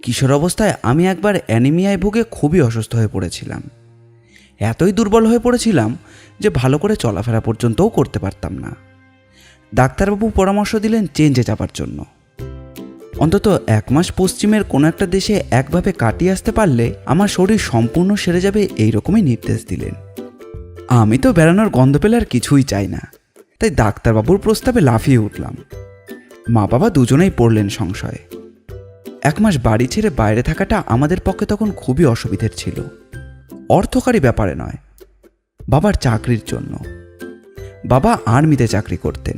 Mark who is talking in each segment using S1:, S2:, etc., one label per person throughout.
S1: কিশোর অবস্থায় আমি একবার অ্যানিমিয়ায় ভুগে খুবই অসুস্থ হয়ে পড়েছিলাম। এতই দুর্বল হয়ে পড়েছিলাম যে ভালো করে চলাফেরা পর্যন্তও করতে পারতাম না। ডাক্তারবাবু পরামর্শ দিলেন চেঞ্জে যাবার জন্য। অন্তত 1 মাস পশ্চিমের কোনো একটা দেশে একভাবে কাটিয়ে আসতে পারলে আমার শরীর সম্পূর্ণ সেরে যাবে, এইরকমই নির্দেশ দিলেন। আমি তো বেড়ানোর গন্ধ পেলে আর কিছুই চাই না, তাই ডাক্তারবাবুর প্রস্তাবে লাফিয়ে উঠলাম। মা বাবা দুজনেই পড়লেন সংশয়ে। 1 মাস বাড়ি ছেড়ে বাইরে থাকাটা আমাদের পক্ষে তখন খুবই অসুবিধের ছিল। অর্থকারী ব্যাপারে নয়, বাবার চাকরির জন্য। বাবা আর্মিতে চাকরি করতেন,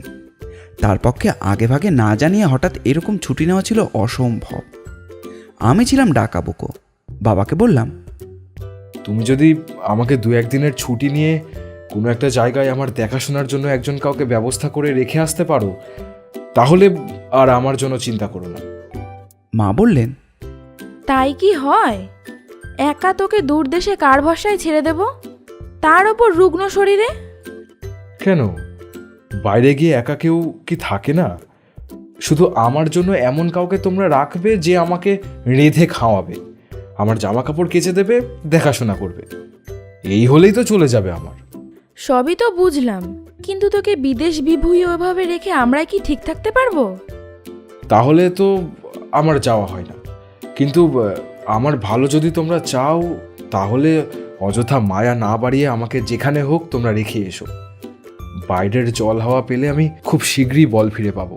S1: তার পক্ষে আগেভাগে না জানিয়ে হঠাৎ এরকম ছুটি নেওয়া ছিল অসম্ভব। আমি ছিলাম ডাকাবুকো। বাবাকে বললাম,
S2: তুমি যদি আমাকে 2-1 দিনের ছুটি নিয়ে কোনো একটা জায়গায় আমার দেখাশোনার জন্য একজন কাউকে ব্যবস্থা করে রেখে আসতে পারো, তাহলে আর আমার জন্য চিন্তা করো না।
S1: মা বললেন,
S3: তাই কি হয়? একা তোকে দূর দেশে কার ভরসায় ছেড়ে দেব, তার ওপর রুগ্ন শরীরে?
S2: কেন, বাইরে গিয়ে একা কেউ কি থাকে না? শুধু আমার জন্য এমন কাউকে তোমরা রাখবে যে আমাকে রেঁধে খাওয়াবে, আমার জামা কাপড় কেচে দেবে, দেখাশোনা করবে। এই হলেই তো চলে যাবে আমার।
S3: সবই তো বুঝলাম, কিন্তু তোকে বিদেশ বিভূঁই ওইভাবে রেখে আমরা কি ঠিক থাকতে পারবো?
S2: তাহলে তো আমার যাওয়া হয় না। কিন্তু আমার ভালো যদি তোমরা চাও, তাহলে অযথা মায়া না বাড়িয়ে আমাকে যেখানে হোক তোমরা রেখে এসো। বাইরের জল হাওয়া পেলে আমি খুব শীঘ্রই বল ফিরে পাবো।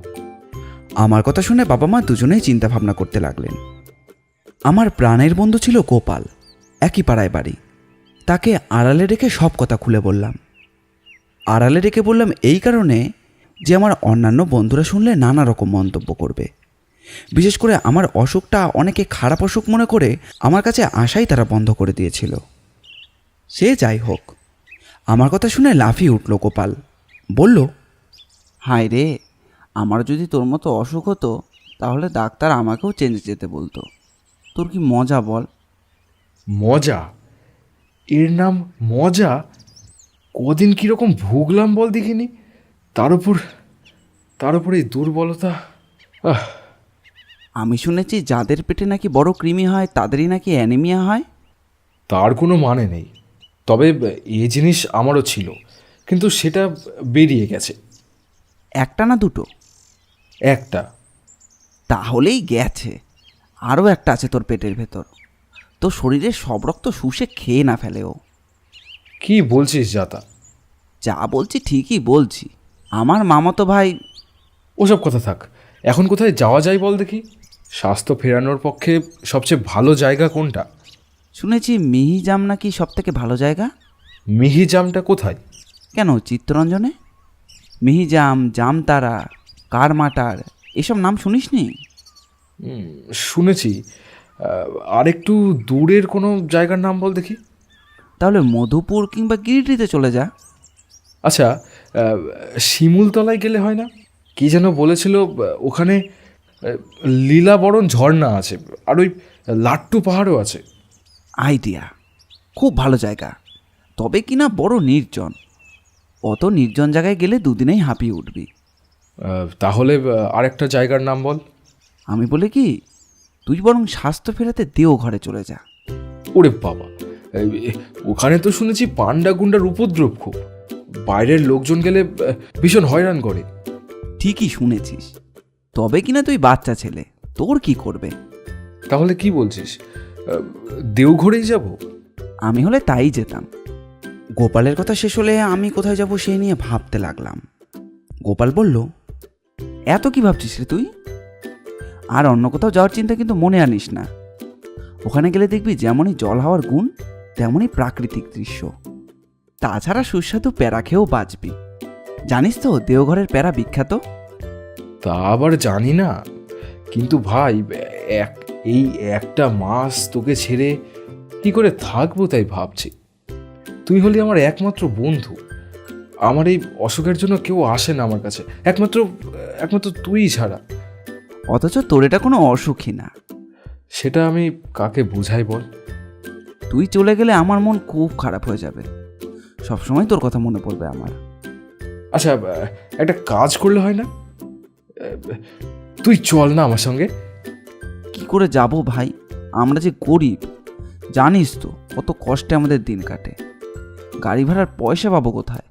S1: আমার কথা শুনে বাবা মা দুজনেই চিন্তা ভাবনা করতে লাগলেন। আমার প্রাণের বন্ধু ছিল গোপাল, একই পাড়ায় বাড়ি। তাকে আড়ালে রেখে সব কথা খুলে বললাম। আড়ালে রেখে বললাম এই কারণে যে আমার অন্যান্য বন্ধুরা শুনলে নানা রকম মন্তব্য করবে। বিশেষ করে আমার অসুখটা অনেকে খারাপ অসুখ মনে করে আমার কাছে আসাই তারা বন্ধ করে দিয়েছিল। সে যাই হোক, আমার কথা শুনে লাফিয়ে উঠল গোপাল। বলল, হায় রে, আমার যদি তোর মতো অসুখ হতো তাহলে ডাক্তার আমাকেও চেঞ্জে যেতে বলতো। তোর কি মজা বল।
S2: মজা? এর নাম মজা? কদিন কীরকম ভুগলাম বল দেখিনি। তার উপর এই দুর্বলতা।
S1: আমি শুনেছি যাদের পেটে নাকি বড় কৃমি হয় তাদেরই নাকি অ্যানিমিয়া হয়।
S2: তার কোনো মানে নেই, তবে এই জিনিস আমারও ছিল, কিন্তু সেটা বেরিয়ে গেছে।
S1: একটা না দুটো?
S2: একটা।
S1: তাহলেই গেছে। আরও একটা আছে তোর পেটের ভেতর। তোর শরীরে সব রক্ত শুষে খেয়ে না ফেলেও।
S2: কি বলছিস যাতা?
S1: যা বলছি ঠিকই বলছি। আমার মামাতো ভাই।
S2: ওসব কথা থাক, এখন কোথায় যাওয়া যায় বল দেখি। স্বাস্থ্য ফেরানোর পক্ষে সবচেয়ে ভালো জায়গা কোনটা?
S1: শুনেছি মিহিজাম নাকি সব থেকে ভালো জায়গা।
S2: মিহিজামটা কোথায়?
S1: কেন, চিত্তরঞ্জনে। মিহিজাম, জামতারা, কারমাটার, এসব নাম শুনিসনি?
S2: শুনেছি। আরেকটু দূরের কোনো জায়গার নাম বল দেখি।
S1: তাহলে মধুপুর কিংবা গিরিডিতে চলে যা।
S2: আচ্ছা, শিমুলতলায় গেলে হয় না? কি যেন বলেছিল, ওখানে লীলাবরণ ঝর্ণা আছে, আর ওই লাট্টু পাহাড়ও আছে।
S1: আইডিয়া, খুব ভালো জায়গা, তবে কিনা বড় নির্জন। অত নির্জন জায়গায় গেলে দুদিনেই হাঁপিয়ে উঠবি।
S2: তাহলে আরেকটা জায়গার নাম বল।
S1: আমি বলি কি, তুই বরং স্বাস্থ্য ফেরাতে দেওঘরে চলে যা।
S2: ওরে বাবা, ওখানে তো শুনেছি পান্ডা গুন্ডার উপদ্রব খুব। বাইরের লোকজন গেলে ভীষণ হয়রান করে।
S1: ঠিকই শুনেছিস, তবে কিনা তুই বাচ্চা ছেলে, তোর কি করবে?
S2: তাহলে কি বলছিস, দেওঘরেই যাব?
S1: আমি হলে তাই যেতাম। গোপালের কথা শেষ হলে আমি কোথায় যাব সেই নিয়ে ভাবতে লাগলাম। গোপাল বলল, এত কি ভাবছিস রে তুই? আর অন্য কোথাও যাওয়ার চিন্তা কিন্তু মনে আনিস না। ওখানে গেলে দেখবি যেমনই জল হাওয়ার গুণ, তেমনই প্রাকৃতিক দৃশ্য। তাছাড়া সুস্বাদু প্যারা খেয়েও বাঁচবি। জানিস তো দেওঘরের প্যারা বিখ্যাত।
S2: তা আবার জানি না, কিন্তু ভাই এই একটা মাস তোকে ছেড়ে কি করে থাকবো তাই ভাবছি। তুই হলি আমার একমাত্র বন্ধু। আমার এই অসুখের জন্য কেউ আসে না আমার কাছে, একমাত্র তুই ছাড়া।
S1: অথচ তোর এটা কোনো অসুখই না।
S2: সেটা আমি কাকে বুঝাই বল?
S1: তুই চলে গেলে আমার মন খুব খারাপ হয়ে যাবে। সবসময় তোর কথা মনে পড়বে আমার।
S2: আচ্ছা, একটা কাজ করলে হয় না? তুই চল না আমার সঙ্গে।
S1: কি করে যাব ভাই? আমরা যে গরিব, জানিস তো কত কষ্টে আমাদের দিন কাটে। গাড়ি ভাড়ার পয়সা পাবো কোথায়?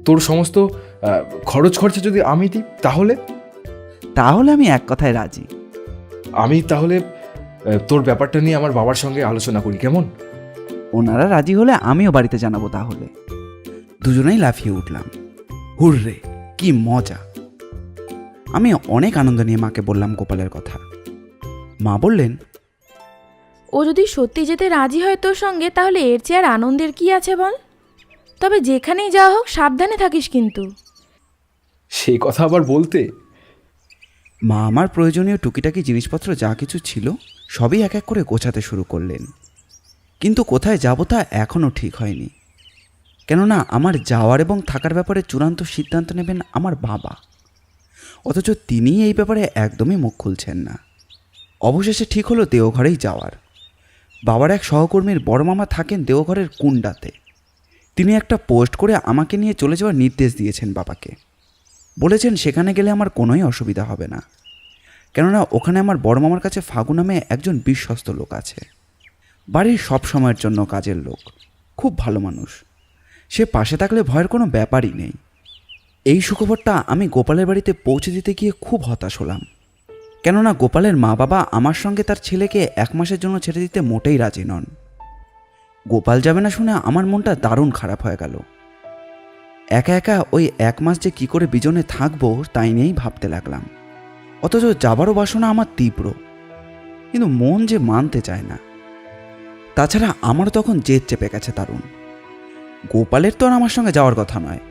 S2: তোর সমস্ত খরচ খরচা যদি আমি দিই তাহলে?
S1: তাহলে আমি এক কথায় রাজি।
S2: আমি তাহলে তোর ব্যাপারটা নিয়ে আমার বাবার সঙ্গে আলোচনা করি, কেমন?
S1: ওনারা রাজি হলে আমিও বাড়িতে জানাবো তাহলে। দুজনেই লাফিয়ে উঠলাম। হুররে, কি মজা! আমি অনেক আনন্দ নিয়ে মাকে বললাম গোপালের কথা। মা বললেন,
S3: ও যদি সত্যি যেতে রাজি হয় তোর সঙ্গে, তাহলে এর চেয়ে আর আনন্দের কি আছে বল? তবে যেখানেই যাওয়া হোক সাবধানে থাকিস কিন্তু।
S2: সেই কথা আবার বলতে?
S1: মা আমার প্রয়োজনীয় টুকিটাকি জিনিসপত্র যা কিছু ছিল সবই এক এক করে গোছাতে শুরু করলেন। কিন্তু কোথায় যাব তা এখনও ঠিক হয়নি, কেননা আমার যাওয়ার এবং থাকার ব্যাপারে চূড়ান্ত সিদ্ধান্ত নেবেন আমার বাবা। অথচ তিনি এই ব্যাপারে একদমই মুখ খুলছেন না। অবশেষে ঠিক হলো দেওঘরেই যাওয়ার। বাবার এক সহকর্মীর বড় মামা থাকেন দেওঘরের কুণ্ডাতে। তিনি একটা পোস্ট করে আমাকে নিয়ে চলে যাওয়ার নির্দেশ দিয়েছেন বাবাকে। বলেছেন সেখানে গেলে আমার কোনোই অসুবিধা হবে না, কেননা ওখানে আমার বড় মামার কাছে ফাগু নামে একজন বিশ্বস্ত লোক আছে। বাড়ির সব সময়ের জন্য কাজের লোক, খুব ভালো মানুষ। সে পাশে থাকলে ভয়ের কোনো ব্যাপারই নেই। এই সুখবরটা আমি গোপালের বাড়িতে পৌঁছে দিতে গিয়ে খুব হতাশ হলাম, কেননা গোপালের মা বাবা আমার সঙ্গে তার ছেলেকে 1 মাসের জন্য ছেড়ে দিতে মোটেই রাজি নন। গোপাল যাবে না শুনে আমার মনটা দারুণ খারাপ হয়ে গেল। একা একা ওই 1 মাস যে কী করে বিজনে থাকবো তাই নিয়েই ভাবতে লাগলাম। অথচ যাবারও বাসনা আমার তীব্র, কিন্তু মন যে মানতে চায় না। তাছাড়া আমারও তখন জেদ চেপে গেছে দারুণ। গোপালের তো আর আমার সঙ্গে যাওয়ার কথা নয়।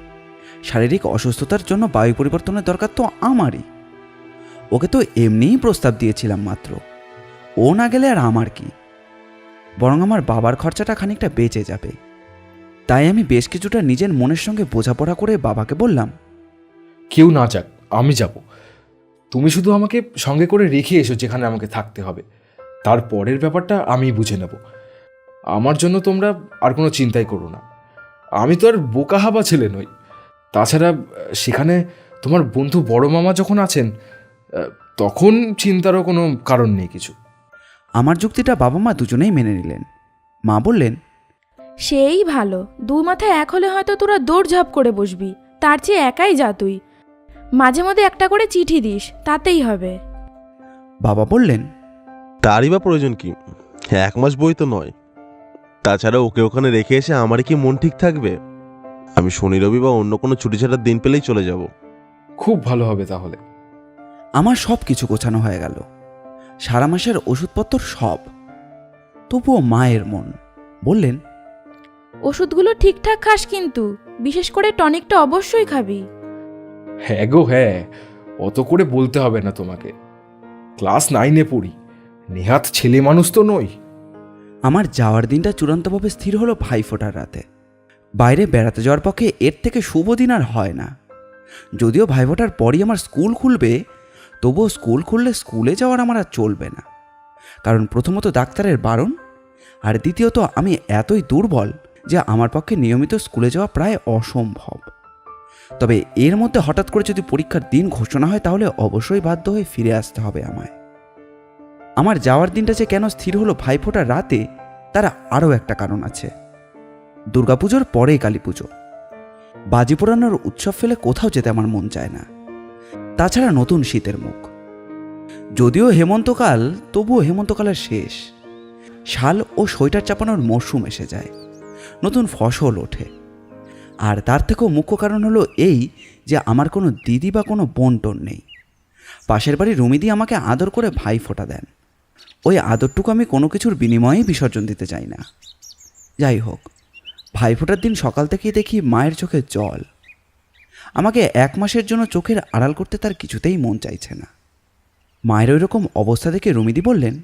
S1: শারীরিক অসুস্থতার জন্য বায়ু পরিবর্তনের দরকার তো আমারই। ওকে তো এমনিই প্রস্তাব দিয়েছিলাম মাত্র, ও না গেলে আর আমার কি, বরং আমার বাবার খরচাটা খানিকটা বেঁচে যাবে। তাই আমি বেশ কিছুটা নিজের মনের সঙ্গে বোঝাপড়া করে বাবাকে বললাম,
S2: কেউ না যাক, আমি যাব। তুমি শুধু আমাকে সঙ্গে করে রেখে এসো যেখানে আমাকে থাকতে হবে। তারপরের ব্যাপারটা আমি বুঝে নেব। আমার জন্য তোমরা আর কোনো চিন্তাই করো না। আমি তো আর বোকা হাবা ছেলে নই। তাছাড়া সেখানে তোমার বন্ধু বড় মামা যখন আছেন, তখন চিন্তারও কোনো কারণ নেই কিছু।
S1: আমার যুক্তিটা বাবা মা দুজনেই মেনে নিলেন। মা বললেন,
S3: সেই ভালো, দু মাথায় এক হলে হয়তো তোরা দৌড়ঝাঁপ করে বসবি, তার চেয়ে একাই যা তুই। মাঝে মধ্যে একটা করে চিঠি দিস, তাতেই হবে।
S1: বাবা বললেন,
S4: তারই বা প্রয়োজন কি? 1 মাস বই তো নয়। তাছাড়া ওকে ওখানে রেখে এসে আমার কি মন ঠিক থাকবে? আমি শনি রবি বা অন্য কোনো ছুটি ছাড়ার দিন পেলেই চলে যাব।
S2: খুব ভালো হবে তাহলে।
S1: আমার সব কিছু গোছানো হয়ে গেল, সারা মাসের ওষুধপত্র সব। তবুও মায়ের মন। বললেন,
S3: ওষুধগুলো ঠিকঠাক খাস কিন্তু, বিশেষ করে টনিকটা অবশ্যই খাবি।
S2: হ্যাঁ গো হ্যাঁ, অত করে বলতে হবে না তোমাকে। ক্লাস 9-এ পড়ি, নেহাত ছেলে মানুষ তো নই।
S1: আমার যাওয়ার দিনটা চূড়ান্তভাবে স্থির হলো ভাইফোঁটার রাতে। বাইরে বেড়াতে যাওয়ার পক্ষে এর থেকে শুভ দিন আর হয় না। যদিও ভাইফোঁটার পরই আমার স্কুল খুলবে, তবুও স্কুল খুললে স্কুলে যাওয়ার আমার আর চলবে না। কারণ প্রথমত ডাক্তারের বারণ, আর দ্বিতীয়ত আমি এতই দুর্বল যে আমার পক্ষে নিয়মিত স্কুলে যাওয়া প্রায় অসম্ভব। তবে এর মধ্যে হঠাৎ করে যদি পরীক্ষার দিন ঘোষণা হয় তাহলে অবশ্যই বাধ্য হয়ে ফিরে আসতে হবে আমায়। আমার যাওয়ার দিনটা যে কেন স্থির হলো ভাইফোঁটার রাতে, তার আরও একটা কারণ আছে। দুর্গাপুজোর পরেই কালী পুজো। বাজি পোড়ানোর উৎসব ফেলে কোথাও যেতে আমার মন চায় না। তাছাড়া নতুন শীতের মুখ। যদিও হেমন্তকাল, তবুও হেমন্তকালের শেষ। শাল ও সোয়েটার চাপানোর মরশুম এসে যায়, নতুন ফসল ওঠে। আর তার থেকেও মুখ্য কারণ হলো এই যে আমার কোনো দিদি বা কোনো বোন টোন নেই। পাশের বাড়ির রুমিদি আমাকে আদর করে ভাই ফোঁটা দেন। ওই আদরটুকু আমি কোনো কিছুর বিনিময়েই বিসর্জন দিতে চাই না। যাই হোক, ভাইফোঁটার দিন সকাল থেকেই দেখি মায়ের চোখে জল। আমাকে 1 মাসের জন্য চোখের আড়াল করতে তার কিছুতেই মন চাইছে না। মায়ের ওই রকম অবস্থা দেখে রুমিদি বললেন,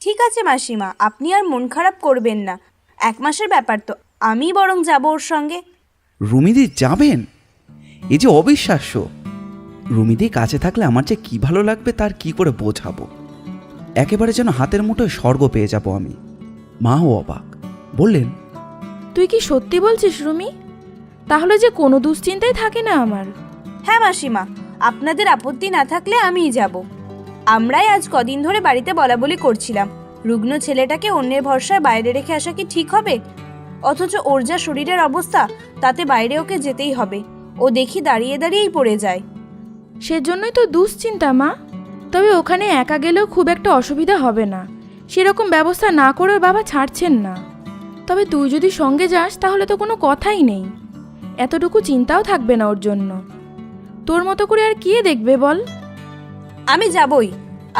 S5: ঠিক আছে মাসিমা, আপনি আর মন খারাপ করবেন না। 1 মাসের ব্যাপার তো, আমি বরং যাব ওর সঙ্গে।
S1: রুমিদি যাবেন? এ যে অবিশ্বাস্য। রুমিদি কাছে থাকলে আমার যে কি ভালো লাগবে তার কি করে বোঝাবো। একেবারে যেন হাতের মুঠোয় স্বর্গ পেয়ে যাব আমি। মাও অবাক, বললেন,
S3: তুই কি সত্যি বলছিস রুমি? তাহলে যে কোনো দুশ্চিন্তাই থাকে না আমার।
S5: হ্যাঁ মাসিমা, আপনাদের আপত্তি না থাকলে আমিই যাব। আমরাই আজ কদিন ধরে বাড়িতে বলাবলি করছিলাম, রুগ্ন ছেলেটাকে অন্যের ভরসায় বাইরে রেখে আসা কি ঠিক হবে? অথচ ওর যা শরীরের অবস্থা, তাতে বাইরে ওকে যেতেই হবে। ও দেখি দাঁড়িয়ে দাঁড়িয়েই পড়ে যায়।
S3: সেজন্যই তো দুশ্চিন্তা মা। তবে ওখানে একা গেলেও খুব একটা অসুবিধা হবে না, সেরকম ব্যবস্থা না করেও বাবা ছাড়ছেন না। তবে তুই যদি সঙ্গে যাস তাহলে তো কোনো কথাই নেই, এতটুকু চিন্তাও থাকবে না ওর জন্য। তোর মতো করে আর কে দেখবে বল?
S5: আমি যাবই।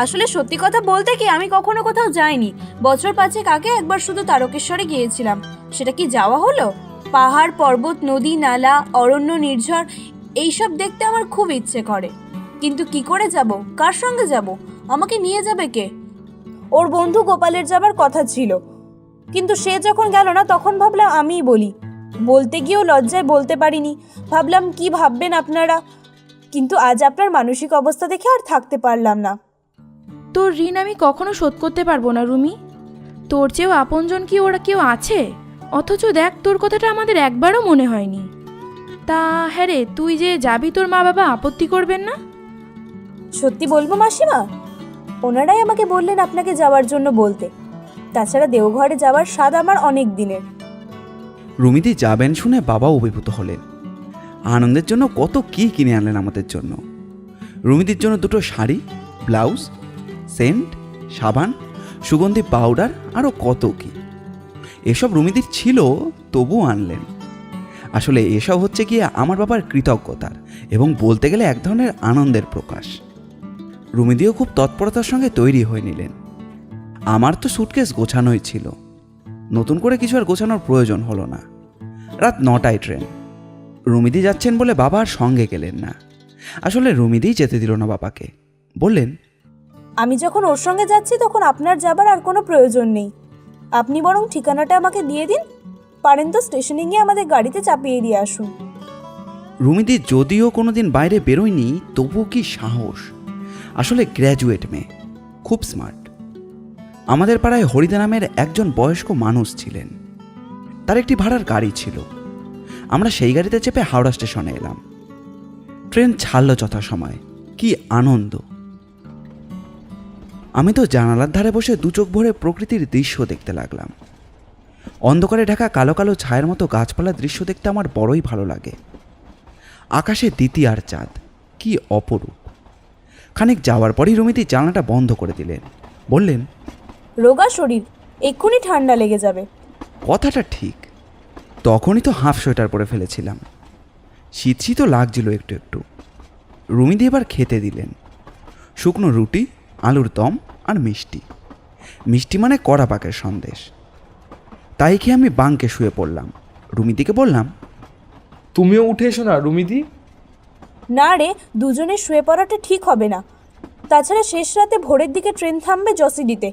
S5: আসলে সত্যি কথা বলতে কি, আমি কখনো কোথাও যাইনি। বছর 5 আগে একবার শুধু তারকেশ্বরে গিয়েছিলাম। সেটা কি যাওয়া হলো? পাহাড়, পর্বত, নদী, নালা, অরণ্য, নির্ঝর এইসব দেখতে আমার খুব ইচ্ছে করে। কিন্তু কি করে যাব? কার সঙ্গে যাব? আমাকে নিয়ে যাবে কে? ওর বন্ধু গোপালের যাবার কথা ছিল, কিন্তু সে যখন গেল না, তখন ভাবলাম আমিই বলি। বলতে গিয়েও লজ্জায় বলতে পারিনি। ভাবলাম কি ভাববেন আপনারা, কিন্তু আজ আপনার মানসিক অবস্থা দেখে আর থাকতে পারলাম না।
S3: তোর ঋণ আমি কখনো শোধ করতে পারবো না রুমি। তোর চেয়েও আপনজন কি ওরা কেউ আছে? অথচ দেখ, তোর কথাটা আমাদের একবারও মনে হয়নি। তা হ্যাঁ রে, তুই যে যাবি, তোর মা বাবা আপত্তি করবেন না?
S5: সত্যি বলবো মাসিমা, ওনারাই আমাকে বললেন আপনাকে যাওয়ার জন্য বলতে। তাছাড়া দেওঘরে যাওয়ার স্বাদ আমার অনেক দিনের।
S1: রুমিদি যাবেন শুনে বাবা অভিভূত হলেন। আনন্দের জন্য কত কি কিনে আনলেন আমাদের জন্য। রুমিদির জন্য 2টো শাড়ি, ব্লাউজ, সেন্ট, সাবান, সুগন্ধি পাউডার, আরও কত কি। এসব রুমিদির ছিল, তবুও আনলেন। আসলে এসব হচ্ছে গিয়ে আমার বাবার কৃতজ্ঞতার এবং বলতে গেলে এক ধরনের আনন্দের প্রকাশ। রুমিদিও খুব তৎপরতার সঙ্গে তৈরি হয়ে নিলেন। আমার তো সুটকেস গোছানোই ছিল, নতুন করে কিছু আর গোছানোর প্রয়োজন হলো না। রাত 9টায় ট্রেন। রুমিদি যাচ্ছেন বলে বাবা আর সঙ্গে গেলেন না। আসলে রুমিদিই যেতে দিল না বাবাকে। বললেন,
S5: আমি যখন ওর সঙ্গে যাচ্ছি তখন আপনার যাবার আর কোনো প্রয়োজন নেই। আপনি বরং ঠিকানাটা আমাকে দিয়ে দিন, পারেন তো স্টেশনে গিয়ে আমাদের গাড়িতে চাপিয়ে দিয়ে আসুন।
S1: রুমিদি যদিও কোনোদিন বাইরে বেরোয়নি, তবুও কি সাহস। আসলে গ্র্যাজুয়েট মেয়ে, খুব স্মার্ট। আমাদের পাড়ায় হরিদা নামের একজন বয়স্ক মানুষ ছিলেন। তার একটি ভাড়ার গাড়ি ছিল। আমরা সেই গাড়িতে চেপে হাওড়া স্টেশনে এলাম। ট্রেন ছাড়ল যথাসময়। কি আনন্দ! আমি তো জানালার ধারে বসে 2 চোখ ভরে প্রকৃতির দৃশ্য দেখতে লাগলাম। অন্ধকারে ঢাকা কালো কালো ছায়ের মতো গাছপালার দৃশ্য দেখতে আমার বড়ই ভালো লাগে। আকাশে দ্বিতীয়ার চাঁদ, কি অপরূপ। খানিক যাওয়ার পরই রুমিতি জানলাটা বন্ধ করে দিলেন। বললেন,
S5: রোগা শরীর, এক্ষুনি ঠান্ডা লেগে যাবে।
S1: কথাটা ঠিক। তখনই তো হাফ সোয়েটার পরে ফেলেছিলাম। শীত শীতও লাগছিল একটু একটু। রুমিদি এবার খেতে দিলেন। শুকনো রুটি, আলুর দম আর মিষ্টি। মিষ্টি মানে কড়া পাকের সন্দেশ। তাই খেয়ে আমি বাঙ্কে শুয়ে পড়লাম। রুমিদিকে বললাম,
S2: তুমিও উঠে এসো না রুমিদি।
S5: না রে, দুজনে শুয়ে পড়াটা ঠিক হবে না। তাছাড়া শেষ রাতে ভোরের দিকে ট্রেন থামবে জসিডিতে।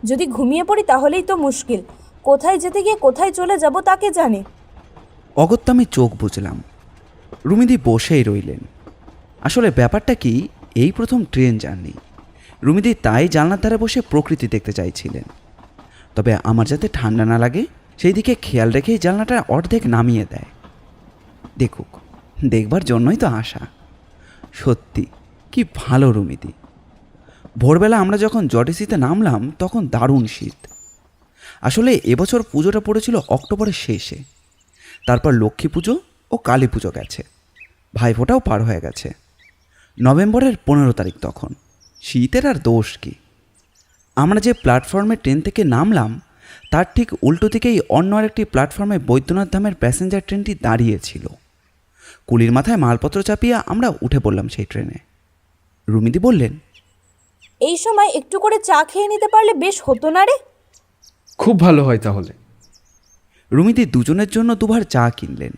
S5: যদি ঘুমিয়ে পড়ি তাহলেই তো মুশকিল। কোথায় যেতে গিয়ে কোথায় চলে যাব তাকে জানে।
S1: অগত্যা আমি চোখ বুঝলাম। রুমিদি বসেই রইলেন। আসলে ব্যাপারটা কি, এই প্রথম ট্রেন জার্নি। রুমিদি তাই জানলার ধারে বসে প্রকৃতি দেখতে চাইছিলেন। তবে আমার যাতে ঠান্ডা না লাগে সেই দিকে খেয়াল রেখেই জানলাটা অর্ধেক নামিয়ে দেয়। দেখুক, দেখবার জন্যই তো আসা। সত্যি কি ভালো রুমিদি। ভোরবেলা আমরা যখন জটিসিতে নামলাম তখন দারুণ শীত। আসলে এবছর পুজোটা পড়েছিল অক্টোবরের শেষে। তারপর লক্ষ্মী পুজো ও কালী পুজো গেছে, ভাইফোঁটাও পার হয়ে গেছে। নভেম্বরের 15 তারিখ তখন। শীতের আর দোষ কি। আমরা যে প্ল্যাটফর্মে ট্রেন থেকে নামলাম তার ঠিক উল্টো দিকেই অন্য আরেকটি প্ল্যাটফর্মে বৈদ্যনাথ ধামের প্যাসেঞ্জার ট্রেনটি দাঁড়িয়েছিল। কুলির মাথায় মালপত্র চাপিয়ে আমরা উঠে পড়লাম সেই ট্রেনে। রুমিদি বললেন,
S5: এই সময় একটু করে চা খেয়ে নিতে পারলে বেশ হতো না রে?
S2: খুব ভালো হয় তাহলে।
S1: রুমিদি দুজনের জন্য 2বার চা কিনলেন।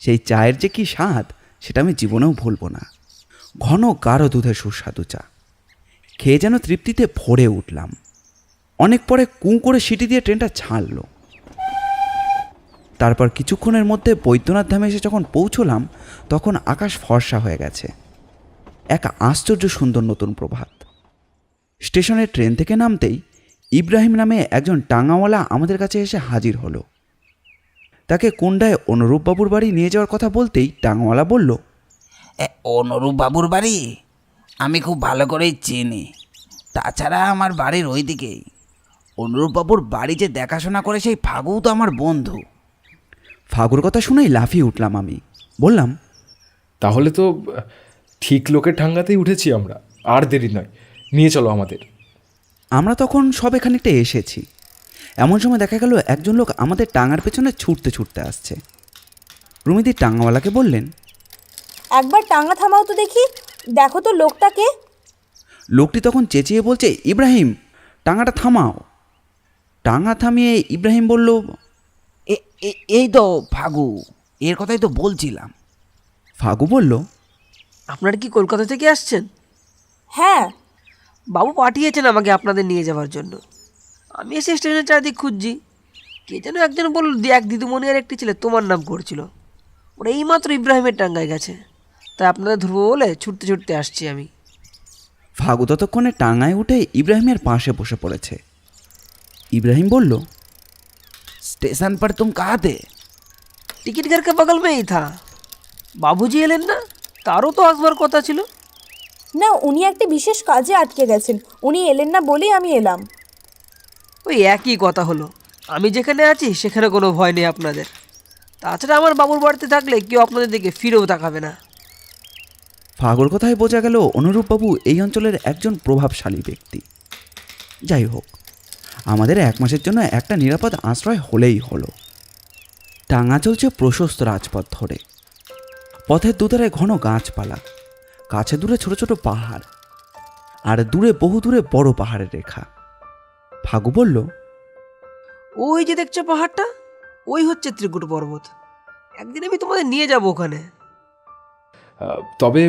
S1: সেই চায়ের যে কি স্বাদ সেটা আমি জীবনেও ভুলব না। ঘন গাঢ় দুধের সুস্বাদু চা খেয়ে যেন তৃপ্তিতে ভরে উঠলাম। অনেক পরে কুঁ করে সিটি দিয়ে ট্রেনটা ছাড়ল। তারপর কিছুক্ষণের মধ্যে বৈদ্যনাথ ধামে এসে যখন পৌঁছলাম তখন আকাশ ফর্সা হয়ে গেছে। এক আশ্চর্য সুন্দর নতুন প্রভাত। স্টেশনের ট্রেন থেকে নামতেই ইব্রাহিম নামে একজন টাঙাওয়ালা আমাদের কাছে এসে হাজির হলো। তাকে কোন্ডায় অনুরূপবাবুর বাড়ি নিয়ে যাওয়ার কথা বলতেই টাঙাওয়ালা বলল,
S6: অনুরূপ বাবুর বাড়ি আমি খুব ভালো করেই চিনি।
S1: তাছাড়া আমার বাড়ির ওই দিকেই অনুরূপবাবুর বাড়ি যে দেখাশোনা করে সেই ফাগুও তো আমার বন্ধু। ফাগুর কথা শুনেই লাফিয়ে উঠলাম আমি, বললাম,
S2: তাহলে তো ঠিক লোকের ঠাঙ্গাতেই উঠেছি আমরা। আর দেরি নয়, নিয়ে চলো আমাদের।
S1: আমরা তখন সবে খানিকটা এসেছি, এমন সময় দেখা গেল একজন লোক আমাদের টাঙার পেছনে ছুটতে ছুটতে আসছে। রুমিদি টাঙাওয়ালাকে বললেন,
S5: একবার টাঙা থামাও তো দেখি, দেখো তো লোকটাকে।
S1: লোকটি তখন চেঁচিয়ে বলছে, ইব্রাহিম, টাঙাটা থামাও। টাঙা থামিয়ে ইব্রাহিম বলল, এই তো ফাগু, এর কথাই তো বলছিলাম। ফাগু বলল,
S6: আপনারা কি কলকাতা থেকে আসছেন?
S5: হ্যাঁ।
S6: বাবু পাঠিয়েছেন আমাকে আপনাদের নিয়ে যাওয়ার জন্য। আমি এসে স্টেশনের চারদিক খুঁজছি, কে যেন একজন বলল এক দিদিমণি আর একটি ছেলে তোমার নাম করছিল, ওরা এইমাত্র ইব্রাহিমের টাঙ্গায় গেছে, তাই আপনাদের ধরবো বলে ছুটতে ছুটতে আসছি আমি।
S1: ফাগু ততক্ষণে টাঙায় উঠে ইব্রাহিমের পাশে বসে পড়েছে। ইব্রাহিম বলল, স্টেশন पर तुम कहाँ थे?
S6: টিকিট ঘর কে বগল মেই থা। বাবুজি এলেন না? তারও তো আসবার কথা ছিল।
S5: না, উনি একটা বিশেষ কাজে আটকে গেছেন, উনি এলেন না বলেই আমি এলাম।
S6: ওই একই কথা হলো, আমি যেখানে আছি সেখানে কোনো ভয় নেই আপনাদের। তাছাড়া আমার বাবুর বাড়িতে থাকলে কেউ আপনাদের দিকে ফিরেও তাকাবে না।
S1: ফাগুর কথায় বোঝা গেল অনুরূপবাবু এই অঞ্চলের একজন প্রভাবশালী ব্যক্তি। যাই হোক, আমাদের 1 মাসের জন্য একটা নিরাপদ আশ্রয় হলেই হলো। টাঙা চলছে প্রশস্ত রাজপথ ধরে, পথের দুধারে ঘন গাছপালা, কাছে দূরে ছোট ছোট পাহাড়, আর দূরে বহু দূরে বড় পাহাড়ের রেখা। ফাগু বলল,
S6: ওই যে দেখছো পাহাড়টা, ওই হচ্ছে ত্রিকুট পর্বত। একদিন আমি তোমাদের নিয়ে যাব ওখানে।
S2: তবে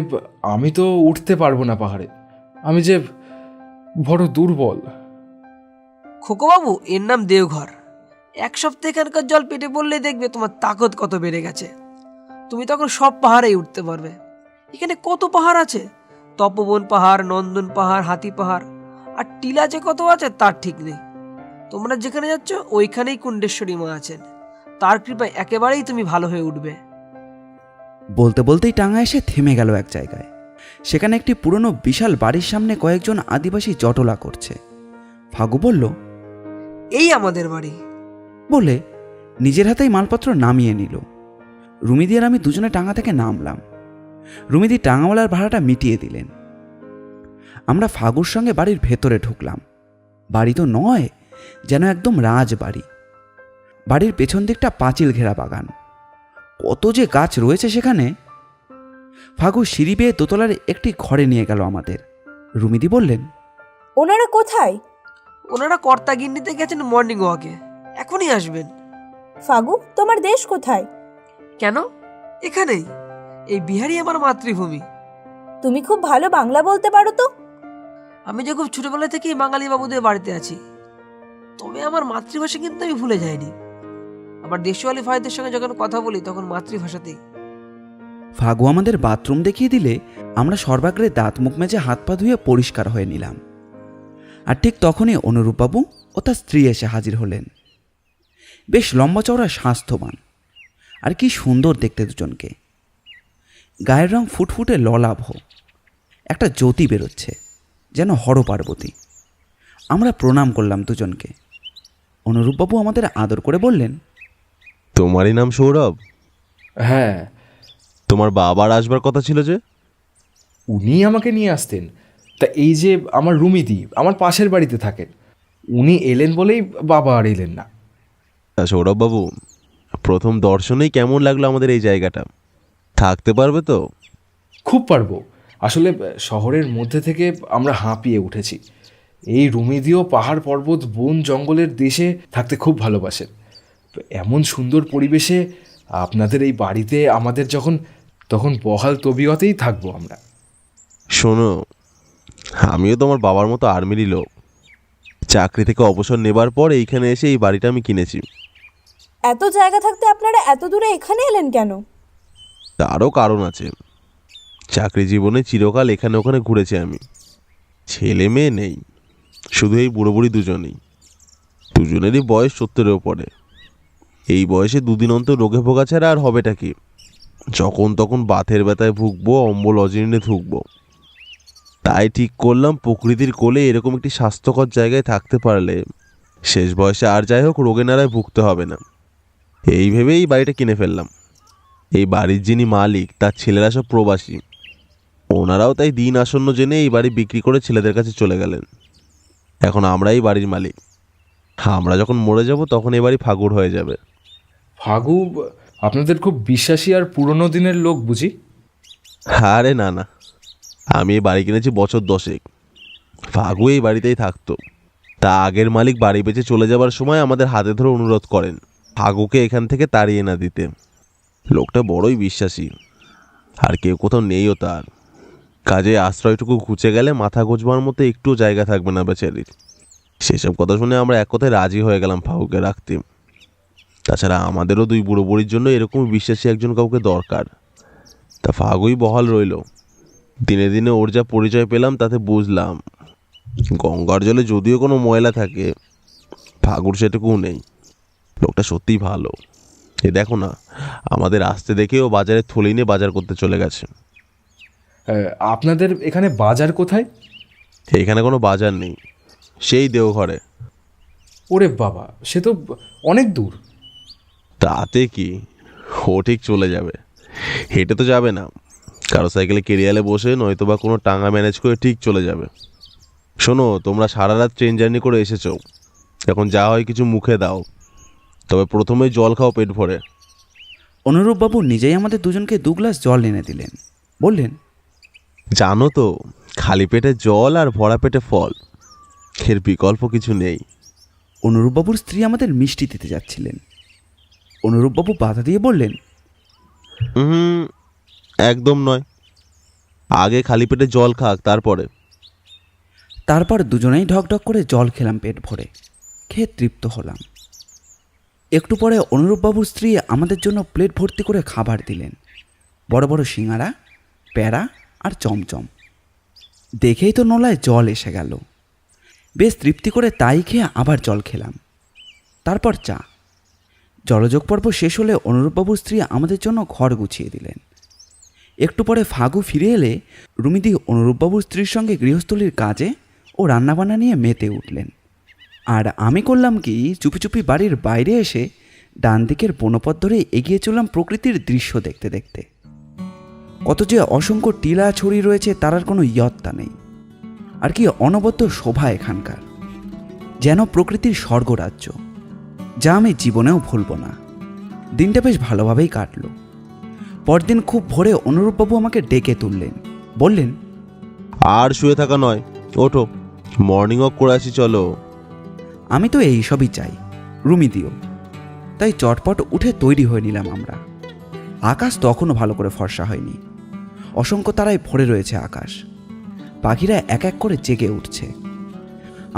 S2: আমি তো উঠতে পারবো না পাহাড়ে, আমি যে বড় দুর্বল।
S6: খোকোবাবু, এর নাম দেওঘর। 1 সপ্তাহ এখানকার জল পেটে পড়লেই দেখবে তোমার তাকত কত বেড়ে গেছে। তুমি তখন সব পাহাড়েই উঠতে পারবে। এখানে কত পাহাড় আছে, তপবন পাহাড়, নন্দন পাহাড়, হাতি পাহাড়, আর টিলা যে কত আছে তার ঠিক নেই। তোমরা যেখানে যাচ্ছ ওইখানেই কুণ্ডেশ্বরী মা আছেন, তার কৃপায় একেবারেই তুমি ভালো হয়ে উঠবে।
S1: বলতে বলতেই টাঙা এসে থেমে গেল এক জায়গায়। সেখানে একটি পুরনো বিশাল বাড়ির সামনে কয়েকজন আদিবাসী জটলা করছে। ফাগু বলল,
S6: এই আমাদের বাড়ি।
S1: বলে নিজের হাতেই মালপত্র নামিয়ে নিল। রুমিদি আর আমি দুজনে টাঙা থেকে নামলাম। রুমিদি টাঙাওয়ালার ভাড়াটা মিটিয়ে দিলেন। আমরা ফাগুর সঙ্গে বাড়ির ভেতরে ঢুকলাম। বাড়ি তো নয়, যেন একদম রাজবাড়ি। বাড়ির পেছন দিকটা পাঁচিল ঘেরা বাগান, কত যে গাছ রয়েছে সেখানে। ফাগু সিঁড়ি বেয়ে দোতলার একটি ঘরে নিয়ে গেল আমাদের। রুমিদি বললেন,
S5: ওনারা কোথায়?
S6: ওনারা কর্তাগিন্নিতে গেছেন মর্নিং ওয়াকে, এখনই আসবেন।
S5: ফাগু, তোমার দেশ কোথায়?
S6: কেন? এখানেই, এই বিহারই আমার মাতৃভূমি।
S5: তুমি খুব ভালো বাংলা বলতে পারো তো।
S6: আমি যে খুব ছোটবেলা থেকেই বাঙালি বাবুদের বাড়িতে আছি, তবে আমার মাতৃভাষা কিন্তু আমি ভুলে যাইনি। আমার দেশওয়ালি ভাইদের সঙ্গে যখন কথা বলি তখন মাতৃভাষাতেই।
S1: ফাগু আমাদের বাথরুম দেখিয়ে দিলে আমরা সর্বাগ্রে দাঁত মুখ মেজে হাত পা ধুয়ে পরিষ্কার হয়ে নিলাম। আর ঠিক তখনই অনুরূপবাবু ও তার স্ত্রী এসে হাজির হলেন। বেশ লম্বা চওড়া, স্বাস্থ্যবান, আর কি সুন্দর দেখতে দুজনকে। গায়ের রং ফুটফুটে ললাভ, একটা জ্যোতি বেরোচ্ছে, যেন হরপার্বতী। আমরা প্রণাম করলাম দুজনকে। অনুরূপবাবু আমাদের আদর করে বললেন,
S4: তোমারই নাম সৌরভ?
S2: হ্যাঁ।
S4: তোমার বাবার আসবার কথা ছিল যে?
S2: উনি আমাকে নিয়ে আসতেন। তা এই যে আমার রুমিদি আমার পাশের বাড়িতে থাকেন, উনি এলেন বলেই বাবা আর এলেন না।
S4: তা সৌরভবাবু, প্রথম দর্শনেই কেমন লাগলো আমাদের এই জায়গাটা? থাকতে পারবে তো?
S2: খুব পারবো। আসলে শহরের মধ্যে থেকে আমরা হাঁপিয়ে উঠেছি। এই রুমিদিও পাহাড় পর্বত বন জঙ্গলের দেশে থাকতে খুব ভালোবাসেন। এমন সুন্দর পরিবেশে আপনাদের এই বাড়িতে আমাদের তখন বহাল তবিয়তেই থাকবো আমরা।
S4: শোনো, আমিও তোমার বাবার মতো আর্মিরই লোক। চাকরি থেকে অবসর নেবার পর এইখানে এসে এই বাড়িটা আমি কিনেছি।
S5: এত জায়গা থাকতে আপনারা এত দূরে এখানে এলেন কেন?
S4: তারও কারণ আছে। চাকরি জীবনে চিরকাল এখানে ওখানে ঘুরেছি আমি। ছেলে মেয়ে নেই, শুধু এই বুড়ো বুড়ি দুজনেরই বয়স 70-এর ওপরে। এই বয়সে দুদিন অন্তর রোগে ভোগা ছাড়া আর হবেটা কি? যখন তখন বাতের ব্যথায় ভুগবো, অম্বল অজীর্ণে ভুগবো। তাই ঠিক করলাম প্রকৃতির কোলে এরকম একটি স্বাস্থ্যকর জায়গায় থাকতে পারলে শেষ বয়সে আর যাই হোক রোগে নাড়ায় ভুগতে হবে না। এই ভেবেই এই বাড়িটা কিনে ফেললাম। এই বাড়ির যিনি মালিক তার ছেলেরা সব প্রবাসী, ওনারাও তাই দিন আসন্ন জেনে এই বাড়ি বিক্রি করে ছেলেদের কাছে চলে গেলেন। এখন আমরাই বাড়ির মালিক। আমরা যখন মরে যাব তখন এই বাড়ি ফাগুর হয়ে যাবে।
S2: ফাগু আপনাদের খুব বিশ্বাসী আর পুরনো দিনের লোক বুঝি?
S4: আরে না না, আমি এই বাড়ি কিনেছি বছর 10 ফাগু এই বাড়িতেই থাকতো। তা আগের মালিক বাড়ি বেঁচে চলে যাবার সময় আমাদের হাতে ধরে অনুরোধ করেন ফাগুকে এখান থেকে তাড়িয়ে না দিতে। লোকটা বড়ই বিশ্বাসী, আর কেউ কোথাও নেইও তার। কাজে আশ্রয়টুকু ঘুচে গেলে মাথা গোজবার মতো একটুও জায়গা থাকবে না বেচারির। সেসব কথা শুনে আমরা এক কথায় রাজি হয়ে গেলাম ফাগুকে রাখতে। তাছাড়া আমাদেরও 2 বুড়ো বুড়ির জন্য এরকম বিশ্বাসী একজন কাউকে দরকার। তা ফাগুই বহাল রইল। দিনে দিনে ওর যা পরিচয় পেলাম তাতে বুঝলাম গঙ্গার জলে যদিও কোনো ময়লা থাকে, ফাগুর সেটুকুও নেই। লোকটা সত্যিই ভালো। এ দেখো না, আমাদের আসতে দেখেও বাজারে থলি নিয়ে বাজার করতে চলে গেছে।
S2: আপনাদের এখানে বাজার কোথায়?
S4: এখানে কোনো বাজার নেই, সেই দেওঘরে।
S2: ওরে বাবা, সে তো অনেক দূর।
S4: তাতে কি, ও ঠিক চলে যাবে। হেঁটে তো যাবে না, কারো সাইকেলে কেরিয়ালে বসে নয়তো বা কোনো টাঙা ম্যানেজ করে ঠিক চলে যাবে। শোনো, তোমরা সারা রাত ট্রেন জার্নি করে এসেছো, এখন যা হয় কিছু মুখে দাও, তবে প্রথমেই জল খাও পেট ভরে।
S1: অনুরূপবাবু নিজেই আমাদের দুজনকে 2 গ্লাস জল এনে দিলেন। বললেন,
S4: জানো তো, খালি পেটে জল আর ভরা পেটে ফল, এর বিকল্প কিছু নেই।
S1: অনুরূপবাবুর স্ত্রী আমাদের মিষ্টি দিতে যাচ্ছিলেন। অনুরূপবাবু বাধা দিয়ে বললেন,
S4: একদম নয়, আগে খালি পেটে জল খাক তারপরে।
S1: তারপর দুজনেই ঢকঢক করে জল খেলাম পেট ভরে। খেয়ে তৃপ্ত হলাম। একটু পরে অনুরূপবাবুর স্ত্রী আমাদের জন্য প্লেট ভর্তি করে খাবার দিলেন। বড় বড় সিঙাড়া, প্যারা আর চমচম। দেখেই তো নোলায় জল এসে গেল। বেশ তৃপ্তি করে তাই খেয়ে আবার জল খেলাম। তারপর চা। জলযোগ পর্ব শেষ হলে অনুরূপবাবুর স্ত্রী আমাদের জন্য ঘর গুছিয়ে দিলেন। একটু পরে ফাগু ফিরে এলে রুমিদি অনুরূপবাবুর স্ত্রীর সঙ্গে গৃহস্থলীর কাজে ও রান্নাবান্না নিয়ে মেতে উঠলেন। আর আমি করলাম কি, চুপি চুপি বাড়ির বাইরে এসে ডান দিকের বনপথ ধরে এগিয়ে চললাম প্রকৃতির দৃশ্য দেখতে দেখতে। কত যে অসংখ্য টিলা ছড়ি রয়েছে তার আর কোনো ইয়ত্তা নেই। আর কি অনবদ্য শোভা এখানকার, যেন প্রকৃতির স্বর্গরাজ্য, যা আমি জীবনেও ভুলব না। দিনটা বেশ ভালোভাবেই কাটল। পরদিন খুব ভোরে অনুরূপবাবু আমাকে ডেকে তুললেন। বললেন,
S4: আর শুয়ে থাকা নয়, ওঠো, মর্নিং ওয়াক করে আসি চলো।
S1: আমি তো এই সবই চাই, রুমি দিও। তাই চটপট উঠে তৈরি হয়ে নিলাম আমরা। আকাশ তখনও ভালো করে ফর্সা হয়নি। অসংখ্য তারায় ভরে রয়েছে আকাশ। পাখিরা এক এক করে জেগে উঠছে।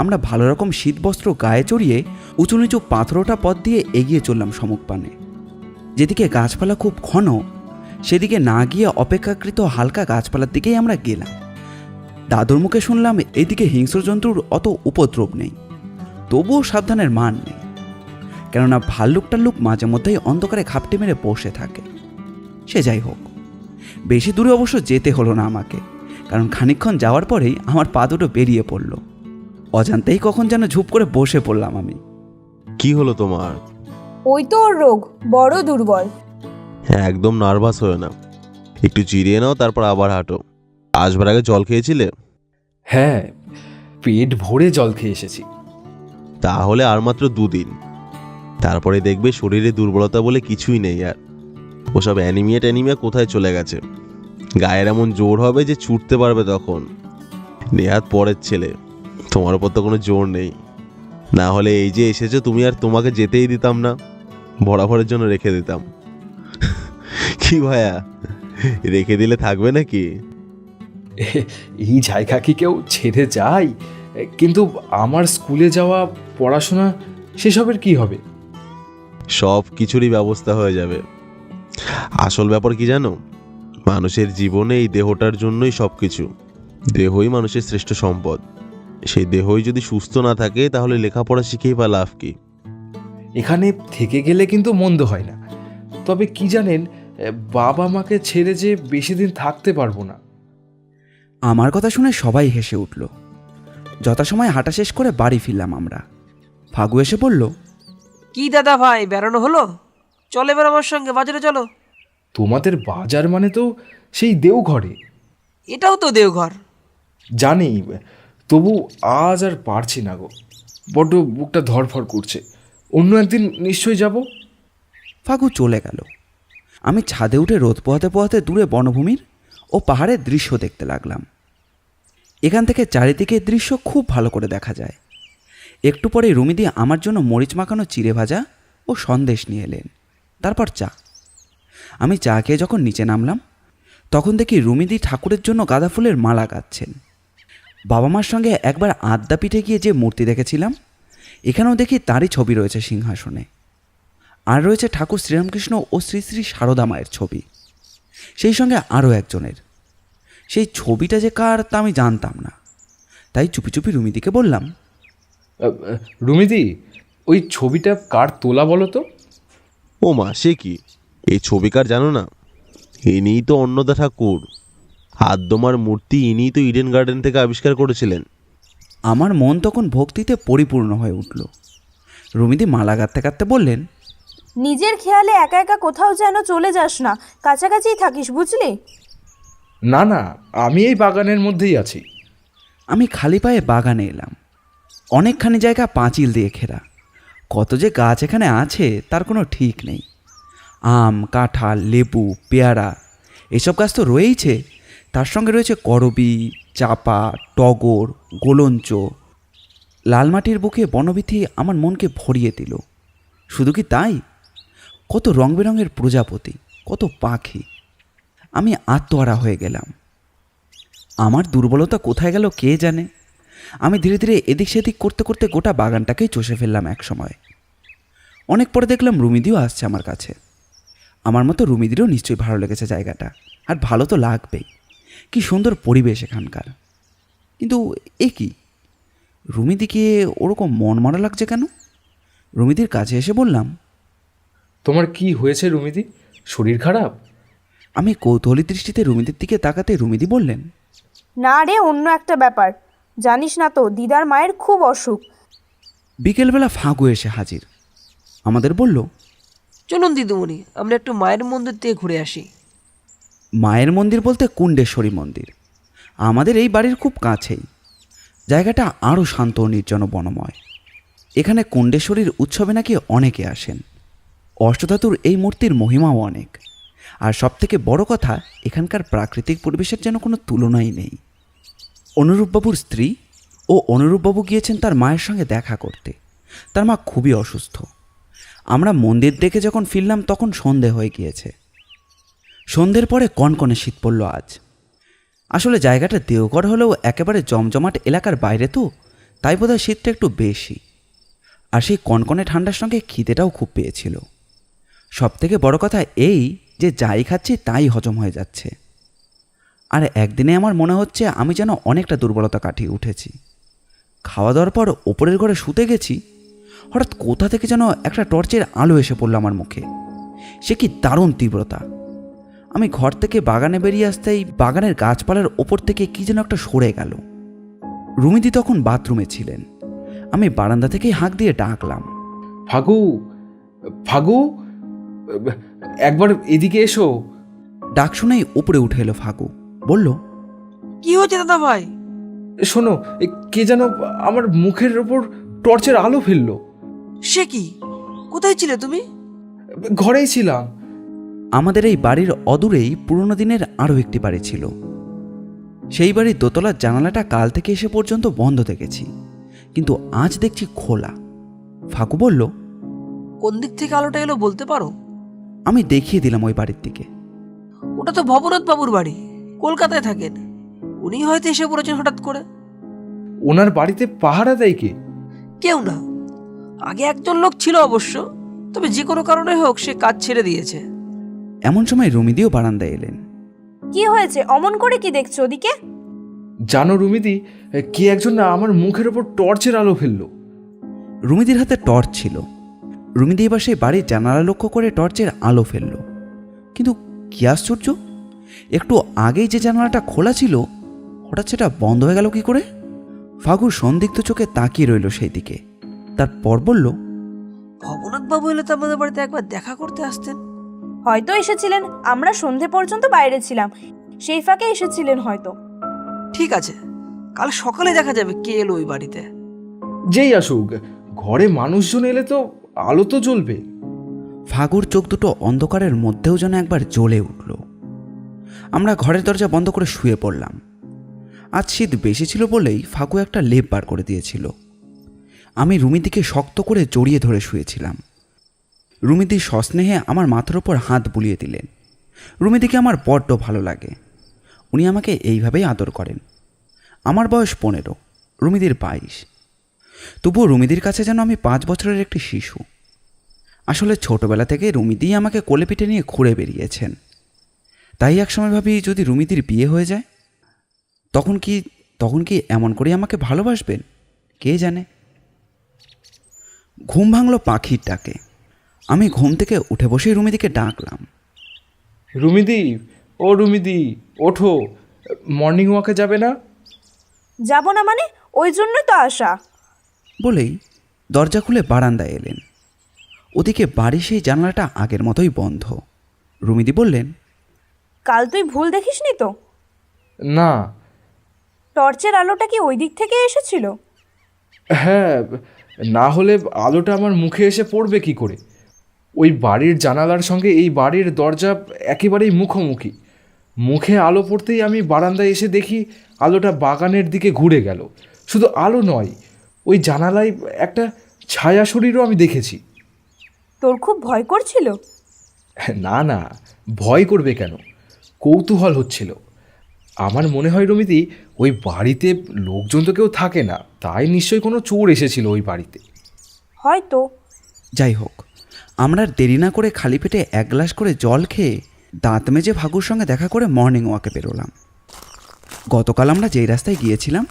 S1: আমরা ভালো রকম শীতবস্ত্র গায়ে চড়িয়ে উঁচু নিচু পাথরোটা পথ দিয়ে এগিয়ে চললাম সমুখপানে। যেদিকে গাছপালা খুব ঘন, সেদিকে না গিয়ে অপেক্ষাকৃত হালকা গাছপালার দিকেই আমরা গেলাম। দাদুর মুখে শুনলাম এদিকে হিংস্র জন্তুর অত উপদ্রব নেই, তবুও সাবধানের মান নেই। কেননা ভাল্লুক টাল্লুক মাঝে মধ্যেই অন্ধকারে ঘাপটি মেরে বসে থাকে। সে যাই হোক, বেশি দূরে অবশ্য যেতে হলো না আমাকে, কারণ খানিকক্ষণ যাওয়ার পরেই আমার পা দুটো বেরিয়ে পড়ল। অজান্তেই কখন যেন ঝুপ করে বসে পড়লাম আমি।
S4: কি হলো তোমার?
S5: ওই তো ওর রোগ, বড় দুর্বল।
S4: একদম নার্ভাস হয়ে না, একটু জিরিয়ে নাও, তারপর আবার হাঁটো। আসবার আগে জল খেয়েছিলে?
S2: হ্যাঁ, পেট ভরে জল খেয়ে এসেছি।
S4: তাহলে আর মাত্র 2 দিন, তারপরে দেখবে শরীরে দুর্বলতা বলে কিছুই নেই আর। ওসব অ্যানিমিয়া কোথায় চলে গেছে। গায়ের এমন জোর হবে যে ছুটতে পারবে তখন। নেহাত পরের ছেলে, তোমার ওপর তো কোনো জোর নেই। না হলে এই যে এসেছো তুমি, আর তোমাকে যেতেই দিতাম না, বরাবরের জন্য রেখে দিতাম। কি ভাইয়া, রেখে দিলে থাকবে নাকি?
S2: এই জায়গা কি কেউ ছেড়ে যায়? কিন্তু আমার স্কুলে যাওয়া, পড়াশোনা, সেসবের কি হবে?
S4: সব কিছুরই ব্যবস্থা হয়ে যাবে। আসল ব্যাপার কি জানো, মানুষের জীবনে এই দেহটার জন্যই সব কিছু। দেহই মানুষের শ্রেষ্ঠ সম্পদ। সেই দেহই যদি সুস্থ না থাকে তাহলে লেখাপড়া শিখেই বা লাভ কি?
S2: এখানে থেকে গেলে কিন্তু মন্দ হয় না, তবে কি জানেন, বাবা মাকে ছেড়ে যে বেশি দিন থাকতে পারবো না।
S1: আমার কথা শুনে সবাই হেসে উঠল। যথাসময়ে হাঁটা শেষ করে বাড়ি ফিরলাম আমরা। ফাগু এসে বলল,
S6: কি দাদা ভাই, বেড়ানো হলো? চল এবার আমার সঙ্গে বাজারে চলো।
S2: তোমাদের বাজার মানে তো সেই দেওঘরে।
S6: এটাও তো দেওঘর।
S2: জানি, তবু আজ আর পারছি না গো, বড্ড বুকটা ধড়ফড় করছে। অন্য একদিন নিশ্চয়ই যাব।
S1: ফাগু চলে গেল। আমি ছাদে উঠে রোদ পোহাতে পোহাতে দূরে বনভূমির ও পাহাড়ের দৃশ্য দেখতে লাগলাম। এখান থেকে চারিদিকের দৃশ্য খুব ভালো করে দেখা যায়। একটু পরে রুমিদি আমার জন্য মরিচ মাখানো চিড়ে ভাজা ও সন্দেশ নিয়ে এলেন, তারপর চা। আমি চা খেয়ে যখন নিচে নামলাম তখন দেখি রুমিদি ঠাকুরের জন্য গাঁদা ফুলের মালা গাঁথছেন। বাবা মার সঙ্গে একবার আদ্যাপীঠে গিয়ে যে মূর্তি দেখেছিলাম, এখানেও দেখি তারই ছবি রয়েছে সিংহাসনে। আর রয়েছে ঠাকুর শ্রীরামকৃষ্ণ ও শ্রী শ্রী সারদা মায়ের ছবি, সেই সঙ্গে আরও একজনের। সেই ছবিটা যে কার তা আমি জানতাম না, তাই চুপি চুপি রুমিদিকে বললাম,
S2: রুমিদি, ওই ছবিটা কার তোলা বলো তো?
S4: ও মা, সে কি? এই ছবিকার জানো না? ইনিই তো অন্নদা ঠাকুর। আদ্যমার মূর্তি ইনিই তো ইডেন গার্ডেন থেকে আবিষ্কার করেছিলেন।
S1: আমার মন তখন ভক্তিতে পরিপূর্ণ হয়ে উঠল। রুমিদি মালা গাঁথতে গাঁথতে বললেন,
S5: নিজের খেয়ালে একা একা কোথাও যেন চলে যাস না, কাছাকাছিই থাকিস, বুঝলি?
S2: না না, আমি এই বাগানের মধ্যেই আছি।
S1: আমি খালি পায়ে বাগানে এলাম। অনেকখানি জায়গা পাঁচিল দিয়ে ঘেরা। কত যে গাছ এখানে আছে তার কোনো ঠিক নেই। আম, কাঁঠাল, লেবু, পেয়ারা এসব গাছ তো রয়েইছে, তার সঙ্গে রয়েছে করবি, চাপা, টগর, গোলঞ্চ। লালমাটির বুকে বনবিথি আমার মনকে ভরিয়ে দিল। শুধু কি তাই, কত রং বেরঙের প্রজাপতি, কত পাখি। আমি আত্মহারা হয়ে গেলাম। আমার দুর্বলতা কোথায় গেল কে জানে। আমি ধীরে ধীরে এদিক সেদিক করতে করতে গোটা বাগানটাকেই চষে ফেললাম এক সময়। অনেক পরে দেখলাম রুমিদিও আসছে আমার কাছে। আমার মতো রুমিদিরও নিশ্চয়ই ভালো লেগেছে জায়গাটা, আর ভালো তো লাগবেই। কি সুন্দর পরিবেশ এখানকার। কিন্তু এ কি, রুমিদিকে ওরকম মন মারা লাগছে কেন? রুমিদির কাছে এসে বললাম,
S2: তোমার কি হয়েছে রুমিদি? শরীর খারাপ?
S1: আমি কৌতূহলী দৃষ্টিতে রুমিদির দিকে তাকাতে রুমিদি বললেন,
S5: না রে, অন্য একটা ব্যাপার। জানিস না তো, দিদার মায়ের খুব অসুখ।
S1: বিকেলবেলা ফাগু এসে হাজির। আমাদের বলল,
S6: চলুন দিদিমণি, আমরা একটু মায়ের মন্দির থেকে ঘুরে আসি।
S1: মায়ের মন্দির বলতে কুণ্ডেশ্বরী মন্দির। আমাদের এই বাড়ির খুব কাছেই। জায়গাটা আরও শান্ত ও নির্জন বনময়। এখানে কুণ্ডেশ্বরীর উৎসবে নাকি অনেকে আসেন। অষ্টধাতুর এই মূর্তির মহিমাও অনেক। আর সবথেকে বড় কথা, এখানকার প্রাকৃতিক পরিবেশের যেন কোনো তুলনাই নেই। অনুরূপবাবুর স্ত্রী ও অনুরূপবাবু গিয়েছেন তার মায়ের সঙ্গে দেখা করতে। তার মা খুবই অসুস্থ। আমরা মন্দির দেখে যখন ফিরলাম তখন সন্ধে হয়ে গিয়েছে। সন্ধ্যের পরে কনকনে শীত পড়ল আজ। আসলে জায়গাটা দেওঘর হলেও একেবারে জমজমাট এলাকার বাইরে তো, তাই বোধহয় শীতটা একটু বেশি। আর সেই কনকনে ঠান্ডার সঙ্গে খিদেটাও খুব পেয়েছিল। সবথেকে বড় কথা এই যে যাই খাচ্ছি তাই হজম হয়ে যাচ্ছে। আর একদিনে আমার মনে হচ্ছে আমি যেন অনেকটা দুর্বলতা কাটিয়ে উঠেছি। খাওয়া দাওয়ার পর ওপরের ঘরে শুতে গেছি, হঠাৎ কোথা থেকে যেন একটা টর্চের আলো এসে পড়ল আমার মুখে। সে কি দারুণ তীব্রতা! আমি ঘর থেকে বাগানে বেরিয়ে আসতেই বাগানের গাছপালার ওপর থেকে কি যেন একটা সরে গেল। রুমিদি তখন বাথরুমে ছিলেন। আমি বারান্দা থেকেই হাঁক দিয়ে ডাকলাম,
S2: ফাগু, ফাগু, একবার এদিকে এসো।
S1: ডাক শুনেই উপরে উঠে এলো ফাগু। বলল,
S6: কি হয়েছে দাদা ভাই?
S2: শোনো, কে যেন আমার মুখের ওপর টর্চের আলো ফেললো।
S6: সে কি? কোথায় ছিলে তুমি?
S2: ঘরেই ছিলাম।
S1: আমাদের এই বাড়ির অদূরেই পুরনো দিনের আরও একটি বাড়ি ছিল। সেই বাড়ির দোতলার জানালাটা কাল থেকে এসে পর্যন্ত বন্ধ দেখেছি, কিন্তু আজ দেখছি খোলা। ফাগু বলল,
S6: কোন দিক থেকে আলোটা এলো বলতে পারো?
S1: আমি দেখিয়ে দিলাম ওই বাড়ির দিকে।
S6: ওটা তো ভবনাথ বাবুর বাড়ি, কলকাতায় থাকেন। উনি হয়তো এসে পড়েছেন হঠাৎ করে।
S2: ওনার বাড়িতে পাহারা দেয় কে?
S6: কেউ না, আগে একজন লোক ছিল অবশ্য, তবে যে কোনো কারণে হোক সে কাজ ছেড়ে দিয়েছে।
S1: এমন সময় রুমিদিও বারান্দায় এলেন।
S5: কি হয়েছে? অমন করে কি দেখছো ওদিকে?
S2: জানো রুমিদি, কে একজন না আমার মুখের ওপর টর্চের আলো ফেললো।
S1: রুমিদির হাতে টর্চ ছিল। রুমিদি এবার সেই বাড়ির জানালা লক্ষ্য করে টর্চের আলো ফেলল। কিন্তু কি আশ্চর্য, একটু আগেই যে জানালাটা খোলা ছিল হঠাৎ সেটা বন্ধ হয়ে গেল কি করে? ফাগু সন্দিগ্ধ চোখে তাকিয়ে রইল সেই দিকে, তারপর বলল,
S6: ভবনাথ বাবু এলে তো আমাদের বাড়িতে একবার দেখা করতে আসতেন।
S5: হয়তো এসেছিলেন, আমরা সন্ধে পর্যন্ত বাইরে ছিলাম, সেই ফাঁকে এসেছিলেন হয়তো।
S6: ঠিক আছে, কাল সকালে দেখা যাবে কে এলো ওই বাড়িতে।
S2: যেই আসুক, ঘরে মানুষজন এলে তো আলো তো জ্বলবে।
S1: ফাগুর চোখ দুটো অন্ধকারের মধ্যেও যেন একবার জ্বলে উঠল। আমরা ঘরের দরজা বন্ধ করে শুয়ে পড়লাম। আজ শীত বেশি ছিল বলেই ফাগু একটা লেপ বার করে দিয়েছিল। আমি রুমিদিকে শক্ত করে জড়িয়ে ধরে শুয়েছিলাম। রুমিদি সস্নেহে আমার মাথার ওপর হাত বুলিয়ে দিলেন। রুমিদিকে আমার বড্ড ভালো লাগে। উনি আমাকে এইভাবেই আদর করেন। আমার বয়স 15, রুমিদির 22। তবুও রুমিদির কাছে যেন আমি 5 বছরের একটি শিশু। আসলে ছোটবেলা থেকে রুমিদি আমাকে কোলে পিঠে নিয়ে ঘুরে বেরিয়েছেন। তাই একসময় ভাবি, যদি রুমিদির বিয়ে হয়ে যায় তখন কি এমন করে আমাকে ভালোবাসবেন কে জানে। ঘুম ভাঙলো পাখির ডাকে। আমি ঘুম থেকে উঠে বসেই রুমিদিকে ডাকলাম।
S2: রুমিদি, ও রুমিদি, ওঠো, মর্নিং ওয়াকে যাবে না?
S5: যাব না মানে? ওই জন্যই তো আসা।
S1: বলেই দরজা খুলে বারান্দায় এলেন। ওদিকে বাড়ি সেই জানালাটা আগের মতোই বন্ধ। রুমিদি বললেন,
S5: কাল তুই ভুল দেখিসনি তো?
S2: না।
S5: টর্চের আলোটা কি ওই দিক থেকে এসেছিল?
S2: হ্যাঁ, না হলে আলোটা আমার মুখে এসে পড়বে কি করে? ওই বাড়ির জানালার সঙ্গে এই বাড়ির দরজা একেবারেই মুখোমুখি। মুখে আলো পড়তেই আমি বারান্দায় এসে দেখি আলোটা বাগানের দিকে ঘুরে গেল। শুধু আলো নয়, ওই জানালায় একটা ছায়া শরীরও আমি দেখেছি।
S5: তোর খুব ভয় করছিল?
S2: না না, ভয় করবে কেন, কৌতূহল হচ্ছিল। আমার মনে হয় রমিতি, ওই বাড়িতে লোকজন তো কেউ থাকে না, তাই নিশ্চয়ই কোনো চোর এসেছিল ওই বাড়িতে।
S5: হয়তো।
S1: যাই হোক, আমরা আর দেরি না করে খালি পেটে 1 গ্লাস করে জল খেয়ে দাঁত মেজে ফাগুর সঙ্গে দেখা করে মর্নিং ওয়াকে বেরোলাম। গতকাল আমরা যেই রাস্তায় গিয়েছিলাম,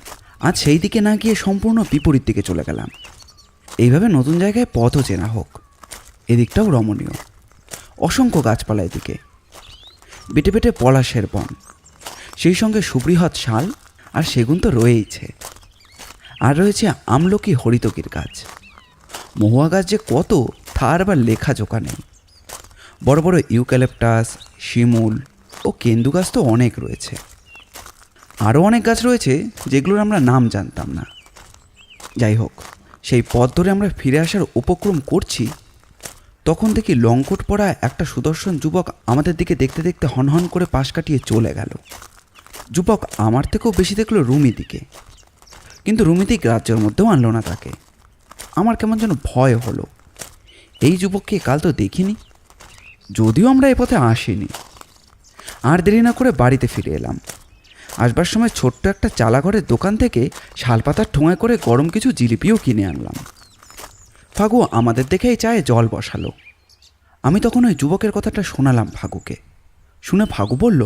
S1: আজ সেই দিকে না গিয়ে সম্পূর্ণ বিপরীত দিকে চলে গেলাম। এইভাবে নতুন জায়গায় পথও চেনা হোক। এদিকটাও রমণীয়, অসংখ্য গাছপালা এদিকে, বেটে বেটে পলাশের বন, সেই সঙ্গে সুবৃহৎ শাল আর সেগুন তো রয়েইছে। আর রয়েছে আমলকি হরিতকির গাছ। মহুয়া গাছ যে কত, তার আবার লেখা জোকা নেই। বড় বড় ইউক্যালিপটাস, শিমুল ও কেন্দু গাছ তো অনেক রয়েছে। আরও অনেক গাছ রয়েছে যেগুলোর আমরা নাম জানতাম না। যাই হোক, সেই পথ ধরে আমরা ফিরে আসার উপক্রম করছি, তখন দেখি লংকোট পরা একটা সুদর্শন যুবক আমাদের দিকে দেখতে দেখতে হনহন করে পাশ কাটিয়ে চলে গেল। যুবক আমার থেকেও বেশি দেখলো রুমিদিকে, কিন্তু রুমিদি গ্রাহ্যের মধ্যেও আনলো না তাকে। আমার কেমন যেন ভয় হলো। এই যুবককে কাল তো দেখিনি, যদিও আমরা এ পথে আসিনি। আর দেরি না করে বাড়িতে ফিরে এলাম। আসবার সময় ছোট্ট একটা চালাঘরের দোকান থেকে শালপাতার ঠোঙায় করে গরম কিছু জিলিপিও কিনে আনলাম। ফাগু আমাদের দেখেই চায়ে জল বসালো। আমি তখন ওই যুবকের কথাটা শোনালাম ফাগুকে। শুনে ফাগু বলল,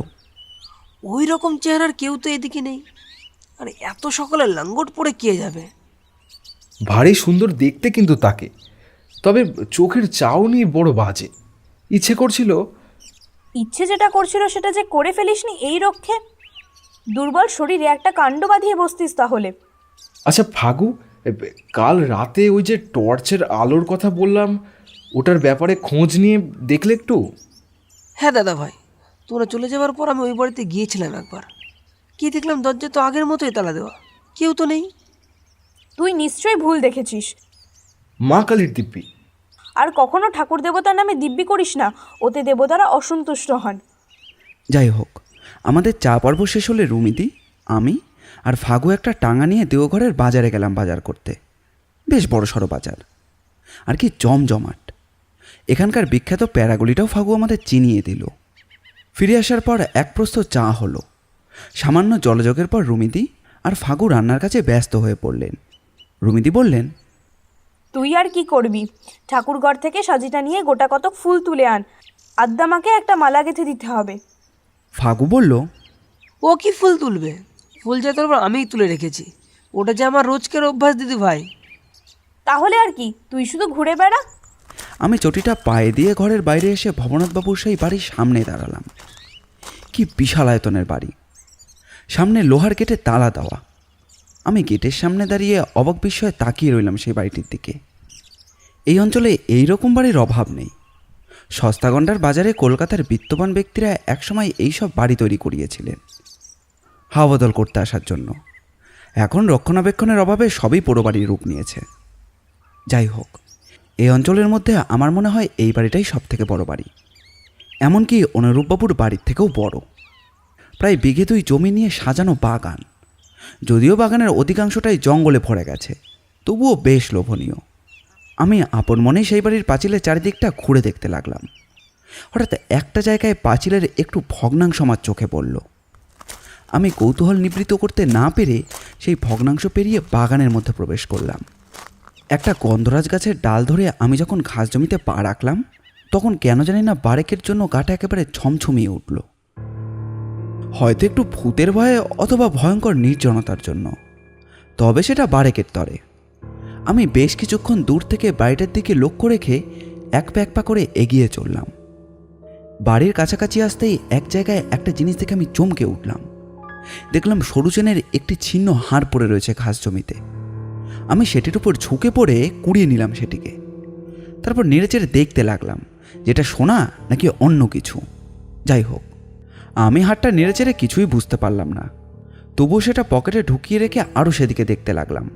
S6: ওই রকম চেহারার কেউ তো এদিকে নেই। আর এত সকালে লাঙ্গট পরে কে যাবে?
S2: ভারী সুন্দর দেখতে কিন্তু তাকে, তবে চোখের চাউনি বড় বাজে। ইচ্ছে করছিল।
S5: ইচ্ছে যেটা করছিল সেটা যে করে ফেলিসনি এই রক্ষে? দুর্বল শরীরে একটা কাণ্ড বাঁধিয়ে বসতিস তাহলে।
S2: আচ্ছা ফাগু, কাল রাতে ওই যে টর্চের আলোর কথা বললাম, ওটার ব্যাপারে খোঁজ নিয়ে দেখলে একটু?
S6: হ্যাঁ দাদা ভাই, তোরা চলে যাওয়ার পর আমি ওই বাড়িতে গিয়েছিলাম একবার। কি দেখলাম, দরজা তো আগের মতোই তালা দেওয়া, কেউ তো নেই।
S5: তুই নিশ্চয়ই ভুল দেখেছিস।
S2: মা কালীর দিব্যি।
S5: আর কখনো ঠাকুর দেবতার নামে দিব্যি করিস না, ওতে দেবতারা অসন্তুষ্ট হন।
S1: যাই হোক, আমাদের চা পর্ব শেষ হলে রুমিদি, আমি আর ফাগু একটা টাঙা নিয়ে দেওঘরের বাজারে গেলাম বাজার করতে। বেশ বড় সড়ো বাজার, আর কি জমজমাট। এখানকার বিখ্যাত প্যারাগুলিটাও ফাগু আমাদের চিনিয়ে দিল। ফিরে আসার পর এক প্রস্থ চা হলো। সামান্য জলযোগের পর রুমিদি আর ফাগু রান্নার কাছে ব্যস্ত হয়ে পড়লেন। রুমিদি বললেন,
S5: তুই আর কি করবি, ঠাকুরঘর থেকে সাজিটা নিয়ে গোটা কতক ফুল তুলে আন, আদ্দামাকে একটা মালা গেঁথে দিতে হবে।
S1: ফাগু বলল,
S6: ও কি ফুল তুলবে? ফুল যে তোর আমিই তুলে রেখেছি, ওটা যে আমার রোজকের অভ্যাস দিদি ভাই।
S5: তাহলে আর কি, তুই শুধু ঘুরে বেড়া।
S1: আমি চটিটা পায়ে দিয়ে ঘরের বাইরে এসে ভবনাথবাবুর সেই বাড়ির সামনে দাঁড়ালাম। কি বিশাল আয়তনের বাড়ি! সামনে লোহার গেটে তালা দেওয়া। আমি গেটের সামনে দাঁড়িয়ে অবাক বিস্ময়ে তাকিয়ে রইলাম সেই বাড়িটির দিকে। এই অঞ্চলে এই রকম বাড়ির অভাব নেই। সস্তাগন্ডার বাজারে কলকাতার বিত্তবান ব্যক্তিরা একসময় এইসব বাড়ি তৈরি করিয়েছিলেন হাওয়া বদল করতে আসার জন্য। এখন রক্ষণাবেক্ষণের অভাবে সবই পোড়ো বাড়ির রূপ নিয়েছে। যাই হোক, এই অঞ্চলের মধ্যে আমার মনে হয় এই বাড়িটাই সব থেকে বড় বাড়ি, এমনকি অনুরূপবাবুর বাড়ির থেকেও বড়। প্রায় বিঘে 2 জমি নিয়ে সাজানো বাগান। যদিও বাগানের অধিকাংশটাই জঙ্গলে ভরে গেছে, তবুও বেশ লোভনীয়। আমি আপন মনেই সেই বাড়ির পাঁচিলের চারিদিকটা ঘুরে দেখতে লাগলাম। হঠাৎ একটা জায়গায় পাঁচিলের একটু ভগ্নাংশ আমার চোখে পড়ল। আমি কৌতূহল নিবৃত্ত করতে না পেরে সেই ভগ্নাংশ পেরিয়ে বাগানের মধ্যে প্রবেশ করলাম। একটা গন্ধরাজ গাছের ডাল ধরে আমি যখন ঘাস জমিতে পা রাখলাম, তখন কেন জানি না বারেকের জন্য গাটা একেবারে ছমছমিয়ে উঠল। হয়তো একটু ভূতের ভয়ে অথবা ভয়ঙ্কর নির্জনতার জন্য, তবে সেটা বারেকের তরে। আমি বেশ কিছুক্ষণ দূর থেকে বাড়িটার দিকে লক্ষ্য রেখে এক পা করে এগিয়ে চললাম। বাড়ির কাছাকাছি আসতেই এক জায়গায় একটা জিনিস দেখে আমি চমকে উঠলাম। দেখলাম সরু চেনের একটি ছিন্ন হাড় পড়ে রয়েছে ঘাস জমিতে। আমি সেটির উপর ঝুঁকে পড়ে কুড়িয়ে নিলাম সেটিকে। তারপর নেড়েচেড়ে দেখতে লাগলাম যেটা সোনা নাকি অন্য কিছু। যাই হোক, আমি হাড়টা নেড়েচেড়ে কিছুই বুঝতে পারলাম না, তবুও সেটা পকেটে ঢুকিয়ে রেখে আরও সেদিকে দেখতে লাগলাম।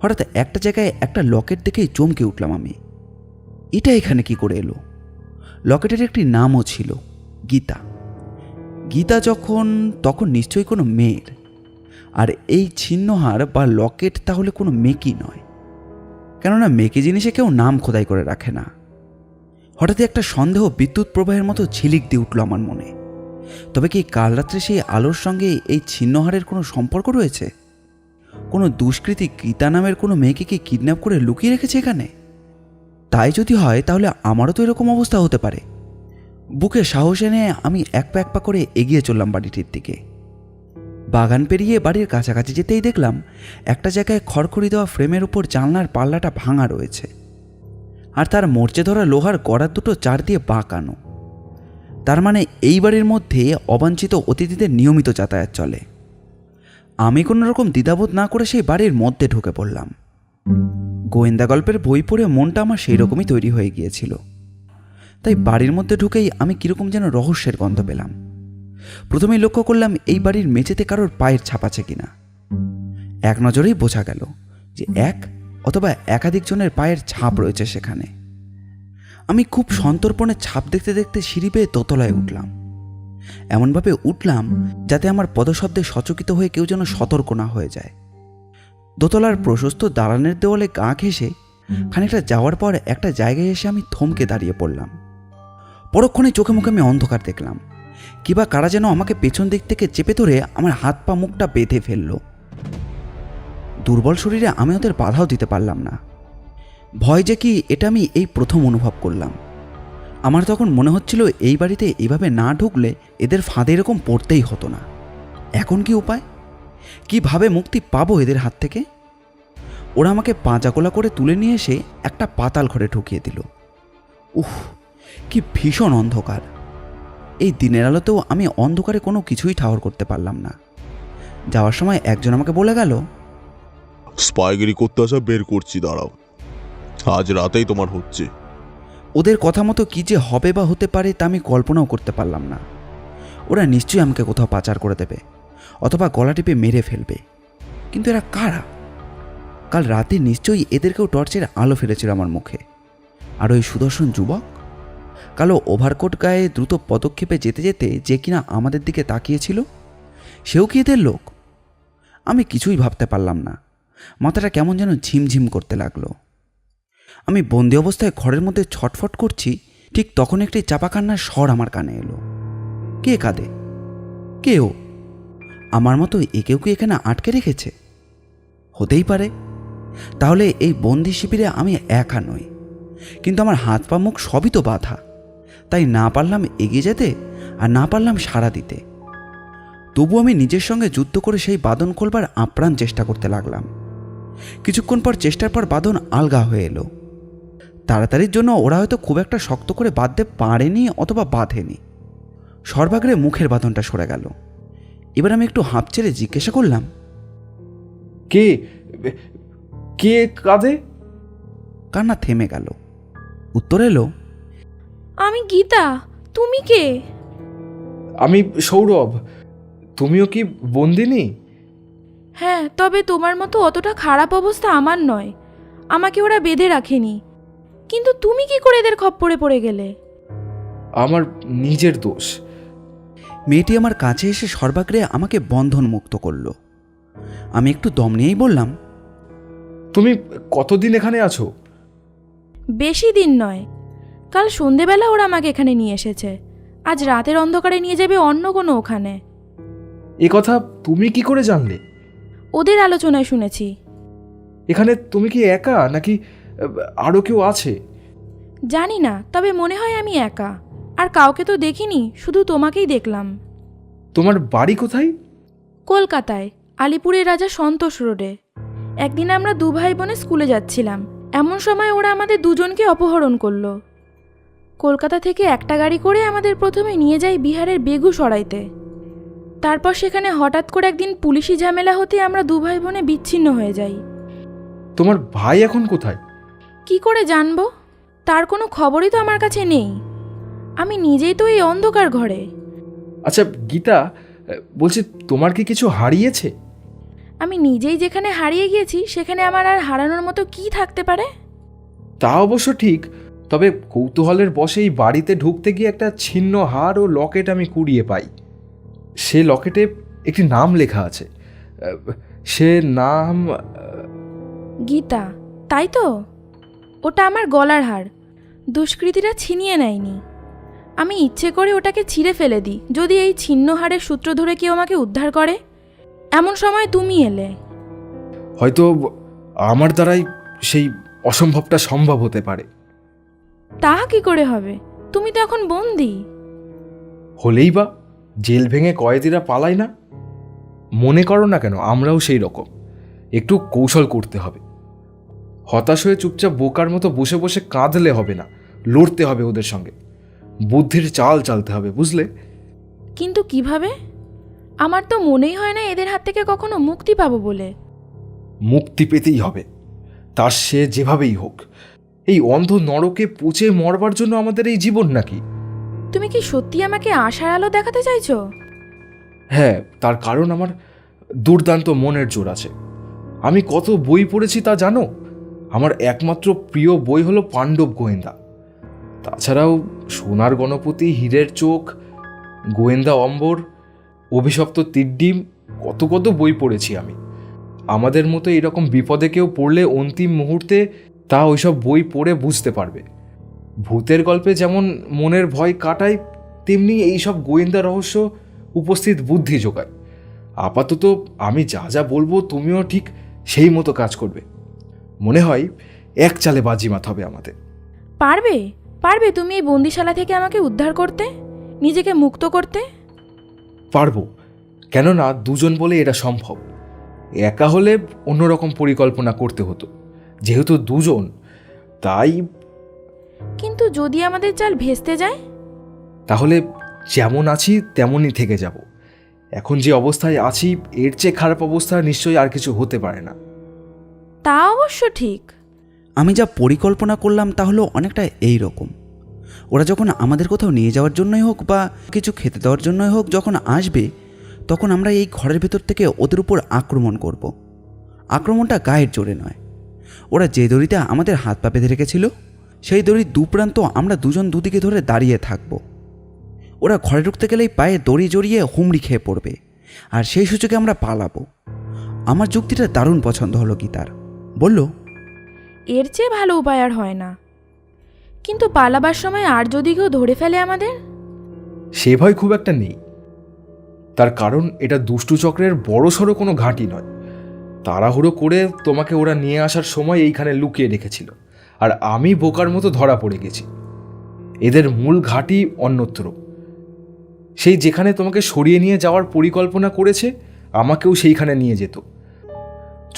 S1: হঠাৎ একটা জায়গায় একটা লকেট দেখেই চমকে উঠলাম আমি। এটা এখানে কি করে এলো? লকেটের একটি নামও ছিল, গীতা। গীতা তখন নিশ্চয়ই কোনো মেয়ের। আর এই ছিন্নহার বা লকেট তাহলে কোনো মেকি নয়, কেননা মেকি জিনিসে কেউ নাম খোদাই করে রাখে না। হঠাৎই একটা সন্দেহ বিদ্যুৎ প্রবাহের মতো ঝিলিক দিয়ে উঠল আমার মনে। তবে কি কাল রাত্রে সেই আলোর সঙ্গে এই ছিন্নহারের কোনো সম্পর্ক রয়েছে? কোনো দুষ্কৃতী গীতা নামের কোনো মেয়েকে কি কিডন্যাপ করে লুকিয়ে রেখেছে এখানে? তাই যদি হয় তাহলে আমারও তো এরকম অবস্থা হতে পারে। বুকে সাহস এনে আমি এক পা করে এগিয়ে চললাম বাড়িটির দিকে। বাগান পেরিয়ে বাড়ির কাছাকাছি যেতেই দেখলাম একটা জায়গায় খড়খড়ি দেওয়া ফ্রেমের উপর জানলার পাল্লাটা ভাঙা রয়েছে, আর তার মরচে ধরা লোহার গড়ার দুটো চার দিয়ে বাঁকানো। তার মানে এই বাড়ির মধ্যে অবাঞ্ছিত অতিথিদের নিয়মিত যাতায়াত চলে। আমি কোনো রকম দ্বিধাবোধ না করে সেই বাড়ির মধ্যে ঢুকে পড়লাম। গোয়েন্দা গল্পের বই পড়ে মনটা আমার সেই রকমই তৈরি হয়ে গিয়েছিল। তাই বাড়ির মধ্যে ঢুকেই আমি কীরকম যেন রহস্যের গন্ধ পেলাম। প্রথমেই লক্ষ্য করলাম এই বাড়ির মেঝেতে কারোর পায়ের ছাপ আছে কিনা। এক নজরেই বোঝা গেল যে এক অথবা একাধিক জনের পায়ের ছাপ রয়েছে সেখানে। আমি খুব সন্তর্পণে ছাপ দেখতে দেখতে সিঁড়ি বেয়ে দোতলায় উঠলাম। এমনভাবে উঠলাম যাতে আমার পদশব্দে সচকিত হয়ে কেউ যেন সতর্ক না হয়ে যায়। দোতলার প্রশস্ত দালানের দেওয়ালে গা ঘেঁষে খানিকটা যাওয়ার পর একটা জায়গায় এসে আমি থমকে দাঁড়িয়ে পড়লাম। পরক্ষণে চোখে মুখে আমি অন্ধকার দেখলাম। কিবা কারা যেন আমাকে পেছন দিক থেকে চেপে ধরে আমার হাত পা মুখটা বেঁধে ফেলল। দুর্বল শরীরে আমি ওদের বাধাও দিতে পারলাম না। ভয় যে কি এটা আমি এই প্রথম অনুভব করলাম। আমার তখন মনে হচ্ছিল এই বাড়িতে এইভাবে না ঢুকলে এদের ফাঁদে এরকম পড়তেই হতো না। এখন কি উপায়? কিভাবে মুক্তি পাবো এদের হাত থেকে? ওরা আমাকে পাঁচাকোলা করে তুলে নিয়ে এসে একটা পাতাল ঘরে ঢুকিয়ে দিল। উফ, কি ভীষণ অন্ধকার! এই দিনের আলোতেও আমি অন্ধকারে কোনো কিছুই ঠাহর করতে পারলাম না। যাওয়ার সময় একজন আমাকে বলে গেল,
S4: স্পাইগিরি করতে আসা বের করছি, দাঁড়াও, আজ রাতেই তোমার হচ্ছে।
S1: ওদের কথা মতো কী যে হবে বা হতে পারে তা আমি কল্পনাও করতে পারলাম না। ওরা নিশ্চয়ই আমাকে কোথাও পাচার করে দেবে অথবা গলা টিপে মেরে ফেলবে। কিন্তু এরা কারা? কাল রাতে নিশ্চয়ই এদেরকেও টর্চের আলো ফেলেছিল আমার মুখে। আর ওই সুদর্শন যুবক কালো ওভারকোট গায়ে দ্রুত পদক্ষেপে যেতে যেতে যে কিনা আমাদের দিকে তাকিয়েছিল, সেও কি এদের লোক? আমি কিছুই ভাবতে পারলাম না। মাথাটা কেমন যেন ঝিমঝিম করতে লাগলো। আমি বন্দি অবস্থায় ঘরের মধ্যে ছটফট করছি, ঠিক তখন একটি চাপা কান্নার স্বর আমার কানে এলো। কে কাঁদে? কেউ আমার মতো একেও কি এখানে আটকে রেখেছে? হতেই পারে। তাহলে এই বন্দি শিবিরে আমি একা নই, কিন্তু আমার হাত পা মুখ সবই তো বাঁধা। তাই না পারলাম এগিয়ে যেতে আর না পারলাম সাড়া দিতে। তবু আমি নিজের সঙ্গে যুদ্ধ করে সেই বাঁধন খোলবার আপ্রাণ চেষ্টা করতে লাগলাম। কিছুক্ষণ পর চেষ্টার পর বাঁধন আলগা হয়ে এলো। তাড়াতাড়ির জন্য ওরা হয়তো খুব একটা শক্ত করে বাঁধতে পারেনি অথবা বাঁধেনি। সর্বাগ্রে মুখের বাঁধনটা সরে গেল। এবার আমি একটু হাঁপ ছেড়ে জিজ্ঞাসা করলাম,
S2: কে কে কাঁদে?
S1: কান্না থেমে গেল। উত্তর এলো,
S3: আমি গীতা। তুমি কে?
S2: আমি সৌরভ। তুমিও কি বন্দিনী?
S3: হ্যাঁ, তবে তোমার মতো অতটা খারাপ অবস্থা আমার নয়। আমাকে ওরা বেঁধে রাখেনি। কিন্তু তুমি কি করে এদের খপ্পরে পড়ে গেলে?
S2: আমার নিজের দোষ।
S1: মেয়েটি আমার কাছে এসে সর্বাগ্রে আমাকে বন্ধন মুক্ত করলো। আমি একটু দম নিয়েই বললাম,
S2: তুমি কতদিন এখানে আছো?
S3: বেশি দিন নয়। কাল সন্ধেবেলা ওরা আমাকে এখানে নিয়ে এসেছে। আজ রাতের অন্ধকারে নিয়ে যাবে অন্য কোনো ওখানে।
S2: এ কথা তুমি কি করে জানলে?
S3: ওদের আলোচনায় শুনেছি।
S2: এখানে তুমি কি একা নাকি আরও কেউ আছে?
S3: জানি না, তবে মনে হয় আমি একা। আর কাউকে তো দেখিনি, শুধু তোমাকেই দেখলাম।
S2: তোমার বাড়ি কোথায়?
S3: কলকাতায়, আলিপুরের রাজা সন্তোষ রোডে। একদিন আমরা দু ভাই বোনে স্কুলে যাচ্ছিলাম। এমন সময় ওরা আমাদের দুজনকে অপহরণ করলো। কলকাতা থেকে একটা গাড়ি করে আমাদের প্রথমে নিয়ে যায় বিহারের বেগুসরাইতে। তারপর সেখানে হঠাৎ করে একদিন পুলিশি ঝামেলা হতে আমরা দু ভাই বোনে বিচ্ছিন্ন হয়ে যাই।
S2: তোমার ভাই এখন কোথায়?
S3: কি করে জানবো? তার কোনো খবরই তো আমার কাছে নেই। আমি নিজেই তো এই অন্ধকার ঘরে।
S2: আচ্ছা গীতা, বলছি তোমার কি কিছু হারিয়েছে?
S3: আমি নিজেই যেখানে হারিয়ে গিয়েছি সেখানে আমার আর হারানোর মতো কি থাকতে পারে?
S2: তা অবশ্য ঠিক, তবে কৌতূহলের বশে এই বাড়িতে ঢুকতে গিয়ে একটা ছিন্ন হার ও লকেট আমি কুড়িয়ে পাই। সে লকেটে একটি নাম লেখা আছে। সে নাম
S3: গীতা, তাই তো? ওটা আমার গলার হার। দুষ্কৃতীরা ছিনিয়ে নেয়নি। আমি ইচ্ছে করে ওটাকে ছিঁড়ে ফেলে দিই যদি এই ছিন্ন হারের সূত্র ধরে কেউ আমাকে উদ্ধার করে। এমন সময় তুমি এলে।
S2: হয়তো আমার দ্বারাই সেই অসম্ভবটা সম্ভব হতে পারে।
S3: তা কি করে হবে? তুমি তো এখন বন্দী।
S2: হলেই বা, জেল ভেঙে কয়েদিরা পালায় না? মনে করো না কেন আমরাও সেই রকম। একটু কৌশল করতে হবে। হতাশ হয়ে চুপচাপ বোকার মতো বসে বসে কাঁদলে হবে না, লড়তে হবে ওদের সঙ্গে। বুদ্ধির চাল চালতে হবে, বুঝলে?
S3: কিন্তু কিভাবে? আমার তো মনেই হয় না এদের হাত থেকে কখনো মুক্তি পাবো বলে।
S2: মুক্তি পেতেই হবে, তার সে যেভাবেই হোক। এই অন্ধ নরকে পচে মরবার জন্য আমাদের এই জীবন নাকি?
S3: তুমি কি সত্যি আমাকে আশার আলো দেখাতে চাইছো?
S2: হ্যাঁ, তার কারণ আমার দুর্দান্ত মনের জোর আছে। আমি কত বই পড়েছি তা জানো? আমার একমাত্র প্রিয় বই হলো পাণ্ডব গোয়েন্দা। তাছাড়াও সোনার গণপতি, হীরের চোখ, গোয়েন্দা অম্বর, অভিশপ্ত তীরডিম, কত কত বই পড়েছি আমি। আমাদের মতো এরকম বিপদে কেউ পড়লে অন্তিম মুহূর্তে তা ওইসব বই পড়ে বুঝতে পারবে। ভূতের গল্পে যেমন মনের ভয় কাটায়, তেমনি এইসব গোয়েন্দা রহস্য উপস্থিত বুদ্ধি যোগায়। আপাতত আমি যা যা বলবো তুমিও ঠিক সেই মতো কাজ করবে। মনে হয় এক চালে বাজিমাত হবে আমাদের।
S3: পারবে পারবে তুমি এই বন্দিশালা থেকে আমাকে উদ্ধার করতে, নিজেকে মুক্ত করতে?
S2: পারবো, কেননা দুজন বলে এটা সম্ভব। একা হলে অন্যরকম পরিকল্পনা করতে হতো, যেহেতু দুজন তাই।
S3: কিন্তু যদি আমাদের চাল ভেস্তে যায়?
S2: তাহলে যেমন আছি তেমনই থেকে যাব। এখন যে অবস্থায় আছি এর চেয়ে খারাপ অবস্থা নিশ্চয়ই আর কিছু হতে পারে না।
S3: তা অবশ্য ঠিক।
S1: আমি যা পরিকল্পনা করলাম তা হলো অনেকটা এই রকম। ওরা যখন আমাদের কোথাও নিয়ে যাওয়ার জন্যই হোক বা কিছু খেতে দেওয়ার জন্যই হোক যখন আসবে, তখন আমরা এই ঘরের ভেতর থেকে ওদের উপর আক্রমণ করব। আক্রমণটা গায়ের জোরে নয়। ওরা যে দড়িতে আমাদের হাত পা বেঁধে রেখেছিল সেই দড়ির দুপ্রান্ত আমরা দুজন দুদিকে ধরে দাঁড়িয়ে থাকব। ওরা ঘরে ঢুকতে গেলেই পায়ে দড়ি জড়িয়ে হুমড়ি খেয়ে পড়বে, আর সেই সুযোগে আমরা পালাবো। আমার যুক্তিটা দারুণ পছন্দ হলো গীতার। বলল,
S3: এর চেয়ে ভালো উপায় আর হয় না। কিন্তু পালাবার সময় আর যদি কেউ ধরে ফেলে আমাদের?
S2: সে ভয় খুব একটা নেই। তার কারণ এটা দুষ্টু চক্রের বড়সড় কোনো ঘাঁটি নয়। তাড়াহুড়ো করে তোমাকে ওরা নিয়ে আসার সময় এইখানে লুকিয়ে রেখেছিল, আর আমি বোকার মতো ধরা পড়ে গেছি। এদের মূল ঘাঁটি অন্যত্র। সেই যেখানে তোমাকে সরিয়ে নিয়ে যাওয়ার পরিকল্পনা করেছে আমাকেও সেইখানে নিয়ে যেত।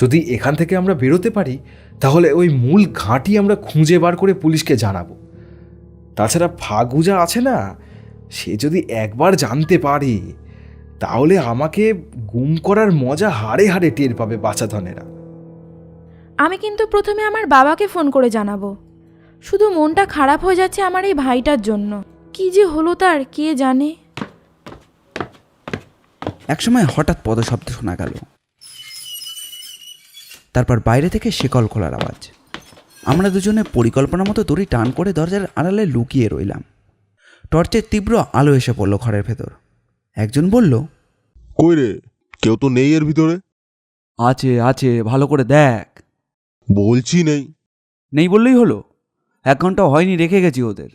S2: যদি এখান থেকে আমরা বেরোতে পারি তাহলে ওই মূল ঘাঁটি আমরা খুঁজে বার করে পুলিশকে জানাবো। তাছাড়া ফাগুজা আছে না, সে যদি একবার জানতে পারে তাহলে আমাকে গুম করার মজা হাড়ে হাড়ে টের পাবে বাচাধনেরা।
S3: আমি কিন্তু প্রথমে আমার বাবাকে ফোন করে জানাবো। শুধু মনটা খারাপ হয়ে যাচ্ছে আমার এই ভাইটার জন্য। কি যে হলো তার কে জানে।
S1: একসময় হঠাৎ পদশব্দ শোনা গেল, তারপর বাইরে থেকে শিকল খোলার আওয়াজ। আমরা দুজনে পরিকল্পনা মতো দড়ি টান করে দরজার আড়ালে লুকিয়ে রইলাম। টর্চের তীব্র আলো এসে পড়ল ঘরের ভেতর। একজন বলল,
S4: কই রে, কেউ তো নেই এর ভিতরে।
S1: আছে আছে, ভালো করে দেখ।
S4: বলছি নেই।
S1: নেই বললেই হলো? 1 ঘন্টা হয়নি, রেখে গেছি ওদের।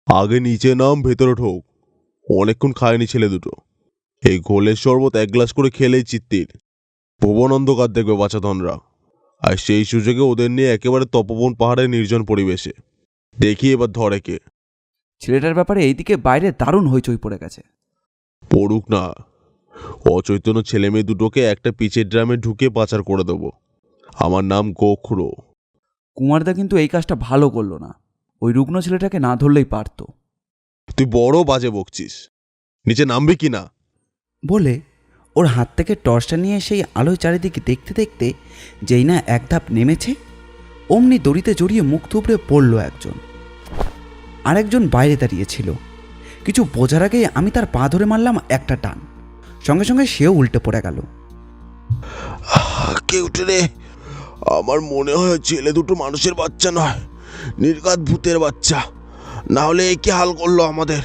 S4: আগে নিচে নাম, ভেতরে ঢোক। অনেকক্ষণ খায়নি ছেলে দুটো। এই ঘোলের শরবত 1 গ্লাস করে খেলেই চিত্তির। ভুবন অন্ধকার দেখবে বাচাধনরা। আর সেই সুযোগে ওদের নিয়ে একেবারে তপবন পাহাড়ের নির্জন পরিবেশে। দেখি এবার ধরে কে।
S1: ছেলেটার ব্যাপারে এইদিকে বাইরে দারুণ হইচই পড়ে গেছে।
S4: পড়ুক না, অচৈতন্য ছেলে মেয়ে দুটোকে একটা পিচের ড্রামে ঢুকে পাচার করে দেবো। আমার নাম গোখরো।
S1: কুমারদা কিন্তু এই কাজটা ভালো করলো না। ওই রুগ্ন ছেলেটাকে না ধরলেই পারতো।
S4: তুই বড় বাজে বকছিস, নিচে নামবি কি না?
S1: বলে ওর হাত থেকে টর্চটা নিয়ে সেই আলোয় চারিদিকে দেখতে দেখতে যেই না 1 ধাপ নেমেছে, অমনি দড়িতে জড়িয়ে মুখ থুবড়ে পড়ল একজন। আরেকজন বাইরে দাঁড়িয়েছিল। কিছু বোঝার আগে আমি তার পা ধরে মারলাম একটা টান। সঙ্গে সঙ্গে সেও উল্টে পড়ে গেল।
S4: কে উঠে রে? আমার মনে হয় ছেলে দুটো মানুষের বাচ্চা নয়, নির্ঘাত ভূতের বাচ্চা। না হলে কি হাল করলো আমাদের।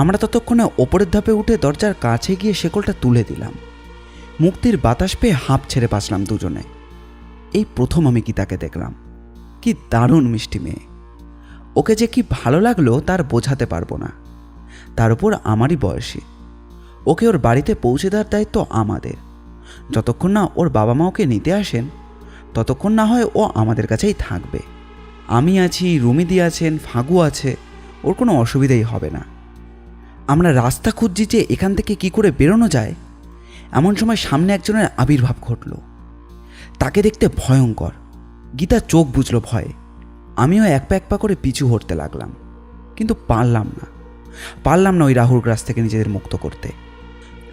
S1: আমরা ততক্ষণে ওপরের ধাপে উঠে দরজার কাছে গিয়ে শেকলটা তুলে দিলাম। মুক্তির বাতাস পেয়ে হাঁপ ছেড়ে বাঁচলাম দুজনে। এই প্রথম আমি গীতাকে দেখলাম। কি দারুণ মিষ্টি মেয়ে। ওকে যে কি ভালো লাগলো তার বোঝাতে পারবো না। তার উপর আমারই বয়সী। ওকে ওর বাড়িতে পৌঁছে দেওয়ার দায়িত্ব আমাদের। যতক্ষণ না ওর বাবা মা ওকে নিতে আসেন, ততক্ষণ না হয় ও আমাদের কাছেই থাকবে। আমি আছি, রুমিদি আছেন, ফাগু আছে, ওর কোনো অসুবিধাই হবে না। আমরা রাস্তা খুঁজছি যে এখান থেকে কি করে বেরোনো যায়। এমন সময় সামনে একজনের আবির্ভাব ঘটল। তাকে দেখতে ভয়ঙ্কর। গীতা চোখ বুঝল ভয়ে। আমিও এক পা করে পিছু হটতে লাগলাম, কিন্তু পারলাম না ওই রাহুর গ্রাস থেকে নিজেদের মুক্ত করতে।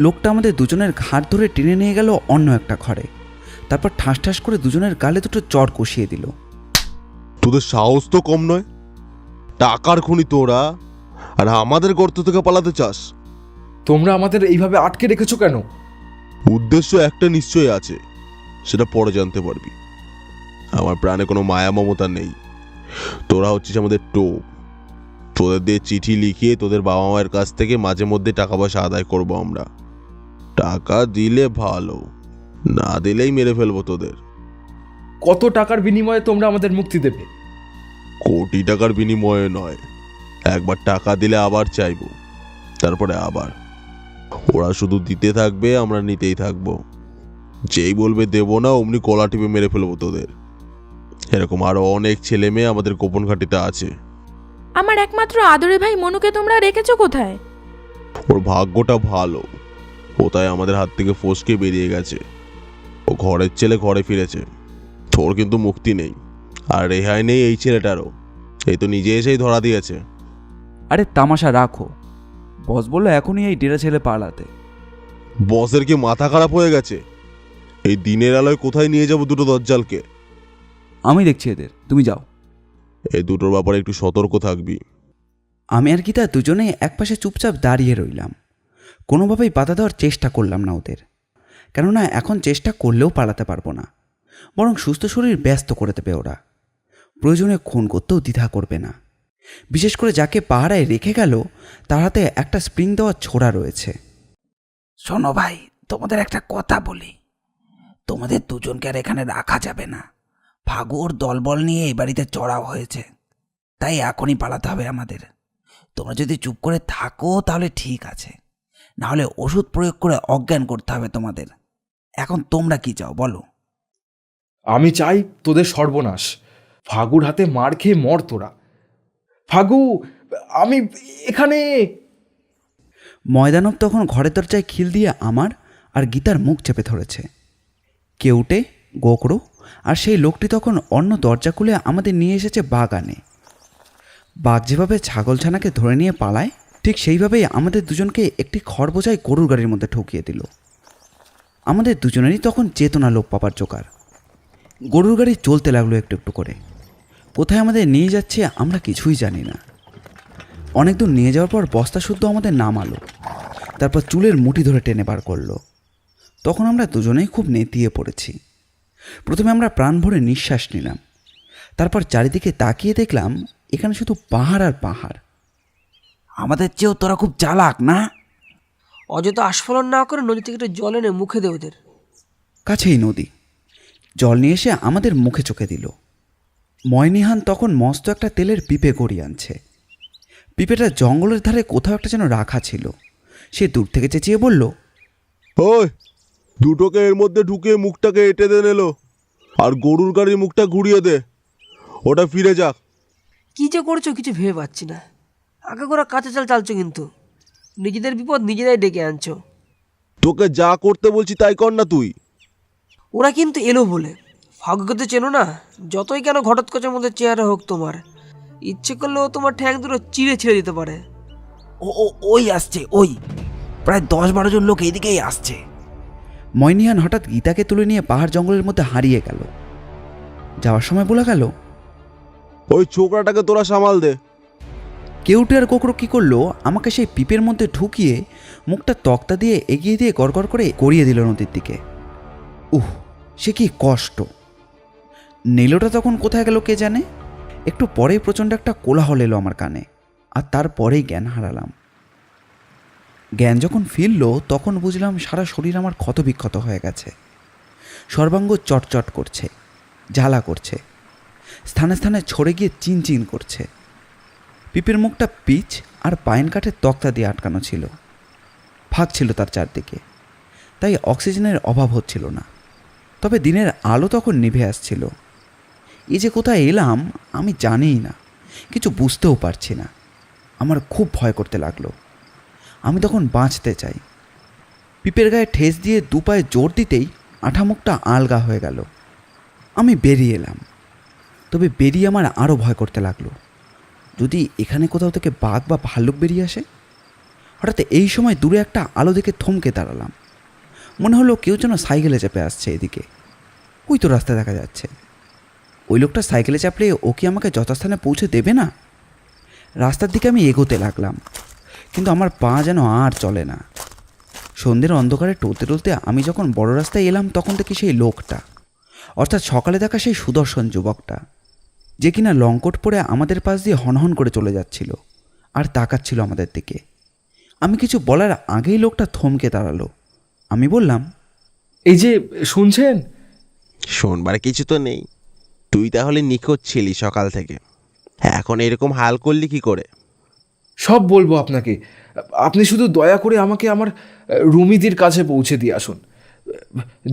S1: লোকটা আমাদের দুজনের ঘাড় ধরে টেনে নিয়ে গেল অন্য একটা ঘরে। তারপর ঠাস ঠাস করে দুজনের গালে দুটো চড় কষিয়ে দিল।
S4: তোদের সাহস তো কম নয়। টাকার খুনি তোরা, আর আমাদের গর্ত থেকে পালাতে চাস।
S2: তোমরা আমাদের এইভাবে আটকে রেখেছো কেন?
S4: উদ্দেশ্য একটা নিশ্চয়ই আছে, সেটা পরে জানতে পারবি। আমার প্রাণে কোনো মায়া মমতা নেই। তোরা হচ্ছিস আমাদের টোপ। তোদের দিয়ে চিঠি লিখিয়ে তোদের বাবা মায়ের কাছ থেকে মাঝে মধ্যে টাকা পয়সা আদায় করব আমরা। টাকা দিলে ভালো, না দিলেই মেরে ফেলবো তোদের।
S2: কত টাকার বিনিময়ে তোমরা আমাদের মুক্তি দেবে?
S4: কোটি টাকার বিনিময়ে নয়, একবার টাকা দিলে আবার চাইবো, তারপরে আবার। ওরা শুধু দিতে থাকবে, আমরা নিতেই থাকবো। যেই বলবে দেবো না, অমনি কলা টিপে মেরে ফেলবো তোদের। এরকম আরো অনেক ছেলে মেয়ে আমাদের গোপন ঘাটিতে আছে।
S3: আমার একমাত্র আদরে ভাই মনুকে তোমরা রেখেছো কোথায়?
S4: ওর ভাগ্যটা ভালো, ও তাই আমাদের হাত থেকে ফসকে বেরিয়ে গেছে। ও ঘরের ছেলে ঘরে ফিরেছে। তোর কিন্তু মুক্তি নেই, আর রেহাই নেই এই ছেলেটারও। এই তো নিজে এসেই ধরা দিয়েছে।
S1: আরে তামাশা রাখো। বস বললো এখনই এই ডেরা ছেলে পালাতে।
S4: বসের কি মাথা খারাপ হয়ে গেছে? এই দিনের আলোয় কোথায় নিয়ে যাব দুটো দজ্জালকে?
S1: আমি দেখছি এদের, তুমি যাও।
S4: এই দুটোর ব্যাপারে একটু সতর্ক থাকবি।
S1: আমি আর গীতা দুজনেই একপাশে চুপচাপ দাঁড়িয়ে রইলাম। কোনোভাবেই বাধা দেওয়ার চেষ্টা করলাম না ওদের, কেননা এখন চেষ্টা করলেও পালাতে পারবো না। বরং সুস্থ শরীর ব্যস্ত করে দেবে ওরা। প্রয়োজনে খুন করতেও দ্বিধা করবে না। বিশেষ করে যাকে পাহারায় রেখে গেল তার হাতে একটা স্প্রিং দেওয়া ছোড়া রয়েছে।
S7: শোনো ভাই, তোমাদের একটা কথা বলি। তোমাদের দুজনকে আর এখানে রাখা যাবে না। ফাগু ওর দলবল নিয়ে এই বাড়িতে চড়াও হয়েছে, তাই এখনই পালাতে হবে আমাদের। তোমরা যদি চুপ করে থাকো তাহলে ঠিক আছে, নাহলে ওষুধ প্রয়োগ করে অজ্ঞান করতে হবে তোমাদের। এখন তোমরা কি চাও বলো?
S2: আমি চাই তোদের সর্বনাশ। ফাগুর হাতে মার খেয়ে মর তোরা। ফাগু, আমি এখানে।
S1: ময়দানব তখন ঘরের দরজায় খিল দিয়ে আমার আর গীতার মুখ চেপে ধরেছে। কেউটে, গোকরো আর সেই লোকটি তখন অন্য দরজা খুলে আমাদের নিয়ে এসেছে বাগানে। বাঘ যেভাবে ছাগলছানাকে ধরে নিয়ে পালায় ঠিক সেইভাবেই আমাদের দুজনকে একটি খড় বোঝাই গরুর গাড়ির মধ্যে ঠকিয়ে দিল। আমাদের দুজনেরই তখন চেতনা লোপ পাবার জোগাড়। গরুর গাড়ি চলতে লাগলো একটু একটু করে। কোথায় আমাদের নিয়ে যাচ্ছে আমরা কিছুই জানি না। অনেক দূর নিয়ে যাওয়ার পর বস্তা শুদ্ধ আমাদের নামালো, তারপর চুলের মুঠি ধরে টেনে বার করলো। তখন আমরা দুজনেই খুব নেতিয়ে পড়েছি। প্রথমে আমরা প্রাণ ভরে নিঃশ্বাস নিলাম, তারপর চারিদিকে তাকিয়ে দেখলাম এখানে শুধু পাহাড় আর পাহাড়।
S7: আমাদের চেয়েও তোরা খুব চালাক না?
S6: অযথা আস্ফলন না করে নদী থেকে একটু জল এনে মুখে দে ওদের।
S1: কাছেই নদী। জল নিয়ে এসে আমাদের মুখে চোখে দিল। ময়নিহান তখন মস্ত একটা তেলের পিপে গড়িয়ে আনছে। পিপেটা জঙ্গলের ধারে কোথাও একটা যেন রাখা ছিল। সে দূর থেকে চেঁচিয়ে বলল,
S4: ওই দুটোকে এর মধ্যে ঢুকিয়ে মুখটাকে এঁটে দে নিলো, আর গরুর গাড়ির মুখটা ঘুরিয়ে দে, ওটা ফিরে যাক।
S6: কী যে করছো কিছু ভেবে পাচ্ছি না। আগাগোড়া কাঁচা চাল চালছো, কিন্তু নিজেদের বিপদ নিজেরাই ডেকে আনছো।
S4: তোকে যা করতে বলছি তাই কর না তুই।
S6: ওরা কিন্তু এলো বলে, ভাগ্যকে তো চেনো না। যতই কেন ঘটোৎকচের মধ্যে চেহারা হোক তোমার, ইচ্ছে করলেও তোমার ঠ্যাং দুটো চিড়ে ছিঁড়ে দিতে পারে।
S7: ওই আসছে, ওই প্রায় 10-12 জন লোক এদিকেই আসছে।
S1: ময়নিহান হঠাৎ গীতাকে তুলে নিয়ে পাহাড় জঙ্গলের মধ্যে হারিয়ে গেল। যাওয়ার সময় বলে গেল,
S4: ওই ছোকরাটাকে তোরা সামাল দে।
S1: কেউটে আর কোকড়ো কী করলো, আমাকে সেই পিপের মধ্যে ঢুকিয়ে মুখটা তক্তা দিয়ে এগিয়ে দিয়ে গড়গড় করে গড়িয়ে দিল নদীর দিকে। উহ, সে কি কষ্ট! নীলটা তখন কোথায় গেল কে জানে। একটু পরেই প্রচণ্ড একটা কোলাহল এলো আমার কানে, আর তারপরেই জ্ঞান হারালাম। জ্ঞান যখন ফিরল তখন বুঝলাম সারা শরীর আমার ক্ষতবিক্ষত হয়ে গেছে। সর্বাঙ্গ চটচট করছে, জ্বালা করছে, স্থানে স্থানে ছড়ে গিয়ে চিনচিন করছে। পিপের মুখটা পিচ আর পাইন কাঠের তক্তা দিয়ে আটকানো ছিল। ফাঁক ছিল তার চারদিকে, তাই অক্সিজেনের অভাব হচ্ছিল না। তবে দিনের আলো তখন নিভে আসছিল। এই যে কোথায় এলাম আমি জানিই না, কিছু বুঝতেও পারছি না। আমার খুব ভয় করতে লাগলো। আমি তখন বাঁচতে চাই। পিপের গায়ে ঠেস দিয়ে দু পায়ে জোর দিতেই আঠামুখটা আলগা হয়ে গেল। আমি বেরিয়ে এলাম। তবে বেরিয়ে আমার আরও ভয় করতে লাগলো, যদি এখানে কোথাও থেকে বাঘ বা ভাল্লুক বেরিয়ে আসে। হঠাৎ এই সময় দূরে একটা আলো দেখে থমকে দাঁড়ালাম। মনে হলো কেউ যেন সাইকেলে চেপে আসছে এদিকে। ওই তো রাস্তা দেখা যাচ্ছে। ওই লোকটা সাইকেলে চাপলে ও কি আমাকে যথাস্থানে পৌঁছে দেবে না? রাস্তার দিকে আমি এগোতে লাগলাম, কিন্তু আমার পা যেন আর চলে না। সন্ধ্যের অন্ধকারে টলতে টলতে আমি যখন বড় রাস্তায় এলাম তখন দেখি সেই লোকটা, অর্থাৎ সকালে দেখা সেই সুদর্শন যুবকটা, যে কিনা লংকোট পরে আমাদের পাশ দিয়ে হনহন করে চলে যাচ্ছিল আর তাকাচ্ছিল আমাদের দিকে। আমি কিছু বলার আগেই লোকটা থমকে দাঁড়ালো। আমি বললাম,
S2: এই যে শুনছেন?
S4: শোনবার কিছু তো নেই, তুই তাহলে নিখোঁজ ছিলি সকাল থেকে, এখন এরকম হাল করলি কি করে?
S2: সব বলবো আপনাকে। আপনি শুধু দয়া করে আমাকে আমার রুমিদির কাছে পৌঁছে দিয়ে আসুন,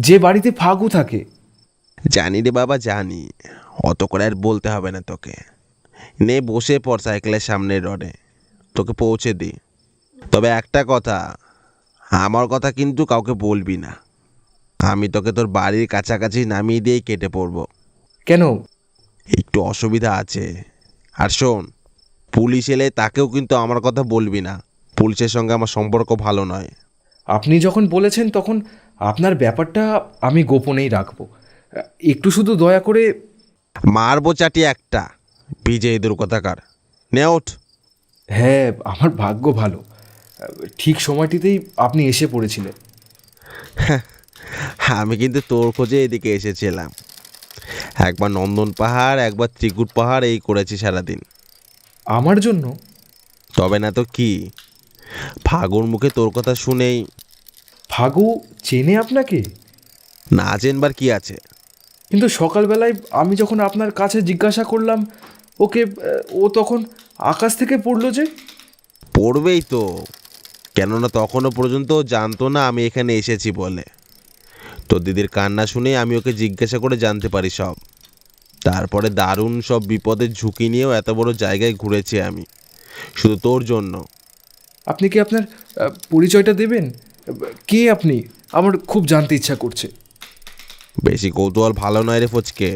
S2: যে বাড়িতে ফাগু থাকে।
S4: জানি রে বাবা জানি, অত করে আর বলতে হবে না তোকে। নে বসে পড় সাইকেলের সামনের রডে, তোকে পৌঁছে দিই। তবে একটা কথা, আমার কথা কিন্তু কাউকে বলবি না। আমি তোকে তোর বাড়ির কাছাকাছি নামিয়ে দিয়েই কেটে পড়বো।
S2: কেন?
S4: একটু অসুবিধা আছে। আর শোন, পুলিশ এলে তাকেও কিন্তু আমার কথা বলবি না। পুলিশের সঙ্গে আমার সম্পর্ক ভালো নয়।
S2: আপনি যখন বলেছেন তখন আপনার ব্যাপারটা আমি গোপনেই রাখবো। একটু শুধু দয়া করে।
S4: মারবো চাটি একটা, বিজয় দুর্গতাকার। নে ওঠ।
S2: হ্যাঁ, আমার ভাগ্য ভালো, ঠিক সময়টিতেই আপনি এসে পড়েছিলেন।
S4: আমি কিন্তু তোর খোঁজে এদিকে এসেছিলাম। একবার নন্দন পাহাড়, একবার ত্রিকুট পাহাড়, এই করেছি সারাদিন
S2: আমার জন্য?
S4: তবে না তো কি, ফাগুর মুখে তোর কথা শুনেই।
S2: ফাগু চেনে আপনাকে?
S4: না চেনবার কি আছে?
S2: কিন্তু সকালবেলায় আমি যখন আপনার কাছে জিজ্ঞাসা করলাম ওকে, ও তখন আকাশ থেকে পড়লো যে।
S4: পড়বেই তো, কেননা তখনও পর্যন্ত জানতো না আমি এখানে এসেছি বলে। তোর দিদির কান্না শুনে আমি ওকে জিজ্ঞাসা করে জানতে পারি সব। তারপরে দারুণ সব বিপদের ঝুঁকি নিয়েও এত বড় জায়গায় ঘুরেছি আমি, শুধু তোর জন্য।
S2: আপনি কি আপনার পরিচয়টা দেবেন? কে আপনি? আমার খুব জানতে ইচ্ছা করছে।
S4: বেশি কৌতূহল ভালো নয় রে ফচকে,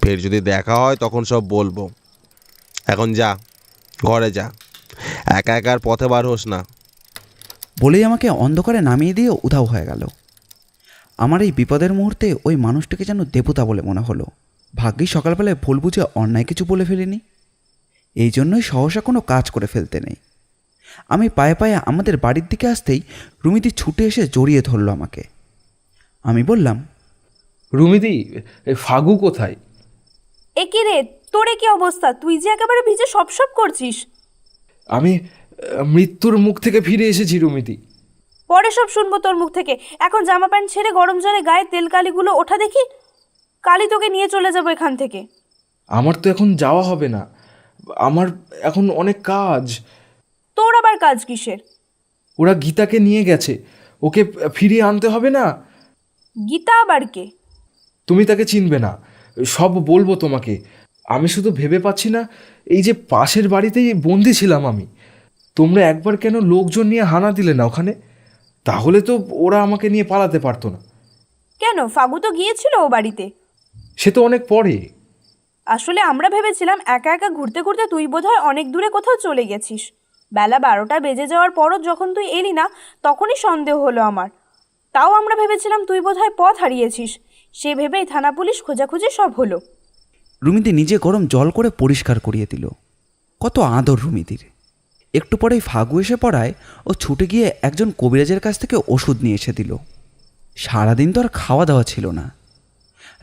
S4: ফের যদি দেখা হয় তখন সব বলবো। এখন যা, ঘরে যা। একা একার পথে বার হোস না।
S1: বলেই আমাকে অন্ধকারে নামিয়ে দিয়ে উধাও হয়ে গেল। আমার এই বিপদের মুহূর্তে ওই মানুষটাকে যেন দেবতা বলে মনে হলো। ভাগ্যিস সকালবেলায় ভুল বুঝে অন্যায় কিছু বলে ফেলিনি। এই জন্যই সহসা কোনো কাজ করে ফেলতে নেই। আমি পায়ে পায়ে আমাদের বাড়ির দিকে আসতেই রুমিদি ছুটে এসে জড়িয়ে ধরল আমাকে। আমি বললাম,
S2: রুমিদি, এ ফাগু কোথায়?
S5: এ কি রে, তোরে কি অবস্থা? তুই যে একেবারে ভিজে সপ সপ করছিস।
S2: আমি মৃত্যুর মুখ থেকে ফিরে এসেছি রুমিদি।
S5: পরে সব শুনবো তোর মুখ থেকে। এখন জামা প্যান্ট ছেড়ে গরম জলে গায়ে তেল কালিগুলো ওঠা দেখি। কালি তোকে নিয়ে চলে যাবো এখান থেকে।
S2: আমার তো এখন যাওয়া হবে না, আমার এখন অনেক কাজ।
S5: তোর আবার কাজ কিসের?
S2: ওরা গীতাকে নিয়ে গেছে, ওকে ফিরিয়ে আনতে হবে না?
S5: গীতা আবার কে?
S2: তুমি তাকে চিনবে না, সব বলবো তোমাকে। আমি শুধু ভেবে পাচ্ছি না, এই যে পাশের বাড়িতেই বন্দি ছিলাম আমি, তোমরা একবার কেন লোকজন নিয়ে হানা দিলে না ওখানে? তাহলে তো ওরা আমাকে নিয়ে পালাতে পারতো না।
S5: কেন, ফাগু তো গিয়েছিল ও বাড়িতে।
S2: সে তো অনেক পরে।
S5: আসলে আমরা ভেবেছিলাম একা একা ঘুরতে ঘুরতে তুই বোধহয় অনেক দূরে কোথাও চলে গেছিস। বেলা 12টা বেজে যাওয়ার পরও যখন তুই এলি না, তখনই সন্দেহ হলো আমার। তাও আমরা ভেবেছিলাম তুই বোধহয় পথ হারিয়েছিস। সে ভেবেই থানা পুলিশ খোঁজাখুঁজি সব হলো।
S1: রুমিদি নিজে গরম জল করে পরিষ্কার করিয়ে দিল। কত আদর রুমিদির। একটু পরেই ফাগু এসে পড়ায় ও ছুটে গিয়ে একজন কবিরাজের কাছ থেকে ওষুধ নিয়ে এসে দিল। সারাদিন তো আর খাওয়া দাওয়া ছিল না।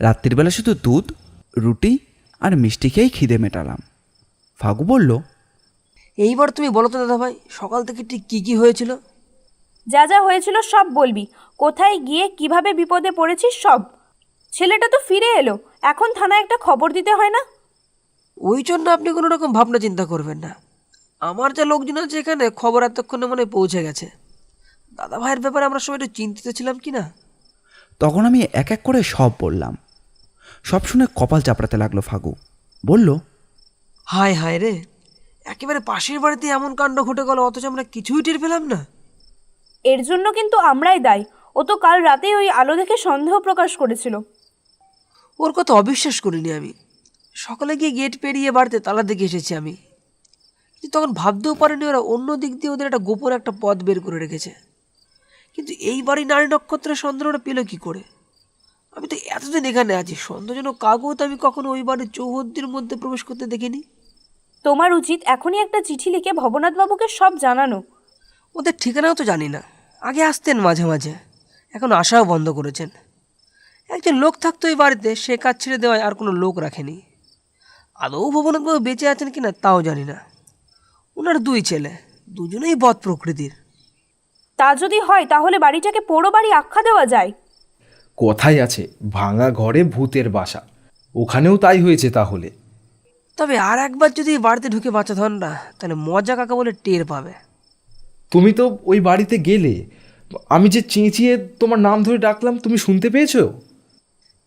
S1: রাত্রিবেলা শুধু দুধ, রুটি আর মিষ্টি খেয়েই খিদে মেটালাম। ফাগু বলল,
S6: এইবার তুমি বলো তো দাদা ভাই, সকাল থেকে ঠিক কি কি হয়েছিল?
S5: যা যা হয়েছিল সব বলবি। কোথায় গিয়ে কিভাবে বিপদে পড়েছিস সব। ছেলেটা তো ফিরে এলো, এখন থানায় একটা খবর দিতে হয় না?
S6: ওই জন্য আপনি কোনো রকম ভাবনা চিন্তা করবেন না। আমার যা লোকজন আছে এখানে, খবর এতক্ষণে মনে হয় পৌঁছে গেছে। দাদা ভাইয়ের ব্যাপারে আমরা সবাই একটু চিন্তিত ছিলাম কি না।
S1: তখন আমি এক এক করে সব বললাম। সব শুনে কপাল চাপড়াতে লাগলো ফাগু। বলল,
S6: হায় হায় রে, একেবারে পাশের বাড়িতে এমন কাণ্ড ঘটে গেল, অথচ আমরা কিছুই টের পেলাম না।
S5: এর জন্য কিন্তু আমরাই দায়ী। ও তো কাল রাতেই ওই আলো দেখে সন্দেহ প্রকাশ করেছিল।
S6: ওর কথা অবিশ্বাস করিনি আমি। সকালে গিয়ে গেট পেরিয়ে বাড়িতে তালা দেখে এসেছি আমি। কিন্তু তখন ভাবতেও পারিনি ওরা অন্য দিক দিয়ে ওদের একটা গোপন একটা পথ বের করে রেখেছে। কিন্তু এই বাড়ি নারী নক্ষত্রের সন্দেহটা পেল কি করে? আমি তো এতদিন এখানে আছি, সন্দেহজনক কাগজ আমি কখনো ওই বাড়ির চৌহদ্দির মধ্যে প্রবেশ করতে দেখিনি।
S5: তোমার উচিত এখনই একটা চিঠি লিখে ভবনাথ বাবুকে সব জানানো।
S6: ওদের ঠিকানাও তো জানি না। আগে আসতেন মাঝে মাঝে, এখন আসাও বন্ধ করেছেন। একজন লোক থাকতো এই বাড়িতে, সে কাজ ছেড়ে দেওয়ায় আর কোনো লোক রাখেনি। আদৌ ভবনাথবাবু বেঁচে আছেন কিনা তাও জানি না। ওনার দুই ছেলে, দুজনেই বদ প্রকৃতির।
S5: তা যদি হয় তাহলে বাড়িটাকে পোড়ো বাড়ি আখ্যা দেওয়া যায়।
S2: কথাই আছে, ভাঙা ঘরে ভূতের বাসা। ওখানেও তাই হয়েছে তাহলে।
S6: তবে আর একবার যদি এই বাড়িতে ঢুকে বাচ্চা ধন না, তাহলে মজা কাকা বলে টের পাবে।
S2: তুমি তো ওই বাড়িতে গেলে, আমি যে চেঁচিয়ে তোমার নাম ধরে ডাকলাম, তুমি শুনতে পেয়েছো?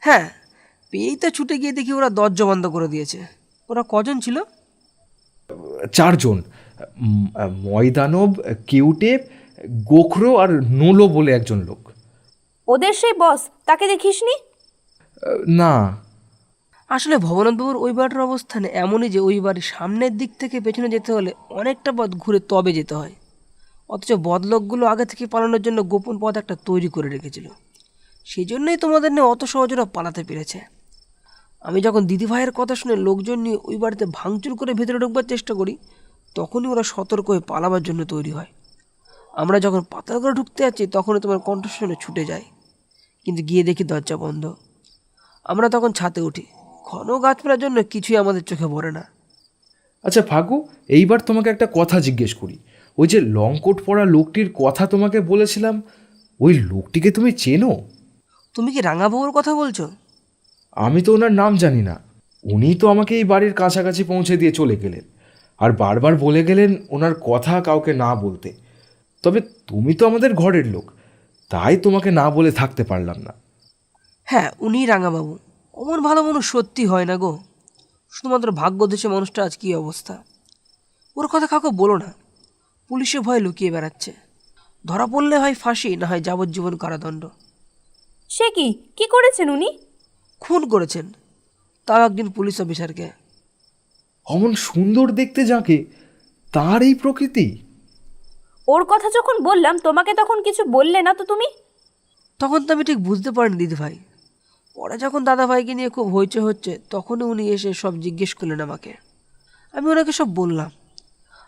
S6: হ্যাঁ, পেয়েই তো ছুটে গিয়ে দেখি ওরা দরজা বন্ধ করে দিয়েছে। ওরা কজন ছিল?
S2: 4 জন। ময়দানব, কিউটে, গোখরো আর নোলো বলে একজন লোক।
S5: ওদের সেই বস, তাকে দেখিসনি?
S2: না।
S6: আসলে ভবনাথবাবুর ওই বাড়ির অবস্থানে এমনই যে ওই বাড়ির সামনের দিক থেকে পেছনে যেতে হলে অনেকটা পথ ঘুরে তবে যেতে হয়। অথচ বদলোকগুলো আগে থেকে পালানোর জন্য গোপন পথ একটা তৈরি করে রেখেছিল। সেই জন্যই তোমাদের নিয়ে অত সহজে ওরা পালাতে পেরেছে। আমি যখন দিদিভাইয়ের কথা শুনে লোকজন নিয়ে ওই বাড়িতে ভাঙচুর করে ভেতরে ঢুকবার চেষ্টা করি, তখনই ওরা সতর্ক হয়ে পালাবার জন্য তৈরি হয়। আমরা যখন পাতাল করে ঢুকতে যাচ্ছি, তখনই তোমার কণ্ঠ শুনে ছুটে যায়, কিন্তু গিয়ে দেখি দরজা বন্ধ। আমরা তখন ছাদে উঠি। ঘন গাছপালার জন্য কিছুই আমাদের চোখে পড়ে না।
S2: আচ্ছা ফাগু, এইবার তোমাকে একটা কথা জিজ্ঞেস করি। ওই যে লং কোট পরা লোকটির কথা তোমাকে বলেছিলাম, ওই লোকটিকে তুমি চেনো?
S6: তুমি কি রাঙাবাবুর কথা বলছো?
S2: আমি তো ওনার নাম জানি না। উনি তো আমাকে এই বাড়ির কাছাকাছি পৌঁছে দিয়ে চলে গেলেন, আর বারবার বলে গেলেন ওনার কথা কাউকে না বলতে। তবে তুমি তো আমাদের ঘরের লোক, তাই তোমাকে না বলে থাকতে পারলাম না।
S6: হ্যাঁ, উনি রাঙাবাবু। অমন ভালো মানুষ সত্যি হয় না গো। শুধুমাত্র ভাগ্য দেশে মানুষটা আজ কী অবস্থা। ওর কথা কাউকে বলো না। পুলিশে ভয়ে লুকিয়ে বেড়াচ্ছে। ধরা পড়লে হয় ফাঁসি, না হয় যাবজ্জীবন কারাদণ্ড।
S5: সে কি, কি করেছেন উনি?
S6: খুন করেছেন, তাও একজন পুলিশ অফিসারকে।
S2: অমন সুন্দর দেখতে যাকে, তার এই প্রকৃতি?
S5: ওর কথা যখন বললাম তোমাকে তখন কিছু বললে না তো তুমি?
S6: তখন তো আমি ঠিক বুঝতে পারিনি দিদিভাই। পরে যখন দাদাভাইকে নিয়ে খুব হইচই হচ্ছে তখনই উনি এসে সব জিজ্ঞেস করলেন আমাকে। আমি ওনাকে সব বললাম,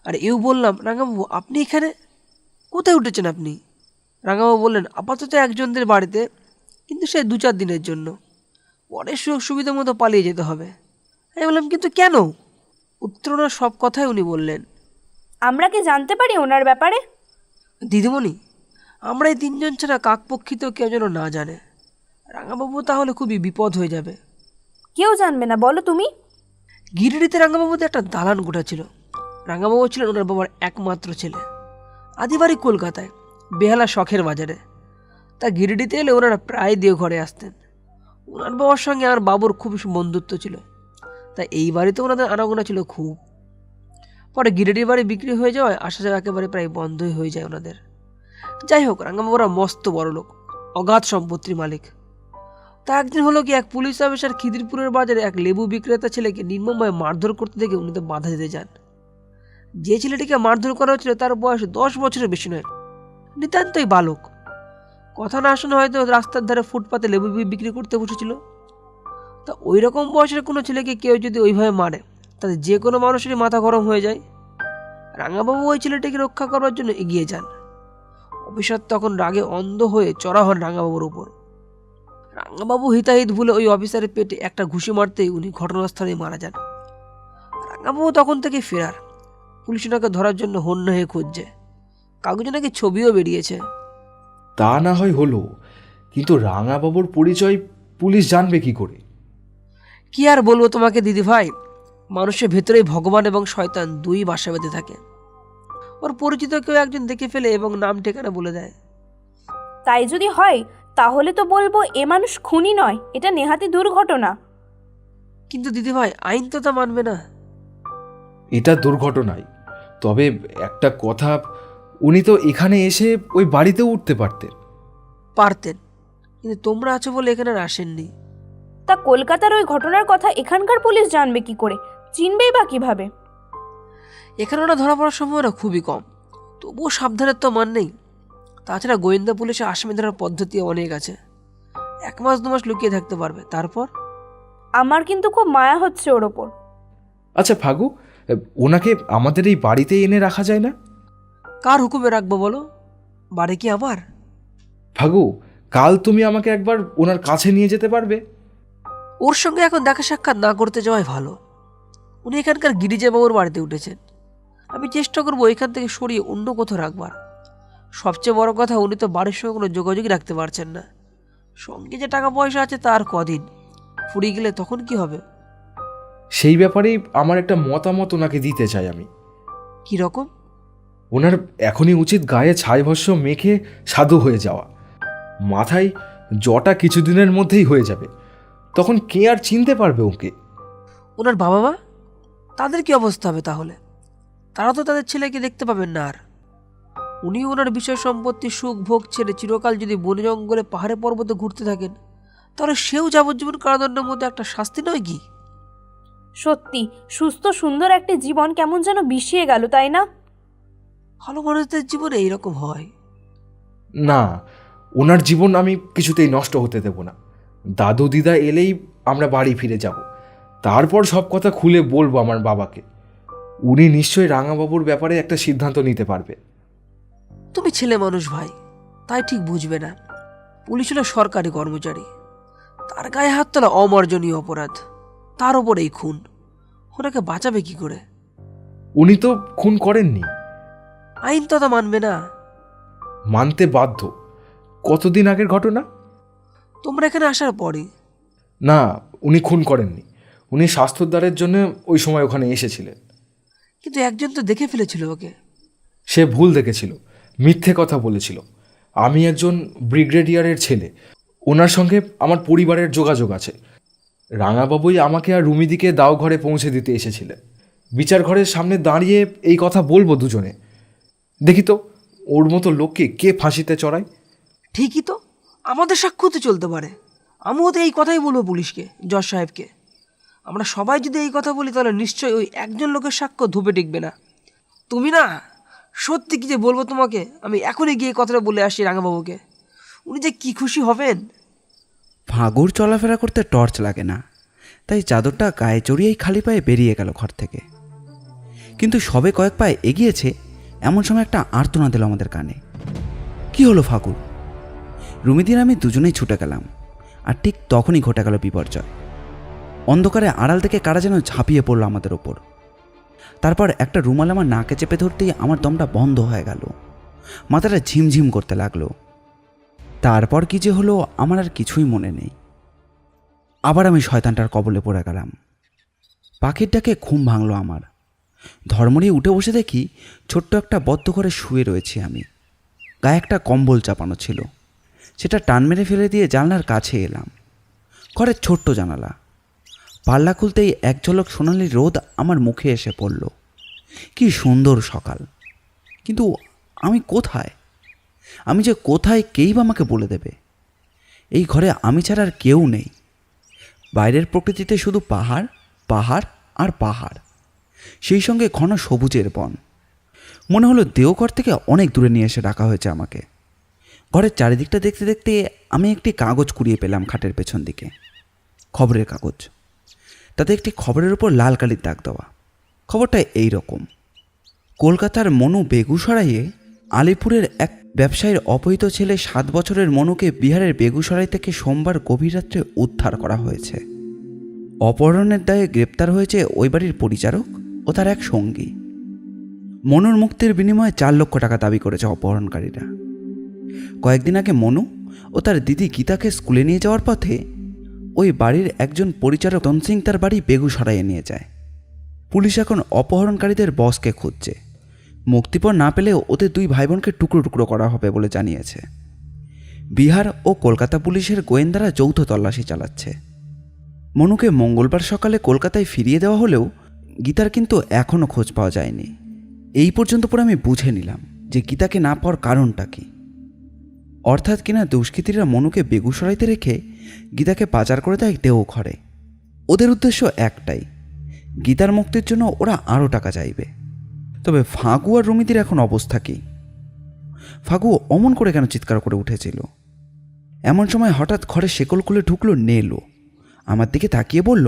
S6: আর এও বললাম, রাঙাবাবু আপনি এখানে কোথায় উঠেছেন আপনি? রাঙাবাবু বললেন, আপাতত একজনদের বাড়িতে, কিন্তু সে 2-4 দিনের জন্য, পরে সুযোগ সুবিধা মতো পালিয়ে যেতে হবে। আমি বললাম, কিন্তু কেন? উত্তর ওনার সব কথাই উনি বললেন।
S5: আমরা কি জানতে পারি ওনার ব্যাপারে?
S6: দিদিমণি, আমরা এই 3 জন ছাড়া কাকপক্ষিতেও কেউ যেন না জানে। রাঙাবাবু তাহলে খুবই বিপদ হয়ে যাবে।
S5: কেউ জানবে না, বলো তুমি।
S6: গিরিডিতে রাঙাবাবুদের একটা দালান গোটা ছিল। রাঙাবাবু ছিলেন ওনার বাবার একমাত্র ছেলে। আদিবাড়ি কলকাতায়, বেহালা শখের বাজারে। তা গিরিডিতে এলে ওনারা প্রায় দেওঘরে আসতেন। ওনার বাবার সঙ্গে আমার বাবুর খুব বন্ধুত্ব ছিল, তাই এই বাড়িতে ওনাদের আনাগোনা ছিল খুব। পরে গিরিডির বাড়ি বিক্রি হয়ে যাওয়ায় আসা যাওয়া একেবারে প্রায় বন্ধই হয়ে যায় ওনাদের। যাই হোক, রাঙাবাবুরা মস্ত বড় লোক, অগাধ সম্পত্তির মালিক। তা একদিন হলো কি, এক পুলিশ অফিসার খিদিরপুরের বাজারে এক লেবু বিক্রেতা ছেলেকে নির্মমভাবে মারধর করতে দেখে উনি তো বাধা দিতে যান। যে ছেলেটিকে মারধর করা হচ্ছিল তার বয়স 10 বছরের বেশি নয়, নিতান্তই বালক। কথা না শুনে হয়তো রাস্তার ধারে ফুটপাতে লেবু বিক্রি করতে বসেছিল। তা ওই রকম বয়সের কোনো ছেলেকে কেউ যদি ওইভাবে মারে, তাতে যে কোনো মানুষেরই মাথা গরম হয়ে যায়। রাঙাবাবু ওই ছেলেটিকে রক্ষা করবার জন্য এগিয়ে যান। অফিসার তখন রাগে অন্ধ হয়ে চড়া হন রাঙাবাবুর উপর। রাঙাবাবু হিতাহিত ভুলে ওই অফিসারের পেটে একটা ঘুষি মারতেই উনি ঘটনাস্থলেই মারা যান। রাঙাবাবু তখন থেকে ফেরার। পুলিশ ওনাকে ধরার জন্য হন্য হয়ে খুঁজছে। কাগজে নাকি ছবিও বেরিয়েছে।
S2: তা না হয় হলো, কিন্তু রাঙাবাবুর পরিচয় পুলিশ জানবে কি করে?
S6: কি আর বলবো তোমাকে দিদিভাই, মানুষের ভেতরেই ভগবান এবং শয়তান দুই বাসা বেঁধে থাকে। ওর পরিচিত কেউ একজন দেখে ফেলে এবং নাম ঠিকানা বলে দেয়।
S5: তাই যদি হয় তাহলে তো বলবো এ মানুষ খুনি নয়, এটা নেহাতি দুর্ঘটনা।
S6: কিন্তু দিদিভাই, আইন তো তা মানবে না।
S2: এটা দুর্ঘটনাই, তবে একটা কথা, উনি তো এখানে এসে ওই বাড়িতেও উঠতে পারতেন।
S6: পারতেন, কিন্তু তোমরা আছো বলে এখানে আর আসেননি।
S5: তা কলকাতার ওই ঘটনার কথা এখানকার পুলিশ জানবে কি করে, চিনবেই বা কিভাবে?
S6: এখানে ওরা ধরা পড়ার সম্ভাবনা খুবই কম, তবুও সাবধানের তো মান নেই। তাছাড়া গোয়েন্দা পুলিশে আসামি ধরার পদ্ধতি অনেক আছে। 1 মাস 2 মাস লুকিয়ে থাকতে পারবে, তারপর।
S5: আমার কিন্তু খুব মায়া হচ্ছে ওর ওপর।
S2: আচ্ছা ফাগু, ওনাকে আমাদের এই বাড়িতে এনে রাখা যায় না?
S6: কার হুকুমে রাখবো বলো? বাড়ি কি আমার?
S2: ফাগু, কাল তুমি আমাকে একবার ওনার কাছে নিয়ে যেতে পারবে?
S6: ওর সঙ্গে এখন দেখা সাক্ষাৎ না করতে যাওয়াই ভালো। উনি এখানকার গিরিজাবাবুর বাড়িতে উঠেছেন। আমি চেষ্টা করবো এখান থেকে সরিয়ে অন্য কোথাও রাখবার। সবচেয়ে বড় কথা, উনি তো বাড়ির সঙ্গে কোনো যোগাযোগই রাখতে পারছেন না। সঙ্গে যে টাকা পয়সা আছে তার কদিন, ফুরিয়ে গেলে তখন কি হবে?
S2: সেই ব্যাপারেই আমার একটা মতামত ওনাকে দিতে চাই আমি।
S6: কি রকম?
S2: ওনার এখনই উচিত গায়ে ছাইভস্য মেখে সাধু হয়ে যাওয়া। মাথায় জটা কিছুদিনের মধ্যেই হয়ে যাবে, তখন কে আর চিনতে পারবে ওকে?
S6: ওনার বাবা মা, তাদের কি অবস্থা হবে তাহলে? তারা তো তাদের ছেলেকে দেখতে পাবেন না আর। উনি ওনার বিষয় সম্পত্তি সুখ ভোগ ছেড়ে চিরকাল যদি বনে জঙ্গলে পাহাড়ে পর্বতে ঘুরতে থাকেন, তাহলে সেও যাবজ্জীবন কারাদণ্ডের মধ্যে একটা শাস্তি নয় কি?
S5: সত্যি সুস্থ সুন্দর একটা জীবন কেমন যেন বিষিয়ে গেল, তাই না?
S6: ভালো মানুষদের জীবনে এইরকম হয়।
S2: না, ওনার জীবন আমি কিছুতেই নষ্ট হতে দেব না। দাদু দিদা এলেই আমরা বাড়ি ফিরে যাব, তারপর সব কথা খুলে বলবো আমার বাবাকে। উনি নিশ্চয়ই রাঙাবাবুর ব্যাপারে একটা সিদ্ধান্ত নিতে পারবে।
S6: তুমি ছেলে মানুষ ভাই, তাই ঠিক বুঝবে না। পুলিশ হলো সরকারি কর্মচারী, তার গায়ে হাত তোলা অমার্জনীয় অপরাধ, তার ওপর এই খুন। ওনাকে বাঁচাবে কি করে?
S2: উনি তো খুন করেননি।
S6: আইন তো তা মানবে না।
S2: মানতে বাধ্য। কতদিন আগের ঘটনা?
S6: তোমরা এখানে আসার পরই।
S2: না, উনি খুন করেননি। উনি স্বাস্থ্যোদ্ধারের জন্য ওই সময় ওখানে এসেছিলেন।
S6: কিন্তু একজন তো দেখে ফেলেছিল ওকে।
S2: সে ভুল দেখেছিল, মিথ্যে কথা বলেছিল। আমি একজন ব্রিগেডিয়ারের ছেলে, ওনার সঙ্গে আমার পরিবারের যোগাযোগ আছে। রাঙাবাবুই আমাকে আর রুমিদিকে দাও ঘরে পৌঁছে দিতে এসেছিলেন। বিচার ঘরের সামনে দাঁড়িয়ে এই কথা বলবো দুজনে। দেখি তো ওর মতো লোককে কে ফাঁসিতে চড়ায়।
S6: ঠিকই তো, আমাদের সাক্ষ্য তো চলতে পারে। আমিও তো এই কথাই বলবো পুলিশকে, জজ সাহেবকে। আমরা সবাই যদি এই কথা বলি তাহলে নিশ্চয়ই ওই একজন লোকের সাক্ষ্য ধুপে টিকবে না। তুমি না, সত্যি কি যে বলবো তোমাকে, আমি এখনই গিয়ে কথাটা বলে আসি রাঙাবাবুকে। উনি যে কি খুশি হবেন।
S1: ফাগুর চলাফেরা করতে টর্চ লাগে না, তাই চাদরটা গায়ে চড়িয়েই খালি পায়ে বেরিয়ে গেল ঘর থেকে। কিন্তু সবে কয়েক পায়ে এগিয়েছে, এমন সময় একটা আর্তনা দিল আমাদের কানে। কি হলো ফাগুর? রুমিদির আমি দুজনেই ছুটে গেলাম, আর ঠিক তখনই ঘটে গেল বিপর্যয়। অন্ধকারে আড়াল থেকে কারা যেন ঝাঁপিয়ে পড়লো আমাদের ওপর। তারপর একটা রুমাল আমার নাকে চেপে ধরতেই আমার দমটা বন্ধ হয়ে গেল, মাথাটা ঝিমঝিম করতে লাগলো। তারপর কি যে হলো আমার আর কিছুই মনে নেই। আবার আমি শয়তানটার কবলে পড়ে গেলাম। পাখির ডাকে ঘুম ভাঙলো আমার। ধর্মড়িয়ে উঠে বসে দেখি ছোট্ট একটা বদ্ধ ঘরে শুয়ে রয়েছি আমি। গায়ে একটা কম্বল চাপানো ছিল, সেটা টান মেরে ফেলে দিয়ে জানলার কাছে এলাম। ঘরের ছোট্ট জানালা, পাল্লা খুলতেই এক ঝলক সোনালি রোদ আমার মুখে এসে পড়ল। কি সুন্দর সকাল! কিন্তু আমি কোথায়? আমি যে কোথায়, কেই বা আমাকে বলে দেবে? এই ঘরে আমি ছাড়া আর কেউ নেই। বাইরের প্রকৃতিতে শুধু পাহাড়, পাহাড় আর পাহাড়, সেই সঙ্গে ঘন সবুজের বন। মনে হলো দেওঘর থেকে অনেক দূরে নিয়ে এসে রাখা হয়েছে আমাকে। ঘরের চারিদিকটা দেখতে দেখতে আমি একটি কাগজ কুড়িয়ে পেলাম খাটের পেছন দিকে। খবরের কাগজ, তাতে একটি খবরের উপর লাল কালির দাগ দেওয়া। খবরটা এই রকম: কলকাতার মনু বেগুসরাইয়ে আলিপুরের এক ব্যবসায়ীর অপহৃত ছেলে 7 বছরের মনুকে বিহারের বেগুসরাই থেকে সোমবার গভীর রাত্রে উদ্ধার করা হয়েছে। অপহরণের দায়ে গ্রেপ্তার হয়েছে ওই বাড়ির পরিচারক ও তার এক সঙ্গী। মনুর মুক্তির বিনিময়ে 4 লক্ষ টাকা দাবি করেছে অপহরণকারীরা। কয়েকদিন আগে মনু ও তার দিদি গীতাকে স্কুলে নিয়ে যাওয়ার পথে ওই বাড়ির একজন পরিচারক তন সিং তার বাড়ি বেগুসরাইয়ে নিয়ে যায়। পুলিশ এখন অপহরণকারীদের বসকে খুঁজছে। মুক্তিপণ না পেলেও ওদের 2 ভাই বোনকে টুকরো টুকরো করা হবে বলে জানিয়েছে। বিহার ও কলকাতা পুলিশের গোয়েন্দারা যৌথ তল্লাশি চালাচ্ছে। মনুকে মঙ্গলবার সকালে কলকাতায় ফিরিয়ে দেওয়া হলেও গীতার কিন্তু এখনও খোঁজ পাওয়া যায়নি। এই পর্যন্ত পরে আমি বুঝে নিলাম যে গীতাকে না পাওয়ার কারণটা কি। অর্থাৎ কিনা দুষ্কৃতীরা মনুকে বেগুসরাইতে রেখে গীতাকে পাচার করে দেয় দেওঘরে। ওদের উদ্দেশ্য একটাই, গীতার মুক্তির জন্য ওরা আরও টাকা চাইবে। তবে ফাগু আর রুমিদির এখন অবস্থা কী? ফাগু অমন করে কেন চিৎকার করে উঠেছিল? এমন সময় হঠাৎ ঘরে শেকল খুলে ঢুকলো নেলো। আমার দিকে তাকিয়ে বলল,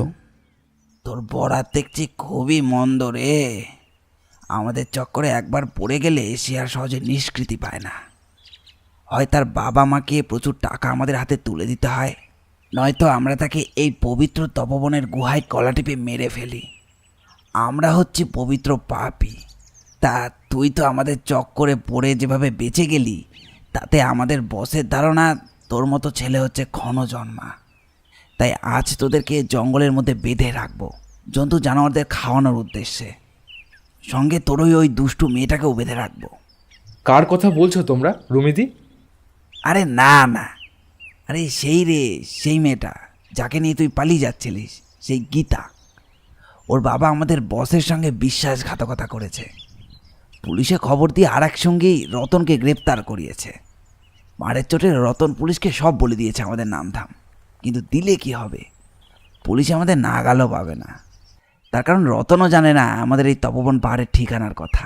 S7: তোর বরাত দেখছি খুবই মন্দ রে। আমাদের চক্করে একবার পড়ে গেলে সে আর সহজে নিষ্কৃতি পায় না। হয় তার বাবা মাকে প্রচুর টাকা আমাদের হাতে তুলে দিতে হয়, নয়তো আমরা তাকে এই পবিত্র তপবনের গুহায় গলা টিপে মেরে ফেলি। আমরা হচ্ছি পবিত্র পাপী। তা তুই তো আমাদের চক্করে পড়ে যেভাবে বেঁচে গেলি, তাতে আমাদের বসের ধারণা তোর মতো ছেলে হচ্ছে ক্ষণজন্মা। তাই আজ তোদেরকে জঙ্গলের মধ্যে বেঁধে রাখবো, জন্তু জানোয়ারদের খাওয়ানোর উদ্দেশ্যে। সঙ্গে তোরই ওই দুষ্টু মেয়েটাকেও বেঁধে রাখবো।
S2: কার কথা বলছো তোমরা, রুমিদি?
S7: আরে না না, আরে সেই রে, সেই মেয়েটা যাকে নিয়ে তুই পালিয়ে যাচ্ছিলিস, সেই গীতা। ওর বাবা আমাদের বসের সঙ্গে বিশ্বাসঘাতকতা করেছে। পুলিশে খবর দিয়ে আর এক সঙ্গেই রতনকে গ্রেপ্তার করিয়েছে। মারের চোটে রতন পুলিশকে সব বলে দিয়েছে আমাদের নামধাম। কিন্তু দিলে কি হবে, পুলিশ আমাদের নাগালও পাবে না। তার কারণ রতনও জানে না আমাদের এই তপবন পাহাড়ের ঠিকানার কথা।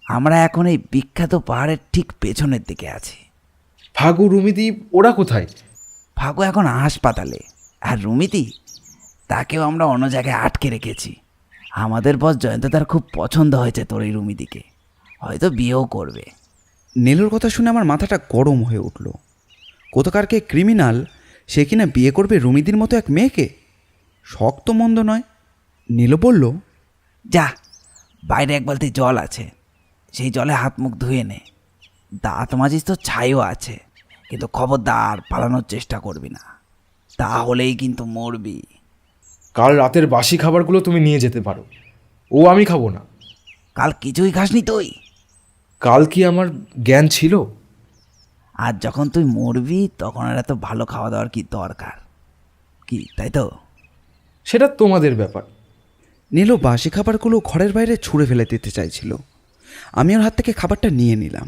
S7: আমরা এখন এই বিখ্যাত পাহাড়ের ঠিক পেছনের দিকে আছি।
S2: ফাগু, রুমিদি ওরা কোথায়?
S7: ফাগু এখন হাসপাতালে, আর রুমিতি তাকেও আমরা অন্য জায়গায় আটকে রেখেছি। আমাদের বস জয়ন্তদার খুব পছন্দ হয়েছে তোর এই রুমিদিকে, হয়তো বিয়েও করবে।
S1: নীলুর কথা শুনে আমার মাথাটা গরম হয়ে উঠল। কোথাকারকে ক্রিমিনাল, সে কিনা বিয়ে করবে রুমিদির মতো এক মেয়েকে? শক্ত মন্দ নয়। নীলু বলল,
S7: যা, বাইরে এক বালতি জল আছে, সেই জলে হাত মুখ ধুয়ে নে। দাঁত মাজিস তো ছাইও আছে, কিন্তু খবরদার পালানোর চেষ্টা করবি না, তাহলেই কিন্তু মরবি।
S2: কাল রাতের বাসি খাবারগুলো তুমি নিয়ে যেতে পারো, ও আমি খাবো না।
S7: কাল কিছুই খাসনি তুই?
S2: কাল কি আমার জ্ঞান ছিল?
S7: আর যখন তুই মরবি তখন আর এত ভালো খাওয়া দাওয়ার কি দরকার, কি তাই তো?
S2: সেটা তোমাদের ব্যাপার।
S1: নীলু বাসি খাবারগুলো ঘরের বাইরে ছুঁড়ে ফেলে দিতে চাইছিল। আমি ওর হাত থেকে খাবারটা নিয়ে নিলাম।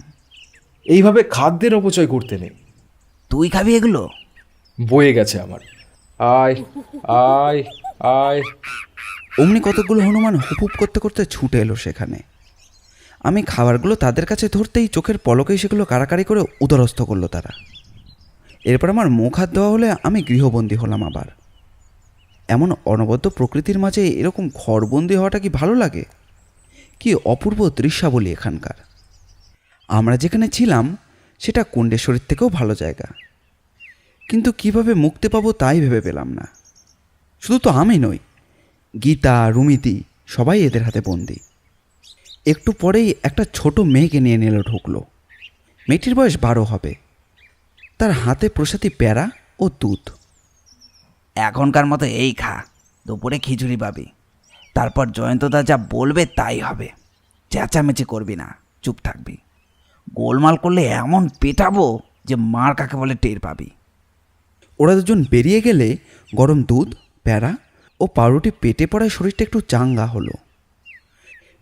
S2: এইভাবে খাদ্যের অপচয় করতে নেই।
S7: তুই খাবি এগুলো?
S2: বয়ে গেছে আমার। আয় আয় আয়।
S1: অমনি কতগুলো হনুমান হুপ হুপ করতে করতে ছুটে এলো সেখানে। আমি খাবারগুলো তাদের কাছে ধরতেই চোখের পলকেই সেগুলো কাড়াকাড়ি করে উদরস্থ করলো তারা। এরপর আমার মুখ হাত দেওয়া হলে আমি গৃহবন্দী হলাম আবার। এমন অনবদ্য প্রকৃতির মাঝে এরকম ঘরবন্দি হওয়াটা কি ভালো লাগে? কি অপূর্ব দৃশ্যাবলী এখানকার। আমরা যেখানে ছিলাম সেটা কুণ্ডেশ্বরীর থেকেও ভালো জায়গা, কিন্তু কিভাবে মুক্তি পাবো তাই ভেবে পেলাম না। শুধু তো আমি নই, গীতা, রুমিতি সবাই এদের হাতে বন্দি। একটু পরেই একটা ছোট মেয়েকে নিয়ে নিল ঢুকলো। মেয়েটির বয়স 12 হবে। তার হাতে প্রসাদী প্যারা ও দুধ।
S7: এখনকার মতো এই খা, দুপুরে খিচুড়ি পাবি। তারপর জয়ন্তদা যা বলবে তাই হবে। চেঁচামেচি করবি না, চুপ থাকবি। গোলমাল করলে এমন পেটাবো যে মার কাকে বলে টের পাবি।
S1: ওরা দুজন বেরিয়ে গেলে গরম দুধ, প্যারা ও পাউরুটি পেটে পড়ায় শরীরটা একটু চাঙ্গা হলো।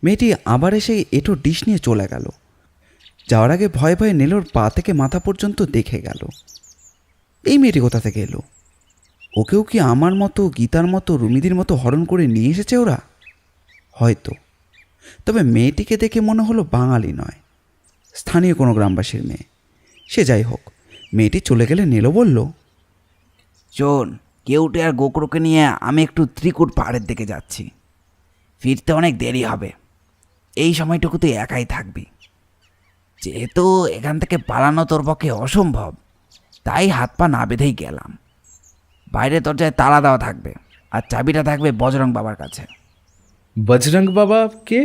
S1: মেয়েটি আবার এসে এঁটো ডিশ নিয়ে চলে গেল। যাওয়ার আগে ভয়ে ভয়ে নীলুর পা থেকে মাথা পর্যন্ত দেখে গেল। এই মেয়েটি কোথা থেকে এলো? ওকেও কি আমার মতো, গীতার মতো, রুমিদির মতো হরণ করে নিয়ে এসেছে ওরা? হয়তো। তবে মেয়েটিকে দেখে মনে হলো বাঙালি নয়, স্থানীয় কোনো গ্রামবাসীর মেয়ে। সে যাই হোক, মেয়েটি চলে গেলে নীলু বলল,
S7: শোন, কেউটে আর গোকরোকে নিয়ে আমি একটু ত্রিকুট পাহাড়ের দিকে যাচ্ছি। ফিরতে অনেক দেরি হবে। এই সময়টুকু তুই একাই থাকবি। যেহেতু এখান থেকে পালানো তোর পক্ষে অসম্ভব, তাই হাত পা না বেঁধেই গেলাম। বাইরে দরজায় তালা দেওয়া থাকবে, আর চাবিটা থাকবে বজরং বাবার কাছে।
S2: বজরং বাবা কে?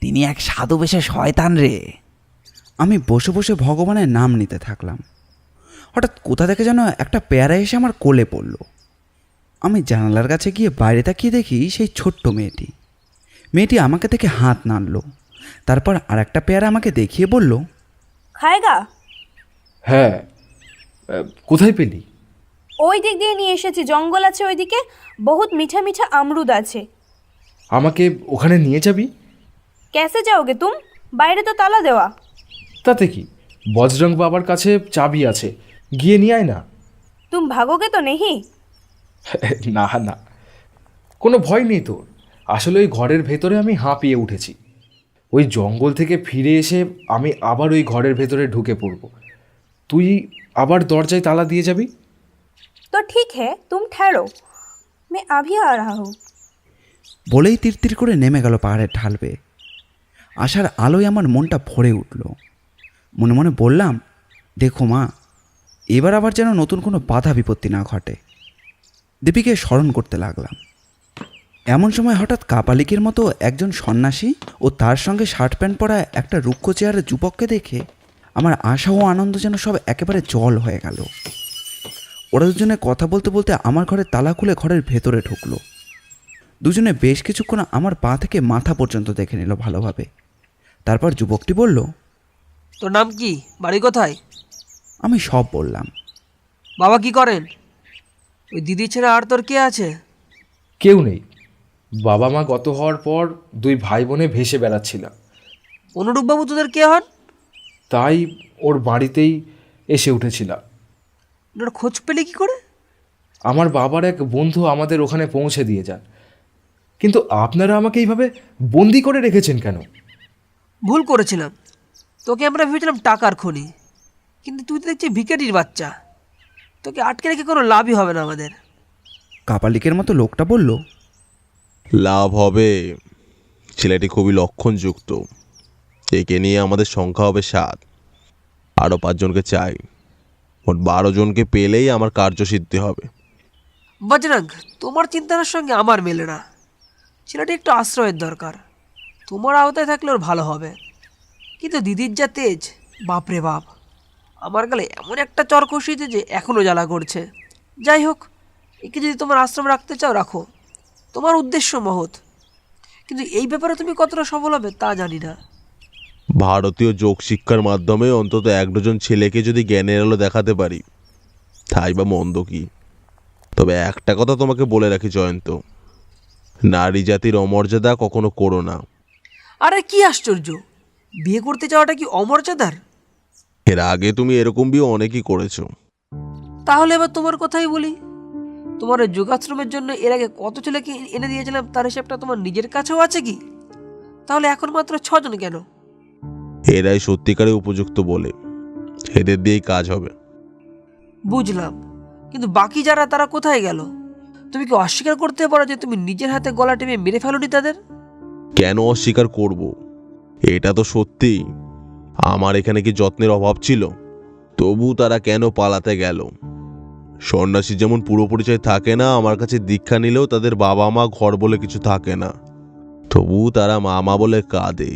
S7: তিনি এক সাধু বেশে শয়তান রে।
S1: আমি বসে বসে ভগবানের নাম নিতে থাকলাম। হঠাৎ কোথা থেকে যেন একটা পেয়ারা এসে আমার কোলে পড়ল। আমি জানালার কাছে গিয়ে বাইরে তাকিয়ে দেখি সেই ছোট্ট মেয়েটি। মেয়েটি আমাকে দেখে হাত নাড়ল, তারপর আর একটা পেয়ারা আমাকে দেখিয়ে বলল,
S5: খায়গা?
S2: হ্যাঁ, কোথায় পেলি?
S5: ওই দিক দিয়ে নিয়ে এসেছি, জঙ্গল আছে ওইদিকে, বহুত মিঠা মিঠা আমরুদ আছে।
S2: আমাকে ওখানে নিয়ে যাবি?
S5: कैसे जाओगे तुम? বাইরে তো তালা দেওয়া।
S2: তাতে কি, বজরং বাবার কাছে চাবি আছে, গিয়ে নিয়ে আয় না।
S5: तुम भागोगे तो नहीं?
S2: না না, কোনো ভয় নেই তোর। আসলে ওই ঘরের ভেতরে আমি হাঁপিয়ে উঠেছি। ওই জঙ্গল থেকে ফিরে এসে আমি আবার ওই ঘরের ভেতরে ঢুকে পড়ব। তুই আবার দরজায় তালা দিয়ে যাবি।
S5: तो ठीक है, तुम ठहरो, मैं अभी आ रहा हूँ।
S1: বলেই তীর করে নেমে গেল পাহাড়ের ঢাল বেয়ে। আশার আলোয় আমার মনটা ভরে উঠল। মনে মনে বললাম, দেখো মা, এবার আবার যেন নতুন কোনো বাধা বিপত্তি না ঘটে। দেবীকে স্মরণ করতে লাগলাম। এমন সময় হঠাৎ কাপালিকের মতো একজন সন্ন্যাসী ও তার সঙ্গে শার্ট প্যান্ট পরা একটা রুক্ষ চেহারা যুবককে দেখে আমার আশা ও আনন্দ যেন সব একেবারে জল হয়ে গেল। ওরা দুজনে কথা বলতে বলতে আমার ঘরের তালা খুলে ঘরের ভেতরে ঢুকলো। দুজনে বেশ কিছুক্ষণ আমার পা থেকে মাথা পর্যন্ত দেখে নিল ভালোভাবে। তারপর যুবকটি বলল,
S6: তোর নাম কি, বাড়ি কোথায়?
S1: আমি সব বললাম।
S6: বাবা কি করেন? ওই দিদি ছেড়ে আর তোর কে আছে?
S2: কেউ নেই। বাবা মা গত হওয়ার পর 2 ভাই বোনে ভেসে বেড়াচ্ছিলাম।
S6: অনুরূপবাবু তোদের কে হন?
S2: তাই ওর বাড়িতেই এসে উঠেছিলাম।
S6: ওনার খোঁজ পেলে কি করে?
S2: আমার বাবার এক বন্ধু আমাদের ওখানে পৌঁছে দিয়ে যান। কিন্তু আপনারা আমাকে এইভাবে বন্দি করে রেখেছেন কেন?
S6: ভুল করেছিলাম, তোকে আমরা ভেবেছিলাম টাকার খনি, কিন্তু তুই তো দেখছি ভিখারির বাচ্চা। তোকে আটকে রেখে কোনো লাভই হবে না আমাদের।
S1: কাপালিকের মতো লোকটা বলল,
S4: লাভ হবে। ছেলেটি খুবই লক্ষণযুক্ত। একে নিয়ে আমাদের সংখ্যা হবে 7। আরও 5 জনকে চাই। মোট 12 জনকে পেলেই আমার কার্যসিদ্ধি হবে।
S6: বজরং, তোমার চিন্তার সঙ্গে আমার মেলে না। ছেলেটি একটু আশ্রয়ের দরকার। তোমার আওতায় থাকলে ওর ভালো হবে। কিন্তু দিদির যা তেজ, বাপরে বাপ, আমার গালে এমন একটা চর কষিয়েছে যে এখনও জ্বালা করছে। যাই হোক, একে যদি তোমার আশ্রম রাখতে চাও রাখো, তোমার উদ্দেশ্য মহৎ, কিন্তু এই ব্যাপারে তুমি কতটা সফল হবে তা জানি না।
S4: ভারতীয় যোগ শিক্ষার মাধ্যমে অন্তত 1 ডজন ছেলেকে যদি জ্ঞানের আলো দেখাতে পারি, তাই বা মন্দ কি। তবে একটা কথা তোমাকে বলে রাখি জয়ন্ত, নারী জাতির অমর্যাদা কখনো করো না।
S6: আরে কি আশ্চর্য, বিয়ে করতে যাওয়াটা কি অমর্যাদার?
S4: এর আগে তুমি এরকম বিয়ে অনেকই করেছো।
S6: তাহলে এবার তোমার কথাই বলি। তোমার ওই যোগাশ্রমের জন্য এর আগে কত ছেলেকে এনে দিয়েছিলাম তার হিসাবটা তোমার নিজের কাছেও আছে কি? তাহলে এখন মাত্র 6 জন কেন?
S4: এরাই সত্যিকারে উপযুক্ত বলে, এদের দিয়েই কাজ হবে।
S6: বুঝলাম, কিন্তু বাকি যারা তারা কোথায় গেল? তুমি কি অস্বীকার করতে পারো যে তুমি নিজের হাতে গলা টেপে মেরে ফেলোনি তাদের?
S4: কেন অস্বীকার করব? এটা তো সত্যি। আমার এখানে কি যত্নের অভাব ছিল? তবু তারা কেন পালাতে গেল? সন্ন্যাসী যেমন পুরো পরিচয় থাকে না, আমার কাছে দীক্ষা নিলেও তাদের বাবা মা ঘর বলে কিছু থাকে না। তবু তারা মামা বলে কাঁদে,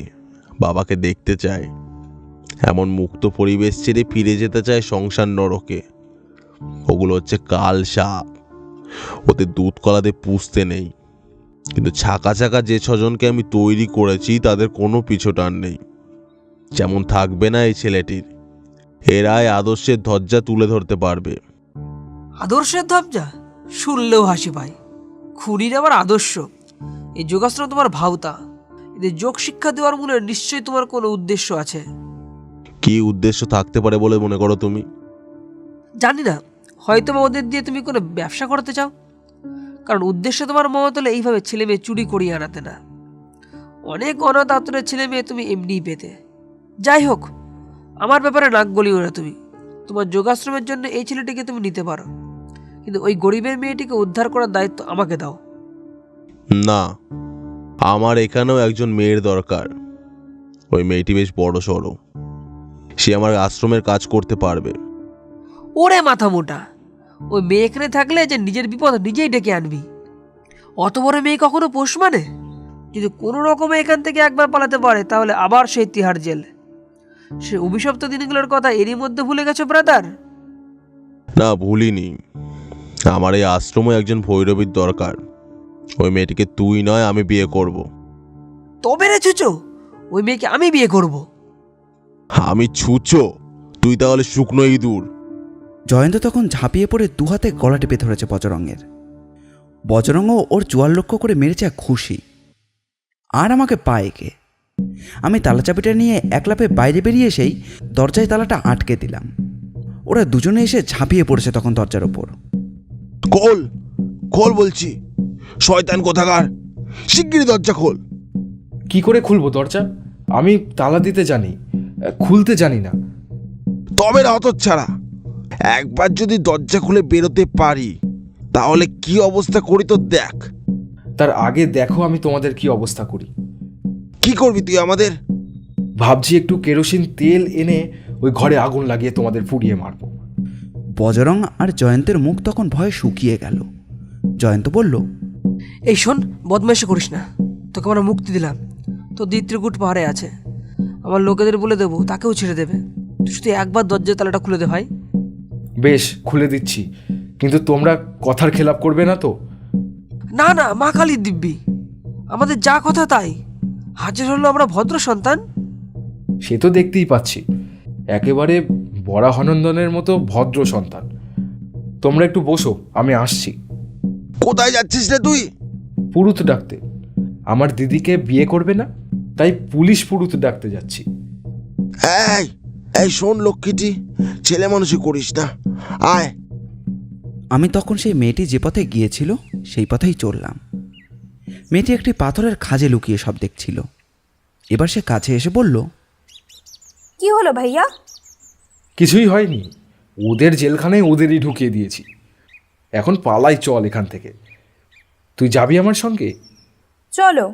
S4: বাবাকে দেখতে চায়। এমন মুক্ত পরিবেশ ছেড়ে ফিরে যেতে চায় সংসার নরকে। ওগুলো হচ্ছে কাল সাপ, ওদের দুধ কলাতে পুষতে নেই। কিন্তু ছাকা ছাকা যে ছজনকে আমি তৈরি করেছি তাদের কোনো পিছুটান নেই। যেমন থাকবে না এই ছেলেটির, এরাই আদর্শের ধ্বজা তুলে ধরতে পারবে।
S6: আদর্শের ধাপজা শুনলেও হাসি পায়। খুনির আবার আদর্শ? এই যোগাশ্রম তোমার ভাওতা। এদের যোগ শিক্ষা দেওয়ার মূলে নিশ্চয়ই তোমার কোনো উদ্দেশ্য আছে।
S4: কি উদ্দেশ্য থাকতে পারে বলে মনে করো তুমি?
S6: জানি না, হয়তো বা ওদের দিয়ে তুমি কোনো ব্যবসা করতে চাও। কারণ উদ্দেশ্য তোমার মত হলে এইভাবে ছেলে মেয়ে চুরি করিয়ে আনাতে না। অনেক অনাথ আত্মনের ছেলে মেয়ে তুমি এমনিই পেতে। যাই হোক, আমার ব্যাপারে নাক গলিও না তুমি। তোমার যোগাশ্রমের জন্য এই ছেলেটিকে তুমি নিতে পারো, কিন্তু ওই গরিবের মেয়েটিকে উদ্ধার করার দায়িত্ব আমাকে দাও।
S4: না, আমার এখানেও একজন মেয়ের দরকার। ওই মেয়েটি বেশ বড় সড়ো, সে আমার আশ্রমের কাজ করতে পারবে।
S6: ওরে মাথা মোটা, ওই মেয়ে এখানে থাকলে যে নিজের বিপদ নিজেই ডেকে আনবি। অত বড় মেয়ে কখনো পোষ মানে? যদি কোনো রকমে এখান থেকে একবার পালাতে পারে তাহলে আবার সেই তিহার জেল। সে অভিশপ্ত দিনগুলোর কথা এরই মধ্যে ভুলে গেছো ব্রাদার?
S4: না, ভুলিনি। আমার এই আশ্রমে একজন ভৈরবীর দরকার। ওই মেয়েটিকে তুই নয় আমি বিয়ে করব।
S6: তবে রে ছুচো, ওই মেয়েকে আমি বিয়ে করব।
S4: আমি ছুচো? তুই তাহলে শুকনো ইঁদুর।
S1: জয়ন্ত তখন ঝাঁপিয়ে পড়ে দু হাতে গলা টেপে ধরেছে বজরঙ্গের। বজরঙ্গ ওর জোয়ার লক্ষ্য করে মেরেছে এক খুশি, আর আমাকে পায়েকে। আমি তালাচাবিটা নিয়ে একলাপে বাইরে বেরিয়ে এসেই দরজায় তালাটা আটকে দিলাম। ওরা দুজনে এসে ঝাঁপিয়ে পড়েছে তখন দরজার ওপর।
S4: খোল খোল বলছি, শয়তান কোথাকার, শিগগিরই দরজা খোল।
S2: কি করে খুলবো দরজা? আমি তালা দিতে জানি, খুলতে জানি না।
S4: তবে না হতচ্ছাড়া, একবার যদি দরজা খুলে বেরোতে পারি তাহলে কি অবস্থা করি তো দেখ।
S2: তার আগে দেখো আমি তোমাদের কি অবস্থা করি।
S4: কি করবি তুই আমাদের?
S2: ভাবছি একটু কেরোসিন তেল এনে ওই ঘরে আগুন লাগিয়ে তোমাদের পুড়িয়ে মারবো।
S1: বজরং আর জয়ন্তের মুখ তখন ভয়ে শুকিয়ে গেল। জয়ন্ত বলল,
S6: এই শোন, বদমাইশি করিস না। তোকে আমরা মুক্তি দিলাম, তো দ্বিত্রিকুট পাহাড়ে আছে। আমার লোকেদের বলে দেবো, তাকেও ছেড়ে দেবে। তুই শুধু একবার দরজার তালাটা খুলে দে ভাই।
S2: বেশ, খুলে দিচ্ছি, কিন্তু তোমরা কথার খেলাপ করবে না তো?
S6: না না, মা কালীর দিব্যি, আমাদের যা কথা তাই। হাজির হলো আমরা ভদ্র সন্তান।
S2: সে তো দেখতেই পাচ্ছি, একেবারে বরাহনন্দনের মতো ভদ্র সন্তান। তোমরা একটু বসো, আমি আসছি।
S4: কোথায় যাচ্ছিস রে তুই?
S2: পুরুত ডাকতে। আমার দিদিকে বিয়ে করবে না, তাই পুলিশ পুরুত ডাকতে যাচ্ছি।
S4: এই এই শোন লক্ষ্মীটি, ছেলে মানুষই করিস না, আয়।
S1: আমি তখন সেই মেয়েটি যে পথে গিয়েছিল সেই পথেই চললাম। মেয়েটি একটি পাথরের খাঁজে লুকিয়ে সব দেখছিল। এবার সে কাছে এসে বলল,
S5: কি হলো ভাইয়া?
S2: কিছুই হয়নি, ওদের জেলখানায় ওদেরই ঢুকিয়ে দিয়েছি। এখন পালাই, চল এখান থেকে। তুই যাবি আমার সঙ্গে?
S5: চলো।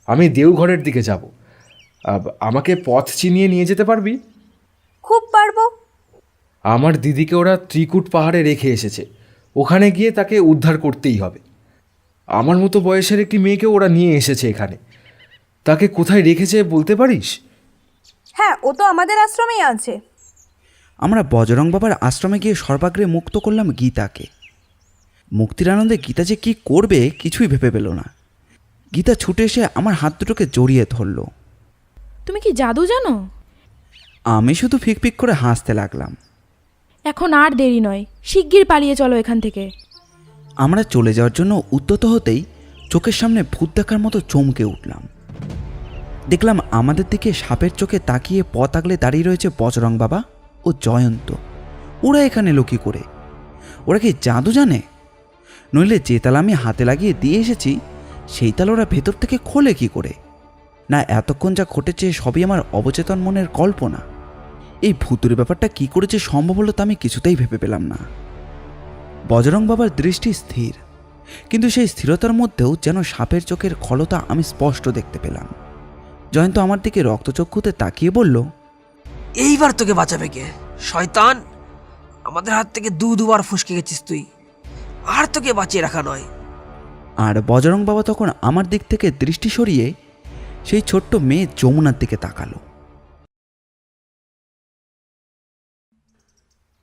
S2: আমি দেওঘরের দিকে যাব। আমাকে পথ চিনিয়ে নিয়ে যেতে পারবি?
S5: খুব পারবো।
S2: আমার দিদিকে ওরা ত্রিকুট পাহাড়ে রেখে এসেছে, ওখানে গিয়ে তাকে উদ্ধার করতেই হবে। আমার মতো বয়সের একটি মেয়েকে ওরা নিয়ে এসেছে এখানে, তাকে কোথায় রেখেছে বলতে পারিস?
S5: হ্যাঁ, ও তো আমাদের আশ্রমেই আছে।
S1: আমরা বজরং বাবার আশ্রমে গিয়ে সর্বাগ্রে মুক্ত করলাম গীতাকে। মুক্তির আনন্দে গীতা যে কী করবে কিছুই ভেবে পেল না। গীতা ছুটে এসে আমার হাত দুটোকে জড়িয়ে ধরল।
S3: তুমি কি জাদু জানো?
S1: আমি শুধু ফিকফিক করে হাসতে লাগলাম।
S3: এখন আর দেরি নয়, শিগগির পালিয়ে চলো এখান থেকে।
S1: আমরা চলে যাওয়ার জন্য উদ্যত হতেই চোখের সামনে ভূত দেখার মতো চমকে উঠলাম। দেখলাম আমাদের দিকে সাপের চোখে তাকিয়ে পথ আগলে দাঁড়িয়ে রয়েছে বজরং বাবা ও জয়ন্ত। ওরা এখানে এলো কী করে? ওরা কি জাদু জানে? নইলে যে তালা আমি হাতে লাগিয়ে দিয়ে এসেছি সেই তালা ওরা ভেতর থেকে খোলে কি করে? না এতক্ষণ যা ঘটেছে সবই আমার অবচেতন মনের কল্পনা। এই ভূতের ব্যাপারটা কি করে যে সম্ভব হলো তা আমি কিছুতেই ভেবে পেলাম না। বজরং বাবার দৃষ্টি স্থির, কিন্তু সেই স্থিরতার মধ্যেও যেন সাপের চোখের খলতা আমি স্পষ্ট দেখতে পেলাম। জয়ন্ত আমার দিকে রক্তচক্ষুতে তাকিয়ে বলল,
S6: এইবার তোকে বাঁচাবে কে? শয়তান, আমাদের হাত থেকে দুবার ফসকে গেছিস তুই, আর তোকে বাঁচিয়ে রাখা নয়।
S1: আর বজরং বাবা তখন আমার দিক থেকে দৃষ্টি সরিয়ে সেই ছোট্ট মেয়ে যমুনার দিকে তাকালো।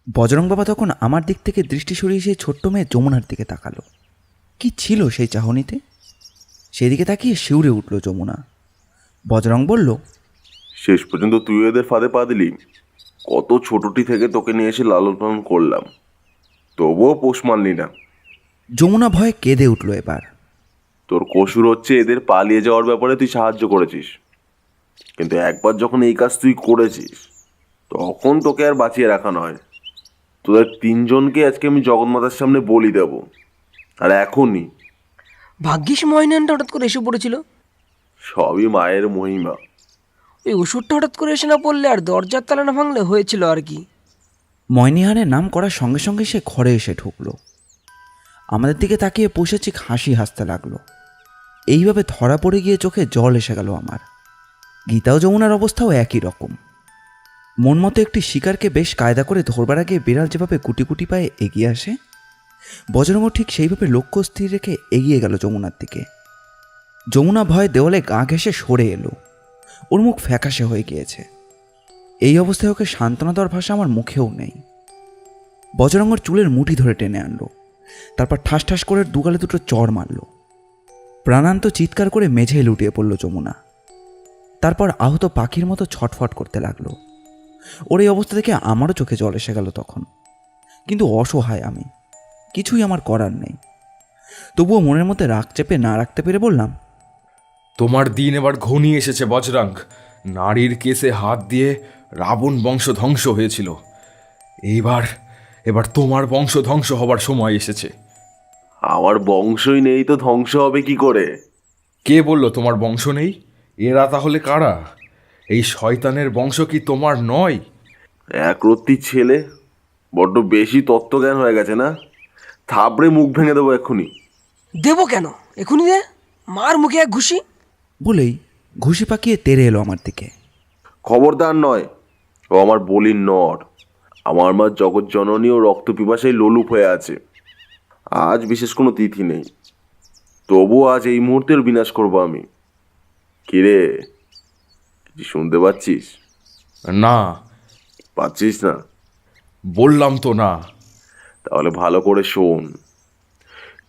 S1: বজরং বাবা তখন আমার দিক থেকে দৃষ্টি সরিয়ে সেই ছোট্ট মেয়ে যমুনার দিকে তাকালো। কি ছিল সেই চাহনিতে? সেদিকে তাকিয়ে শিউরে উঠল যমুনা। বজরং বলল,
S4: শেষ পর্যন্ত তুই এদের ফাঁদে পা দিলি। কত ছোটটি থেকে তোকে নিয়ে এসে লালন পালন করলাম, তবুও পোষ মানলি না।
S1: যমুনা ভয়ে কেঁদে উঠল এবার।
S4: তোর কসুর হচ্ছে এদের পালিয়ে যাওয়ার ব্যাপারে তুই সাহায্য করেছিস, কিন্তু একবার যখন এই কাজ তুই করেছিস তখন তোকে আর বাঁচিয়ে রাখা নয়। তোদের তিনজনকে আজকে আমি জগন্মাতার সামনে বলি দেব, আর এখনই।
S6: ভাগ্যিস ময়নানটা হঠাৎ করে এসে পড়েছিল।
S4: সবই মায়ের মহিমা।
S6: ওই ওষুধটা হঠাৎ করে এসে না পড়লে আর দরজার তালা না ভাঙলে হয়েছিল আর কি।
S1: ময়নিহারের নাম করার সঙ্গে সঙ্গে সে ঘরে এসে ঢুকল। আমাদের দিকে তাকিয়ে পৌঁছেছি হাসি হাসতে লাগলো। এইভাবে ধরা পড়ে গিয়ে চোখে জল এসে গেল আমার। গীতা ও যমুনার অবস্থাও একই রকম। মন মতো একটি শিকারকে বেশ কায়দা করে ধরবার আগে বিড়াল যেভাবে গুটি গুটি পায়ে এগিয়ে আসে, বজরঙ্গ ঠিক সেইভাবে লক্ষ্য স্থির রেখে এগিয়ে গেল যমুনার দিকে। যমুনা ভয়ে দেওয়ালে গা ঘেঁষে সরে এলো। ওর মুখ ফ্যাকাশে হয়ে গিয়েছে। এই অবস্থায় ওকে সান্ত্বনা দেওয়ার ভাষা আমার মুখেও নেই। বজরঙ্গর চুলের মুঠি ধরে টেনে আনলো, তারপর ঠাস ঠাস করে দুগালে দুটো চড় মারল। প্রাণান্ত চিৎকার করে মেঝেয় লুটিয়ে পড়ল যমুনা। তারপর আহত পাখির মতো ছটফট করতে লাগলো। ওর এই অবস্থা দেখে আমারও চোখে জল এসে গেল তখন। কিন্তু অসহায় আমি, কিছুই আমার করার নেই। তবুও মনের মধ্যে রাগ চেপে না রাখতে পেরে বললাম,
S2: তোমার দিন এবার ঘনিয়ে এসেছে বজরং। নারীর কেসে হাত দিয়ে রাবণ বংশ ধ্বংস হয়েছিল, এবার এবার তোমার বংশ ধ্বংস হবার সময় এসেছে।
S4: আমার বংশই নেই তো ধ্বংস হবে কি করে?
S2: কে বলল তোমার বংশ নেই? এরা তাহলে কারা? এই শয়তানের বংশ কি তোমার নয়?
S4: একরত্তি ছেলে, বড্ড বেশি তত্ত্বজ্ঞান হয়ে গেছে না? থাবড়ে মুখ ভেঙে দেবো এক্ষুনি।
S6: দেবো কেন, এখনই দে, মার মুখে এক ঘুষি।
S1: বলেই ঘুষি পাকিয়ে তেড়ে এলো আমার দিকে।
S4: খবরদার নয়, ও আমার বলির নর। আমার মা জগৎ জননী ও রক্ত পিপাসায় লোলুপ হয়ে আছে। আজ বিশেষ কোনো তিথি নেই, তবু আজ এই মুহূর্তের বিনাশ করবো আমি। কিরে, কিছু শুনতে পাচ্ছিস?
S2: না।
S4: পাচ্ছিস না?
S2: বললাম তো না।
S4: তাহলে ভালো করে শোন।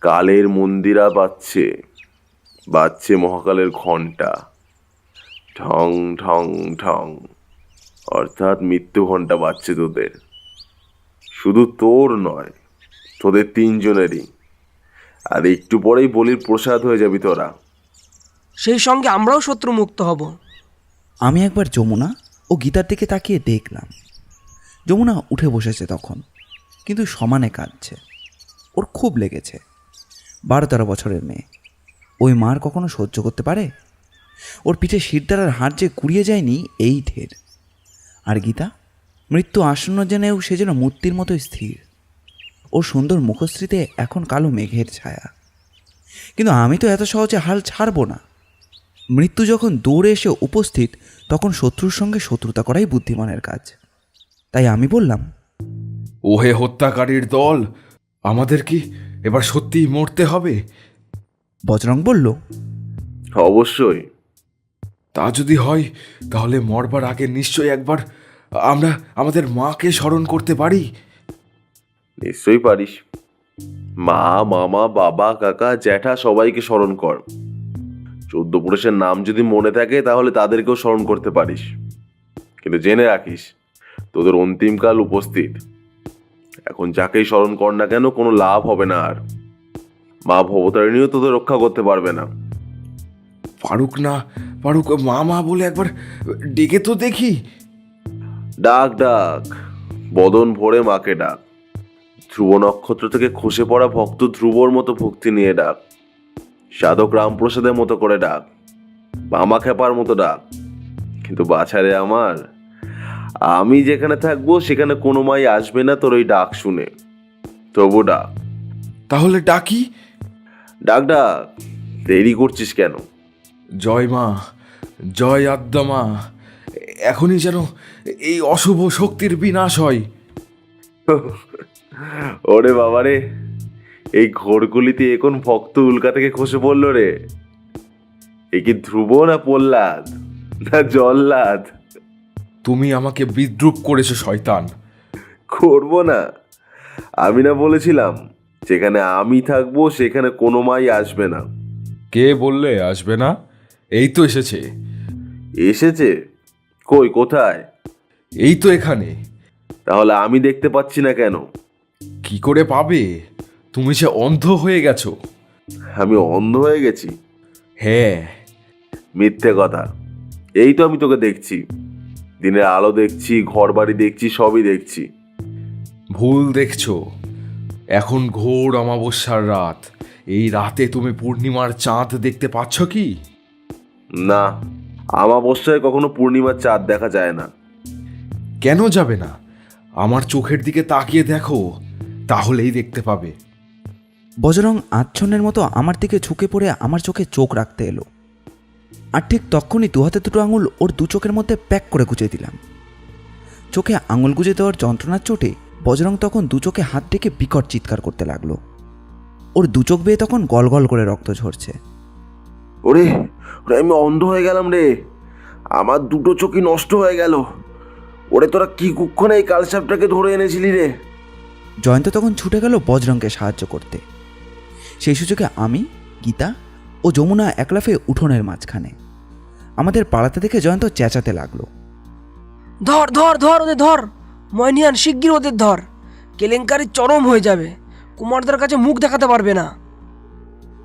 S4: কালের মন্দিরা বাজছে, বাজছে মহাকালের ঘণ্টা, ঢং ঢং ঢং, অর্থাৎ মৃত্যু ঘণ্টা বাজছে তোদের। শুধু তোর নয়, তোদের তিনজনেরই। আর একটু পরেই বলির প্রসাদ হয়ে যাবি তোরা।
S6: সেই সঙ্গে আমরাও শত্রু মুক্ত হব।
S1: আমি একবার যমুনা ও গীতার দিকে তাকিয়ে দেখলাম। যমুনা উঠে বসেছে তখন, কিন্তু সমানে কাঁদছে। ওর খুব লেগেছে। 12-13 বছরের মেয়ে, ওই মার কখনো সহ্য করতে পারে? ওর পিঠে শিরদাঁড়ার হাড় যে কুড়িয়ে যায়নি এই ঢের। আর গীতা মৃত্যু আসন্ন জেনেও সে যেন মূর্তির মতো স্থির। ওর সুন্দর মুখশ্রীতে এখন কালো মেঘের ছায়া। কিন্তু আমি তো এত সহজে হাল ছাড়ব না। মৃত্যু যখন দৌড়ে এসে উপস্থিত, তখন শত্রুর সঙ্গে শত্রুতা করাই বুদ্ধিমানের কাজ। তাই আমি বললাম,
S2: ওহে হত্যাকারীর দল, আমাদের কি এবার সত্যিই মরতে হবে?
S1: বজরং বলল,
S4: অবশ্যই।
S2: তা যদি হয় তাহলে মরবার আগে নিশ্চয়ই একবার আমরা আমাদের মাকে স্মরণ করতে পারি।
S4: নিশ্চয়ই পারিস। মা, মামা, বাবা, কাকা, জ্যাঠা সবাইকে স্মরণ কর। 14 পুরুষের নাম যদি মনে থাকে তাহলে তাদেরকেও স্মরণ করতে পারিস। কিন্তু জেনে রাখিস, তোদের অন্তিমকাল উপস্থিত। এখন যাকেই স্মরণ কর না কেন কোনো লাভ হবে না। আর মা ভবতারিণীও তোদের রক্ষা করতে পারবে না।
S2: পারুক মামা বলে একবার ডেকে তো দেখি।
S4: ডাক ডাক, বদন ভরে মাকে ডাক। ধ্রুব নক্ষত্র থেকে খসে পড়া ভক্ত ধ্রুবর মতো ভক্তি নিয়ে ডাক। সাধক রামপ্রসাদের মতো করে ডাক। মামা খেপার মতো ডাক, কিন্তু বাছারে আমার, আমি যেখানে থাকবো সেখানে কোনো মাই আসবে না তোর ওই ডাক শুনে। তবু ডাক,
S2: তাহলে ডাকি।
S4: ডাক ডাক, দেরি করছিস কেন?
S2: জয় মা, জয় আদ্যা মা, এখনই যেন এই অশুভ শক্তির বিনাশ হয়।
S4: ওরে বাবারে, এই ঘোরগুলিতে এখন ভক্ত উল্কা থেকে খসে পড়লো রে। এ কি ধ্রুব না প্রহ্লাদ না জল্লাদ?
S2: তুমি আমাকে বিদ্রূপ করেছো শয়তান।
S4: করবো না? আমি না বলেছিলাম যেখানে আমি থাকবো সেখানে কোনো মাই আসবে না?
S2: কে বললে আসবে না? এই তো এসেছে।
S4: এসেছে? কই, কোথায়?
S2: এই তো এখানে।
S4: তাহলে আমি দেখতে পাচ্ছি না কেন?
S2: কি করে পাবে? তুমি যে অন্ধ হয়ে গেছো।
S4: আমি অন্ধ হয়ে গেছি?
S2: হ্যাঁ।
S4: মিথ্যে কথা। এই তো আমি তোকে দেখছি, দিনের আলো দেখছি, ঘর বাড়ি দেখছি, সবই দেখছি।
S2: ভুল দেখছো। এখন ঘোর অমাবস্যার রাত। এই রাতে তুমি পূর্ণিমার চাঁদ দেখতে পাচ্ছ কি?
S4: না, আমাবস্যায় কখনো পূর্ণিমার চাঁদ দেখা যায় না।
S2: কেন যাবে না? আমার চোখের দিকে তাকিয়ে দেখো, তাহলেই দেখতে পাবে।
S1: বজরং আচ্ছন্নের মতো আমার দিকে ঝুঁকে পড়ে আমার চোখে চোখ রাখতে এলো, আর ঠিক তখনই দু হাতে দুটো আঙুল ওর দু চোখের মধ্যে প্যাক করে গুঁজে দিলাম। চোখে আঙুল গুঁজে দেওয়ার যন্ত্রণার চোটে বজরং তখন দু চোখে হাত রেখে বিকট চিৎকার করতে লাগলো। ওর দু চোখ বেয়ে তখন গলগল করে রক্ত ঝরছে।
S4: ওরে ওরে, আমি অন্ধ হয়ে গেলাম রে, আমার দুটো চোখই নষ্ট হয়ে গেল। ওরে তোরা কি কুক্ষণে এই কালসাপটাকে ধরে এনেছিলি রে?
S1: জয়ন্ত তখন ছুটে গেল বজরংকে সাহায্য করতে। সেই সুযোগে আমি, গীতা ও যমুনা একলাফে উঠোনের মাঝখানে। আমাদের পাড়াতে দেখে জয়ন্ত চেঁচাতে লাগলো,
S6: ধর ধর ধর, ওদের ধর, ময়নিয়ান শিগগির ওদের ধর, কেলেঙ্কারি চরম হয়ে যাবে, কুমারদের কাছে মুখ দেখাতে পারবে না।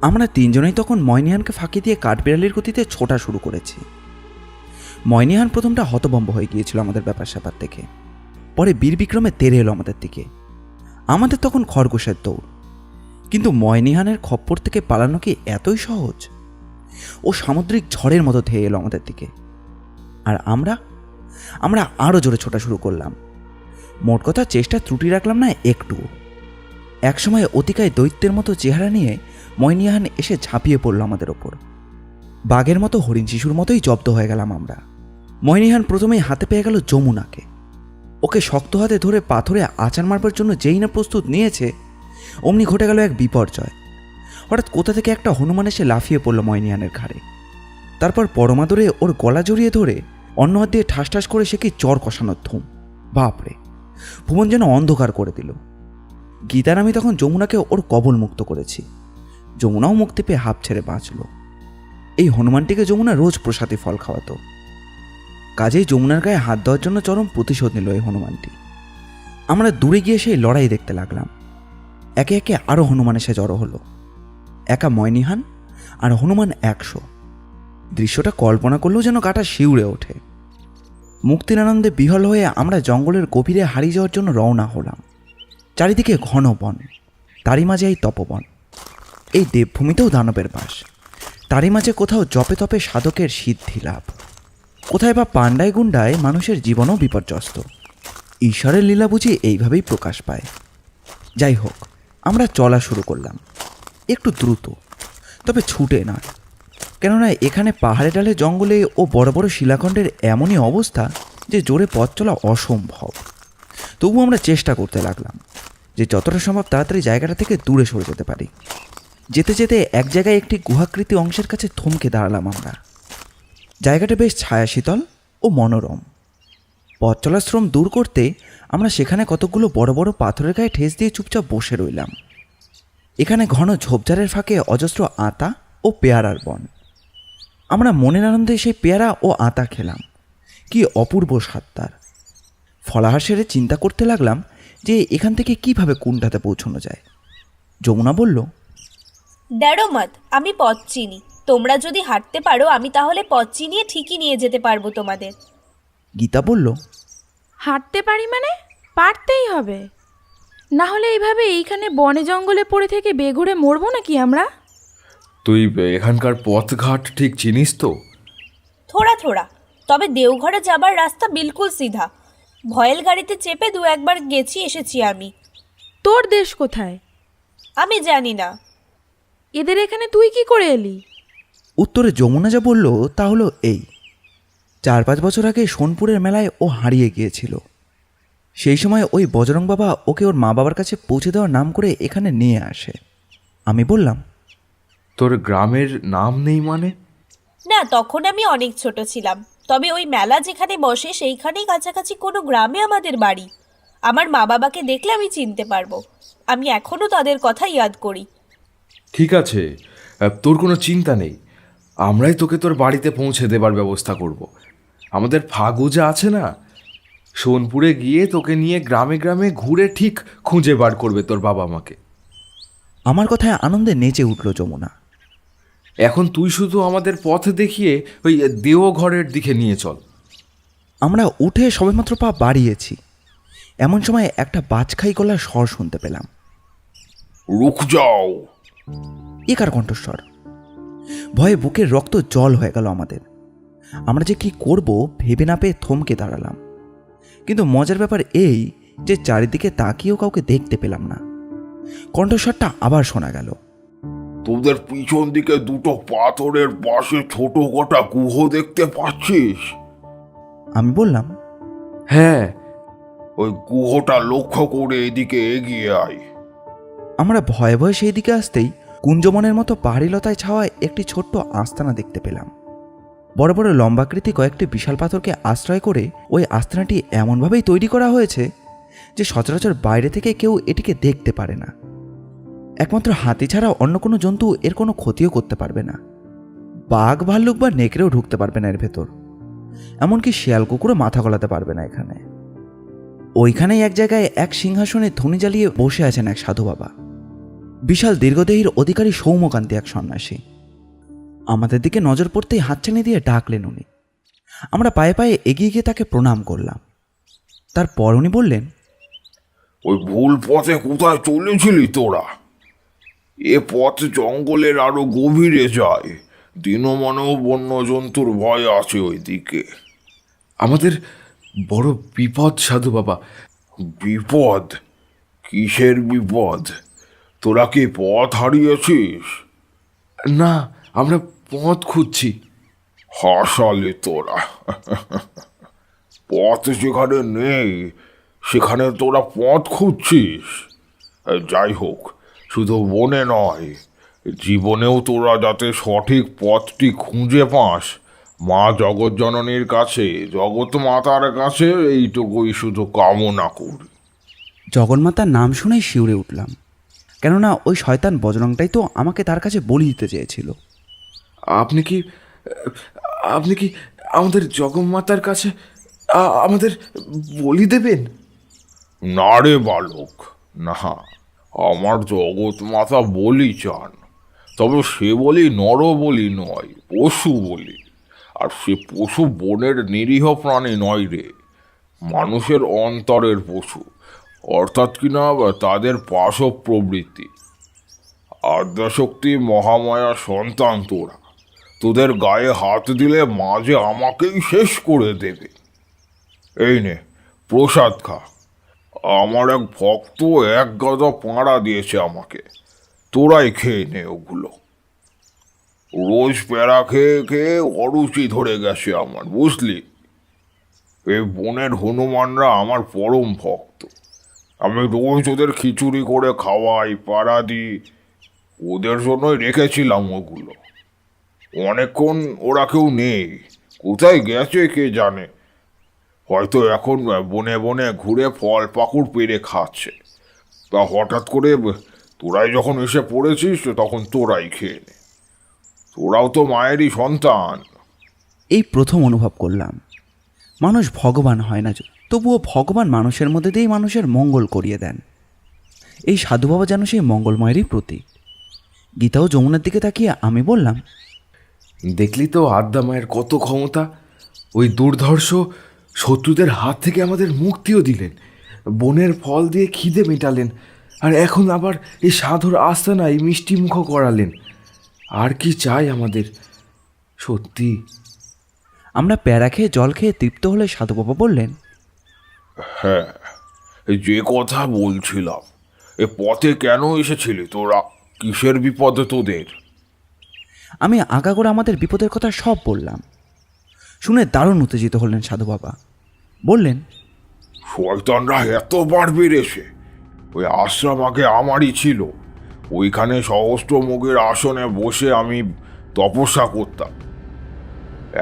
S1: আমরা তিনজনেই তখন ময়নিহানকে ফাঁকি দিয়ে কাঠবিড়ালির গতিতে ছোটা শুরু করেছি। ময়নিহান প্রথমটা হতভম্ব হয়ে গিয়েছিল আমাদের ব্যাপার স্যাপার দেখে, পরে বীর বিক্রমে তেড়ে এলো আমাদের দিকে। আমাদের তখন খরগোশের দৌড়, কিন্তু ময়নিহানের খপ্পর থেকে পালানো কি এতই সহজ? ও সামুদ্রিক ঝড়ের মতো ধেয়ে এলো আমাদের দিকে, আর আমরা আরও জোরে ছোটা শুরু করলাম। মোট কথা চেষ্টা ত্রুটি রাখলাম না একটুও। একসময় অতিকায় দৈত্যের মতো চেহারা নিয়ে ময়নিহান এসে ঝাঁপিয়ে পড়ল আমাদের ওপর। বাঘের মতো হরিণ শিশুর মতোই জব্দ হয়ে গেলাম আমরা। ময়নিহান প্রথমেই হাতে পেয়ে গেল যমুনাকে। ওকে শক্ত হাতে ধরে পাথরে আছাড় মারবার জন্য যেই না প্রস্তুত নিয়েছে, অমনি ঘটে গেল এক বিপর্যয়। হঠাৎ কোথা থেকে একটা হনুমান এসে লাফিয়ে পড়ল ময়নিহানের ঘাড়ে। তারপর পরমাদরে ওর গলা জড়িয়ে ধরে অন্য হাত দিয়ে ঠাস ঠাস করে সে কি চর কষানোর ধুম। বাপরে, ভুবন যেন অন্ধকার করে দিল। গীতার আমি তখন যমুনাকে ওর কবল মুক্ত করেছি। যমুনাও মুক্তি পেয়ে হাঁপ ছেড়ে বাঁচল। এই হনুমানটিকে যমুনা রোজ প্রসাদে ফল খাওয়াতো। কাজেই যমুনার গায়ে হাত দেওয়ার জন্য চরম প্রতিশোধ নিল এই হনুমানটি। আমরা দূরে গিয়ে সেই লড়াই দেখতে লাগলাম। একে একে আরও হনুমান এসে জড়ো হলো, একা ময়নিহান আর হনুমান 100। দৃশ্যটা কল্পনা করলেও যেন গাটা শিউরে ওঠে। মুক্তির আনন্দে বিহল হয়ে আমরা জঙ্গলের গভীরে হারিয়ে যাওয়ার জন্য রওনা হলাম। চারিদিকে ঘন বন, তারই মাঝে এই তপবন। এই দেবভূমিতেও দানবের বাস, তারই মাঝে কোথাও জপে তপে সাধকের সিদ্ধি লাভ, কোথায় বা পাণ্ডায় গুন্ডায় মানুষের জীবনও বিপর্যস্ত। ঈশ্বরের লীলা বুঝি এইভাবেই প্রকাশ পায়। যাই হোক, আমরা চলা শুরু করলাম, একটু দ্রুত, তবে ছুটে নয়। কেননা এখানে পাহাড়ে ডালে জঙ্গলে ও বড় বড় শিলাখণ্ডের এমনই অবস্থা যে জোরে পথ চলা অসম্ভব। তবু আমরা চেষ্টা করতে লাগলাম যে যতটা সম্ভব তাড়াতাড়ি জায়গাটা থেকে দূরে সরে যেতে পারি। যেতে যেতে এক জায়গায় একটি গুহাকৃতি অংশের কাছে থমকে দাঁড়ালাম আমরা। জায়গাটা বেশ ছায়া শীতল ও মনোরম। পথ চলার শ্রম দূর করতে আমরা সেখানে কতগুলো বড় বড় পাথরের গায়ে ঠেস দিয়ে চুপচাপ বসে রইলাম। এখানে ঘন ঝোপঝাড়ের ফাঁকে অজস্র আতা ও পেয়ারার বন। আমরা মনের আনন্দে সেই পেয়ারা ও আতা খেলাম। কি অপূর্ব স্বাদ তার! ফলাহার সেরে চিন্তা করতে লাগলাম যে এখান থেকে কিভাবে কুণ্ডাতে পৌঁছানো যায়। যমুনা বলল,
S5: মত, আমি পথ চিনি, তোমরা যদি হাঁটতে পারো আমি তাহলে পথ চিনিয়ে ঠিকই নিয়ে যেতে পারবো তোমাদের।
S1: গীতা বলল,
S3: হাঁটতে পারি মানে? পারতেই হবে, না হলে এইভাবে এইখানে বনে জঙ্গলে পড়ে থেকে বেঘুরে মরবো নাকি আমরা?
S2: তুই এখানকার পথঘাট ঠিক চিনিস তো?
S5: থোড়া থোড়া, তবে দেওঘরে যাবার রাস্তা বিলকুল সিধা। ভয়েল গাড়িতে চেপে 2-1 বার গেছি এসেছি আমি।
S3: তোর দেশ কোথায়?
S5: আমি জানি না।
S3: এদের এখানে তুই কি করে এলি?
S1: উত্তরে যমুনা যা বলল তা হলো এই, 4-5 বছর আগে সোনপুরের মেলায় ও হারিয়ে গিয়েছিল। সেই সময় ওই বজরং বাবা ওকে ওর মা বাবার কাছে পৌঁছে দেওয়ার নাম করে এখানে নিয়ে আসে। আমি বললাম,
S2: তোর গ্রামের নাম নেই মানে?
S5: না, তখন আমি অনেক ছোট ছিলাম। তবে ওই মেলা যেখানে বসে সেইখানেই কাছাকাছি কোনো গ্রামে আমাদের বাড়ি। আমার মা বাবাকে দেখলে আমি চিনতে পারবো। আমি এখনো তাদের কথা ইয়াদ করি।
S2: ঠিক আছে, তোর কোনো চিন্তা নেই, আমরাই তোকে তোর বাড়িতে পৌঁছে দেবার ব্যবস্থা করব। আমাদের ফাগু যা আছে না, সোনপুরে গিয়ে তোকে নিয়ে গ্রামে গ্রামে ঘুরে ঠিক খুঁজে বার করবে তোর বাবা মাকে।
S1: আমার কথায় আনন্দে নেচে উঠল যমুনা।
S2: এখন তুই শুধু আমাদের পথ দেখিয়ে ওই দেওঘরের দিকে নিয়ে চল।
S1: আমরা উঠে সবেমাত্র পা বাড়িয়েছি, এমন সময় একটা বাজখাই গলার স্বর শুনতে পেলাম।
S4: রুক যাও।
S1: একার কণ্ঠস্বর। ভয়ে বুকের রক্ত জল হয়ে গেল আমাদের। আমরা যে কি করব ভেবে না পেয়ে থমকে দাঁড়ালাম। কিন্তু মজার ব্যাপার এই যে চারিদিকে তাকিয়েও কাউকে দেখতে পেলাম না। কণ্ঠস্বরটা আবার শোনা গেল।
S4: তোদের পিছন দিকে দুটো পাথরের পাশে ছোট গোটা গুহ দেখতে পাচ্ছিস?
S1: আমি বললাম,
S2: হ্যাঁ।
S4: ওই গুহটা লক্ষ্য করে এদিকে এগিয়ে আয়।
S1: আমরা ভয়ে ভয়ে সেই দিকে আসতেই কুঞ্জমনের মতো পাহাড়ি লতায় ছাওয়ায় একটি ছোট্ট আস্তানা দেখতে পেলাম। বড় বড় লম্বাকৃতি কয়েকটি বিশাল পাথরকে আশ্রয় করে ওই আস্তানাটি এমনভাবেই তৈরি করা হয়েছে যে সচরাচর বাইরে থেকে কেউ এটিকে দেখতে পারে না। একমাত্র হাতি ছাড়া অন্য কোনো জন্তু এর কোনো ক্ষতিও করতে পারবে না। বাঘ, ভাল্লুক বা নেকড়েও ঢুকতে পারবে না এর ভেতর। এমনকি শিয়াল কুকুরও মাথা গলাতে পারবে না এখানে। ওইখানেই এক জায়গায় এক সিংহাসনে ধুনি জ্বালিয়ে বসে আছেন এক সাধু বাবা। বিশাল দীর্ঘদেহীর অধিকারী সৌম্যকান্তি এক সন্ন্যাসী। আমাদের দিকে নজর পড়তেই হাতছানি দিয়ে ডাকলেন উনি। আমরা পায়ে পায়ে এগিয়ে গিয়ে তাকে প্রণাম করলাম। তারপর উনি বললেন,
S4: ওই ভুল পথে কোথায় চলেছিলি তোরা? এ পথ জঙ্গলের আরো গভীরে যায়। দিনমানেও বন্য জন্তুর ভয় আছে ওই দিকে।
S2: আমাদের বড় বিপদ সাধু বাবা।
S4: বিপদ? কিসের বিপদ? তোরা কি পথ হারিয়েছিস?
S2: না, আমরা পথ খুঁজছি।
S4: হাসালে তোরা। পথ যেখানে নেই সেখানে তোরা পথ খুঁজছিস। যাই হোক, শুধু বনে নয়, জীবনেও তোরা যাতে সঠিক পথটি খুঁজে পাস, মা জগৎজননীর কাছে, জগৎ মাতার কাছে এইটুকুই শুধু কামনা করি।
S1: জগন্মাতার নাম শুনেই শিউরে উঠলাম, কেননা ওই শয়তান বজরংটাই তো আমাকে তার কাছে বলি দিতে চেয়েছিল।
S2: আপনি কি আমাদের জগন্মাতার কাছে আমাদের বলি দেবেন?
S4: না রে বালক, না। আমার জগৎ মাতা বলি চান, তবে সে বলি নর বলি নয়, পশু বলি। আর সে পশু বনের নিরীহ প্রাণী নয় রে, মানুষের অন্তরের পশু, অর্থাৎ কিনা তাদের পাশব প্রবৃত্তি। আদ্যাশক্তি মহামায়া সন্তান তোরা। তোদের গায়ে হাত দিলে মাঝে আমাকেই শেষ করে দেবে। এই নে প্রসাদ খা। আমার এক ভক্ত 1 গাদা পাঁড়া দিয়েছে আমাকে, তোরাই খেয়ে নে ওগুলো। রোজ প্যারা খেয়ে খেয়ে অরুচি ধরে গেছে আমার, বুঝলি? এই বনের হনুমানরা আমার পরম ভক্ত। আমি রোজ ওদের খিচুড়ি করে খাওয়াই, পাড়া দিই। ওদের জন্যই রেখেছিলাম ওগুলো। অনেকক্ষণ ওরা কেউ নেই, কোথায় গেছে কে জানে। হয়তো এখন বনে বনে ঘুরে ফল পাকুড় পেড়ে খাচ্ছে। তা হঠাৎ করে তোরাই যখন এসে পড়েছিস তখন তোরাই খেয়ে নে। তোরাও তো মায়েরই সন্তান।
S1: এই প্রথম অনুভব করলাম মানুষ ভগবান হয় না, তবুও ভগবান মানুষের মধ্যে দিয়েই মানুষের মঙ্গল করিয়ে দেন। এই সাধু বাবা যেন সেই মঙ্গলময়েরই প্রতীক। গীতা ও যমুনার দিকে তাকিয়ে আমি বললাম,
S2: দেখলি তো আদ্যা মায়ের কত ক্ষমতা। ওই দুর্ধর্ষ শত্রুদের হাত থেকে আমাদের মুক্তিও দিলেন, বনের ফল দিয়ে খিদে মেটালেন, আর এখন আবার এই সাধুর আস্তানায় মিষ্টি মুখ করালেন। আর কি চাই আমাদের? সত্যি
S1: আমরা প্যারা খেয়ে জল খেয়ে তৃপ্ত হলে সাধু বাবা বললেন,
S8: হ্যাঁ, এই যে কথা বলছিলাম, এ পথে কেন এসেছিলি তোরা? কিসের বিপদে তোদের?
S1: আমি আগাগোড়া আমাদের বিপদের কথা সব বললাম। শুনে দারুণ উত্তেজিত হলেন সাধু বাবা। বললেন,
S8: শয়তানরা এতবার বেড়েছে। ওই আশ্রম আগে আমারই ছিল। ওইখানে সহস্রমুখের আসনে বসে আমি তপস্যা করতাম।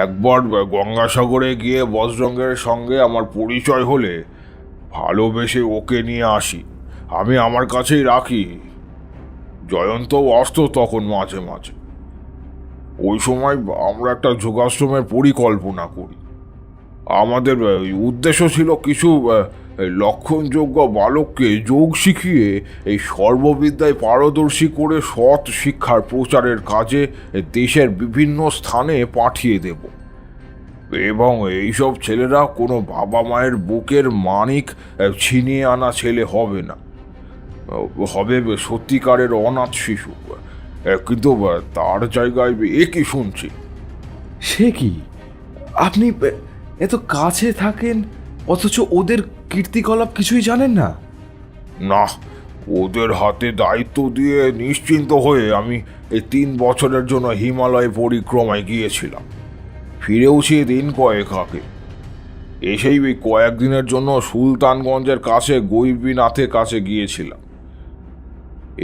S8: একবার গঙ্গাসাগরে গিয়ে বজরঙ্গের সঙ্গে আমার পরিচয় হলে ভালোবেসে ওকে নিয়ে আসি। আমি আমার কাছেই রাখি। জয়ন্তও আসতো তখন মাঝে মাঝে। ওই সময় আমরা একটা যোগাশ্রমের পরিকল্পনা করি। আমাদের উদ্দেশ্য ছিল কিছু লক্ষণযোগ্য বালককে যোগ শিখিয়ে এই সর্ববিদ্যায় পারদর্শী করে সৎ শিক্ষার প্রচারের কাজে দেশের বিভিন্ন স্থানে পাঠিয়ে দেব। এবং এইসব ছেলেরা কোনো বাবা মায়ের বুকের মানিক ছিনিয়ে আনা ছেলে হবে না, হবে সত্যিকারের অনাথ শিশু। কিন্তু তার জায়গায় কি শুনছি?
S2: সে কি, আপনি এত কাছে থাকেন অথচ ওদের কীর্তিকলাপ কিছুই জানেন না?
S8: না, ওদের হাতে দায়িত্ব দিয়ে নিশ্চিন্ত হয়ে আমি এই 3 বছরের জন্য হিমালয় পরিক্রমায় গিয়েছিলাম। ফিরেওছি দিন কয়েক আগে। এসেই ওই কয়েকদিনের জন্য সুলতানগঞ্জের কাছে গৈবীনাথের কাছে গিয়েছিলাম।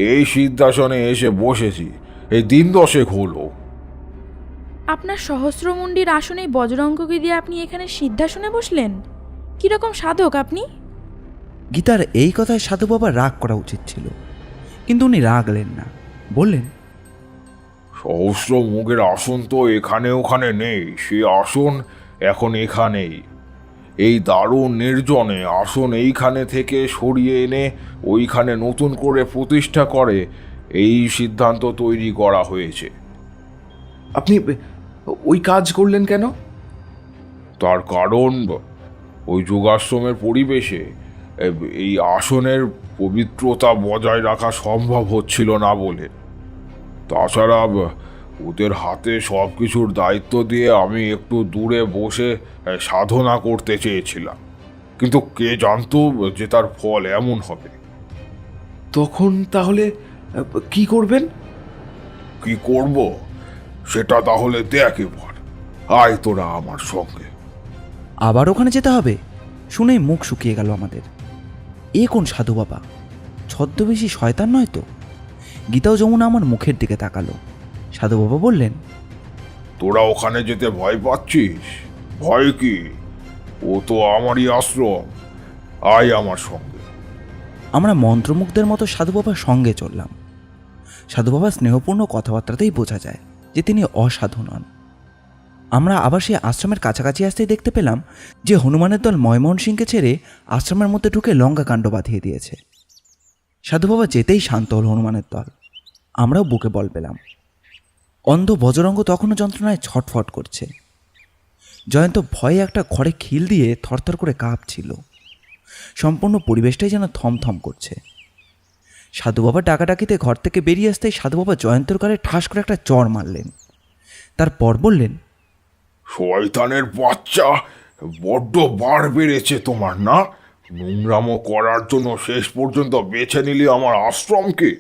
S8: এই সিদ্ধাসনে এসে বসেছি এই দিন 10 হলো।
S3: আপনার সহস্রমুণ্ডির আসনে বজরঙ্গকে দিয়ে আপনি এখানে সিদ্ধাসনে বসলেন? কীরকম সাধক আপনি?
S1: গীতার এই কথায় সাধু বাবা রাগ করা উচিত ছিল, কিন্তু উনি রাগলেন না। বললেন,
S8: সহস্র মুখের আসন তো এখানে ওখানে নেই, সে আসন এখন এখানেই। এই দারুণ নির্জনে আসন এইখানে থেকে সরিয়ে এনে ওইখানে নতুন করে প্রতিষ্ঠা করে এই সিদ্ধান্ত তৈরি করা হয়েছে।
S2: আপনি ওই কাজ করলেন কেন?
S8: তার কারণ ওই যোগাশ্রমের পরিবেশে এই আসনের পবিত্রতা বজায় রাখা সম্ভব হচ্ছিল না বলে। তাছাড়া ওদের হাতে সব কিছুর দায়িত্ব দিয়ে আমি একটু দূরে বসে সাধনা করতে চেয়েছিলাম, কিন্তু কে জানতো যে তার ফল এমন হবে।
S2: তখন তাহলে কি করবেন?
S8: কি করব সেটা তাহলে দেখ এবার। আয় তোরা আমার সঙ্গে।
S1: আবার ওখানে যেতে হবে? শুনেই মুখ শুকিয়ে গেল আমাদের। এ কোন সাধু বাবা? ছদ্মবেশী শয়তান নয় তো? গীতাও যমুনা আমার মুখের দিকে তাকালো। সাধু বাবা বললেন,
S8: তোরা ওখানে যেতে ভয় পাচ্ছিস? ভয় কি? ও তো আমারই আশ্রম। আয় আমার সঙ্গে।
S1: আমরা মন্ত্রমুগ্ধের মতো সাধু বাবার সঙ্গে চললাম। সাধু বাবার স্নেহপূর্ণ কথাবার্তাতেই বোঝা যায় যে তিনি অসাধু নন। আমরা আবার সেই আশ্রমের কাছাকাছি আসতেই দেখতে পেলাম যে হনুমানের দল ময়মোহন সিংকে ছেড়ে আশ্রমের মধ্যে ঢুকে লঙ্কা কাণ্ড বাঁধিয়ে দিয়েছে। সাধু বাবা যেতেই শান্ত হল হনুমানের দল। আমরাও বুকে বল পেলাম। অন্ধ বজরঙ্গ তখনও যন্ত্রণায় ছটফট করছে। জয়ন্ত ভয়ে একটা ঘরে খিল দিয়ে থরথর করে কাঁপছিল। সম্পূর্ণ পরিবেশটাই যেন থমথম করছে। সাধু বাবা ডাকাডাকিতে ঘর থেকে বেরিয়ে আসতেই সাধু বাবা জয়ন্তর ঘরে ঠাস করে একটা চড় মারলেন। তারপর বললেন,
S8: শয়তানের বাচ্চা, বড্ড বার বেড়েছে তোমার না? নোংরামো করার জন্য শেষ পর্যন্ত বেছে নিলি আমার আশ্রমকে।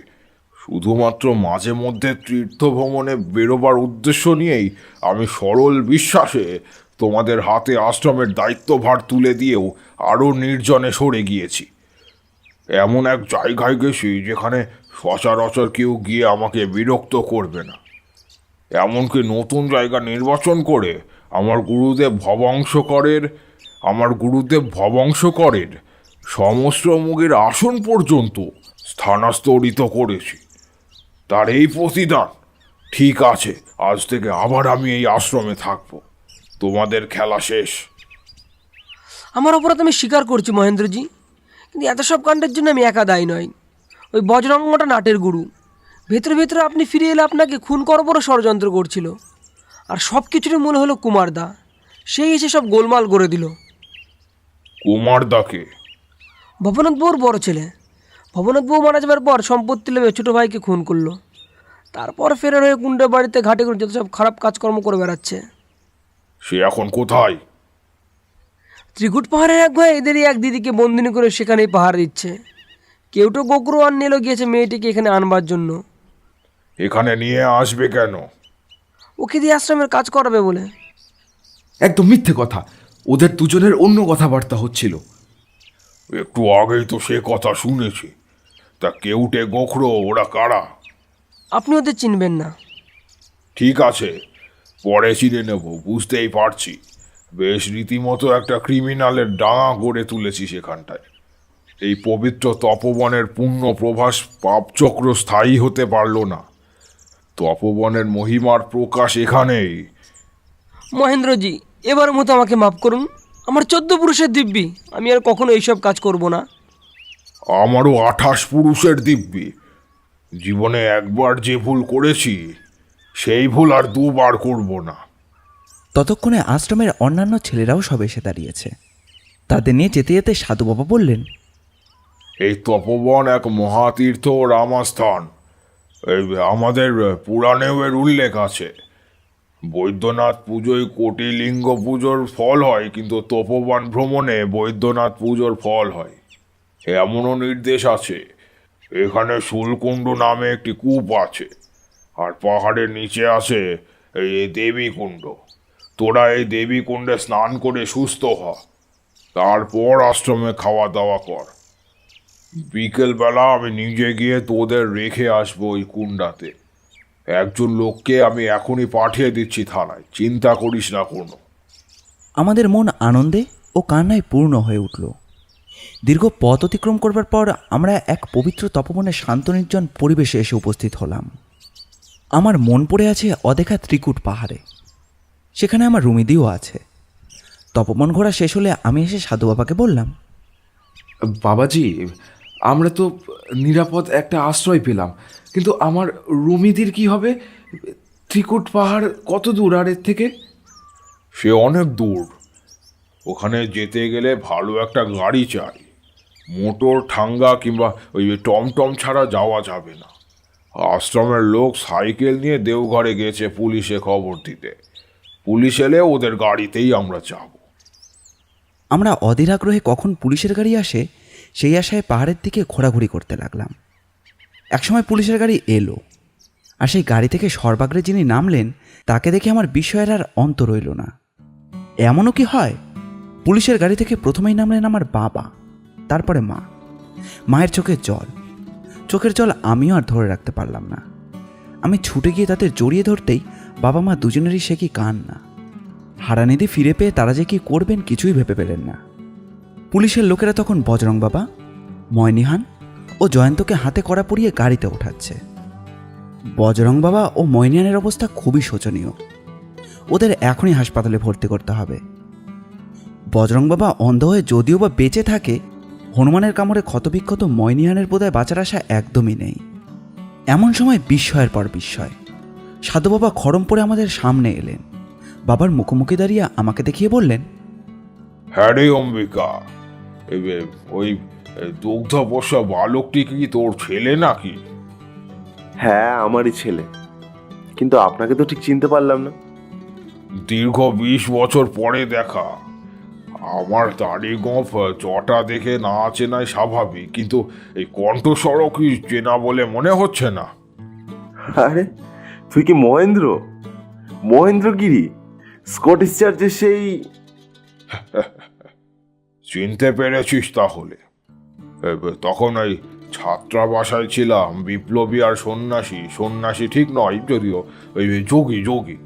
S8: শুধুমাত্র মাঝে মধ্যে তীর্থভ্রমণে বেরোবার উদ্দেশ্য নিয়েই আমি সরল বিশ্বাসে তোমাদের হাতে আশ্রমের দায়িত্বভার তুলে দিয়েও আরও নির্জনে সরে গিয়েছি। এমন এক জায়গায় গেছি যেখানে সচরাচর কেউ গিয়ে আমাকে বিরক্ত করবে না। এমনকি নতুন জায়গা নির্বাচন করে আমার গুরুদেব ভবংশকরের সহস্রমুখের আসন পর্যন্ত স্থানান্তরিত করেছি। তার এই প্রতিদান। ঠিক আছে, আজ থেকে আবার আমি এই আশ্রমে থাকবো। তোমাদের খেলা শেষ।
S6: আমার অপরাধ আমি স্বীকার করছি মহেন্দ্রজি, কিন্তু এত সব কাণ্ডের জন্য আমি একা দায়ী নয়। ওই বজরঙ্গটা নাটের গুরু। ভেতরে ভেতরে আপনি ফিরে এলে আপনাকে খুন করবারও ষড়যন্ত্র করছিল। আর সব কিছুরই মূল হলো কুমারদা। সেই এসে সব গোলমাল করে দিল।
S8: কুমারদাকে?
S6: ভবনাথ বউর বড় ছেলে। ভবনাথ বউ মারা যাবার পর সম্পত্তি লেবে ছোটো ভাইকে খুন করলো। তারপর ফেরার হয়ে কুণ্ডে বাড়িতে ঘাটে করে যত সব খারাপ কাজকর্ম করে বেড়াচ্ছে।
S8: সে এখন কোথায়?
S6: ত্রিকুট পাহাড়ের এক ভাই এদেরই এক দিদিকে বন্দিনী করে সেখানেই পাহাড় দিচ্ছে। কেউটো গোকরো আর নেলো গিয়েছে মেয়েটিকে এখানে আনবার জন্য।
S8: এখানে নিয়ে আসবে কেন?
S6: ওকে দিয়ে আশ্রমের কাজ করাবে বলে।
S2: একদম মিথ্যে কথা, ওদের দুজনের অন্য কথাবার্তা হচ্ছিল।
S8: একটু আগেই তো সে কথা শুনেছি। তা কেউটে গোখরো ওরা কারা?
S6: আপনি ওদের চিনবেন না।
S8: ঠিক আছে, পরে চিনে নেব, বুঝতেই পারছি। বেশ রীতিমতো একটা ক্রিমিনালের ডাঙা গড়ে তুলেছি সেখানটায়। এই পবিত্র তপবনের পুণ্য প্রভাস পাপচক্র স্থায়ী হতে পারল না। তপবনের মহিমার প্রকাশ এখানেই।
S6: মহেন্দ্রজি, এবার মতো আমাকে মাফ করুন। আমার 14 পুরুষের দিব্যি, আমি আর কখনো এইসব কাজ করব না।
S8: আমারও 28 পুরুষের দিব্যি। জীবনে একবার যে ভুল করেছি সেই ভুল আর দুবার করব না।
S1: ততক্ষণে আশ্রমের অন্যান্য ছেলেরাও সব এসে দাঁড়িয়েছে। তাদের নিয়ে যেতে যেতে সাধু বাবা বললেন,
S8: এই তপবন এক মহাতীর্থ ও রামাস্থান। এই আমাদের পুরাণেও এর উল্লেখ আছে। বৈদ্যনাথ পুজোয় কোটি লিঙ্গ পুজোর ফল হয়, কিন্তু তপবন ভ্রমণে বৈদ্যনাথ পুজোর ফল হয়। এমনও নির্দেশ আছে, এখানে শুলকুণ্ড নামে একটি কূপ আছে, আর পাহাড়ের নিচে আছে এই দেবীকুণ্ড। তোরা এই দেবীকুণ্ডে স্নান করে সুস্থ হ, তারপর আশ্রমে খাওয়া দাওয়া কর। বিকেলবেলা আমি নিজে গিয়ে তোদের রেখে আসবো ওই কুণ্ডাতে। একজন লোককে আমি এখনই পাঠিয়ে দিচ্ছি থানায়, চিন্তা করিস না কোনো।
S1: আমাদের মন আনন্দে ও কান্নায় পূর্ণ হয়ে উঠল। দীর্ঘ পথ অতিক্রম করবার পর আমরা এক পবিত্র তপবনের শান্ত নির্জন পরিবেশে এসে উপস্থিত হলাম। আমার মন পড়ে আছে অদেখা ত্রিকুট পাহাড়ে। সেখানে আমার রুমিদিও আছে। তপবন ঘোরা শেষ হলে আমি এসে সাধু বাবাকে বললাম,
S2: বাবাজি, আমরা তো নিরাপদ একটা আশ্রয় পেলাম, কিন্তু আমার রুমিদির কি হবে? ত্রিকুট পাহাড় কত দূর আর এর থেকে?
S8: সে অনেক দূর। ওখানে যেতে গেলে ভালো একটা গাড়ি চাই। মোটর, ঠাঙ্গা কিংবা ওই টমটম ছাড়া যাওয়া যাবে না। আশ্রমের লোক সাইকেল নিয়ে দেওঘরে গেছে পুলিশে খবর দিতে। পুলিশ এলে ওদের গাড়িতেই আমরা যাব।
S1: আমরা অধীর আগ্রহে কখন পুলিশের গাড়ি আসে সেই আশায় পাহাড়ের দিকে ঘোরাঘুরি করতে লাগলাম। একসময় পুলিশের গাড়ি এলো, আর সেই গাড়ি থেকে সর্বাগ্রে যিনি নামলেন তাকে দেখে আমার বিস্ময়ের আর অন্ত রইল না। এমনও কি হয়, পুলিশের গাড়ি থেকে প্রথমেই নামলেন আমার বাবা, তারপরে মা। মায়ের চোখের জল আমিও আর ধরে রাখতে পারলাম না। আমি ছুটে গিয়ে তাদের জড়িয়ে ধরতেই বাবা মা দুজনেরই সে কি কান্না। হারানিধি ফিরে পেয়ে তারা যে কি করবেন কিছুই ভেবে পেলেন না। পুলিশের লোকেরা তখন বজরং বাবা, ময়নিহান ও জয়ন্তকে হাতে কড়া পরিয়ে গাড়িতে ওঠাচ্ছে। বজরং বাবা ও ময়নিহানের অবস্থা খুবই শোচনীয়। ওদের এখনই হাসপাতালে ভর্তি করতে হবে। বজরং বাবা অন্ধ হয়ে যদিও বা বেঁচে থাকে, হনুমানের কামড়ে ক্ষতবিক্ষত ময়নিহানের বোধহয় বাঁচার আশা একদমই নেই। এমন সময় বিস্ময়ের পর বিস্ময়। সাধু বাবা খড়ম পরে আমাদের সামনে এলেন। বাবার মুখোমুখি দাঁড়িয়ে আমাকে দেখিয়ে বললেন,
S8: হ্যাঁ রে অম্বিকা, ওই দুগ্ধপোষা বালকটি কি তোর ছেলে নাকি?
S4: হ্যাঁ, আমারই ছেলে, কিন্তু আপনাকে তো ঠিক চিনতে পারলাম না।
S8: দীর্ঘ 20 বছর পরে দেখা। আমার দাড়ি গোঁফ চটা দেখে না চেনাই স্বাভাবিক, কিন্তু এই কণ্ঠস্বরও কি চেনা বলে মনে হচ্ছে না।
S4: আরে, তুই কি মহেন্দ্রগিরি, স্কটিশ চার্চের সেই?
S8: চিনতে পেরেছিস তাহলে? তখন ওই ছাত্রাবাসায় ছিলাম, বিপ্লবী আর সন্ন্যাসী ঠিক নয় যদিও, ওই যোগী।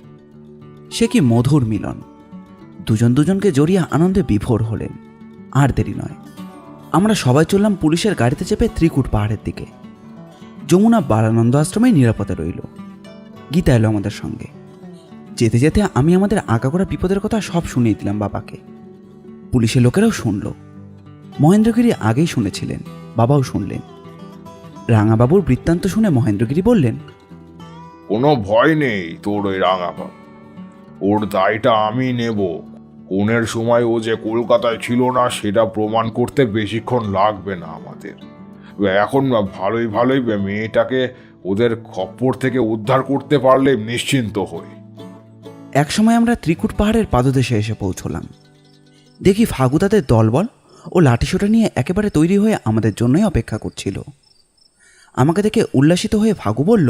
S1: সে কি মধুর মিলন। দুজনকে জড়িয়ে আনন্দে বিভোর হলেন। আর দেরি নয়, আমরা সবাই চললাম পুলিশের গাড়িতে চেপে ত্রিকুট পাহাড়ের দিকে। যমুনা বালানন্দ আশ্রমে নিরাপদে রইল। গীতা এলো আমাদের সঙ্গে। যেতে যেতে আমি আমাদের আগাগোড়া বিপদের কথা সব শুনিয়ে দিলাম বাবাকে। পুলিশের লোকেরাও শুনল। মহেন্দ্রগিরি আগেই শুনেছিলেন, বাবাও শুনলেন। রাঙাবাবুর বৃত্তান্ত শুনে মহেন্দ্রগিরি বললেন,
S8: কোনো ভয় নেই তোর ওই রাঙাবাবু, ওর দায়টা আমি নেব। কোনের সময় ও যে কলকাতায় ছিল না সেটা প্রমাণ করতে বেশিক্ষণ লাগবে না আমাদের। এখন ভালোই মেয়েটাকে ওদের খপ্পর থেকে উদ্ধার করতে পারলে নিশ্চিন্ত হই।
S1: একসময় আমরা ত্রিকুট পাহাড়ের পাদদেশে এসে পৌঁছলাম। দেখি ফাগু তাদের দলবল ও লাঠিসোঁটা নিয়ে একেবারে তৈরি হয়ে আমাদের জন্যই অপেক্ষা করছিল। আমাকে দেখে উল্লাসিত হয়ে ফাগু বলল,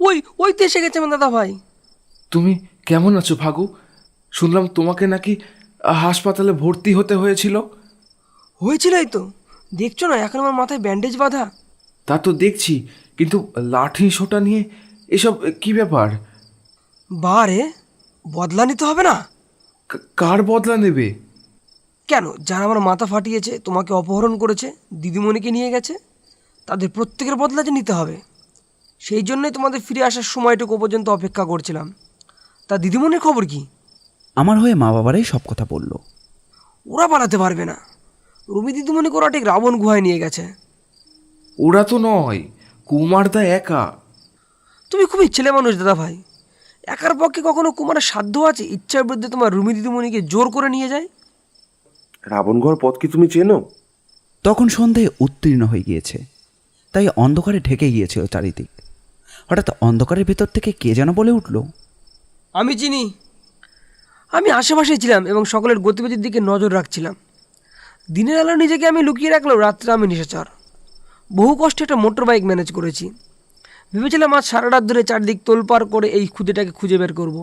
S6: ওই ওই তো এসে গেছে আমার দাদা ভাই।
S2: তুমি কেমন আছো ফাগু? শুনলাম তোমাকে নাকি হাসপাতালে ভর্তি হতে হয়েছিল।
S6: হয়েছিলই তো, দেখছো না এখন আমার মাথায় ব্যান্ডেজ বাঁধা।
S2: তা তো দেখছি, কিন্তু লাঠি সোঁটা নিয়ে এসব কি ব্যাপার?
S6: বারে বদলা নিতে হবে না?
S2: কার বদলা নেবে?
S6: কেন, যারা আমার মাথা ফাটিয়েছে, তোমাকে অপহরণ করেছে, দিদিমণিকে নিয়ে গেছে, তাদের প্রত্যেকের বদলা যে নিতে হবে। সেই জন্যই তোমাদের ফিরে আসার সময়টুকু পর্যন্ত অপেক্ষা করছিলাম। তা দিদিমণির খবর কি?
S1: আমার হয়ে মা বাবারাই সব কথা বলল।
S6: ওরা পালাতে পারবে না। রুমি দিদিমণি ওরা ঠিক রাবণ গুহায় নিয়ে গেছে।
S2: ওরা তো নয়, কুমারদা একা।
S6: তুমি খুবই ছেলে মানুষ দাদা ভাই। একার পক্ষে কখনো কুমারের সাধ্য আছে ইচ্ছার বিরুদ্ধে তোমার রুমি দিদিমণিকে জোর করে নিয়ে যায়?
S4: রাবণগড় পথ কি তুমি চেনো?
S1: তখন সন্ধে উত্তীর্ণ হয়ে গিয়েছে, তাই অন্ধকারে ঢেকে গিয়েছিল চারিদিক। হঠাৎ অন্ধকারের ভেতর থেকে কে যেন বলে উঠল,
S6: আমি চিনি। আমি আশেপাশে ছিলাম এবং সকলের গতিবিধির দিকে নজর রাখছিলাম। দিনের আলো নিজেকে আমি লুকিয়ে রাখলেও রাত্রে আমি নিশাচর। বহু কষ্টে একটা মোটর বাইক ম্যানেজ করেছি। ভেবেছিলাম আজ সারা রাত ধরে চারদিক তোলপাড় করে এই খুদেটাকে খুঁজে বের করব।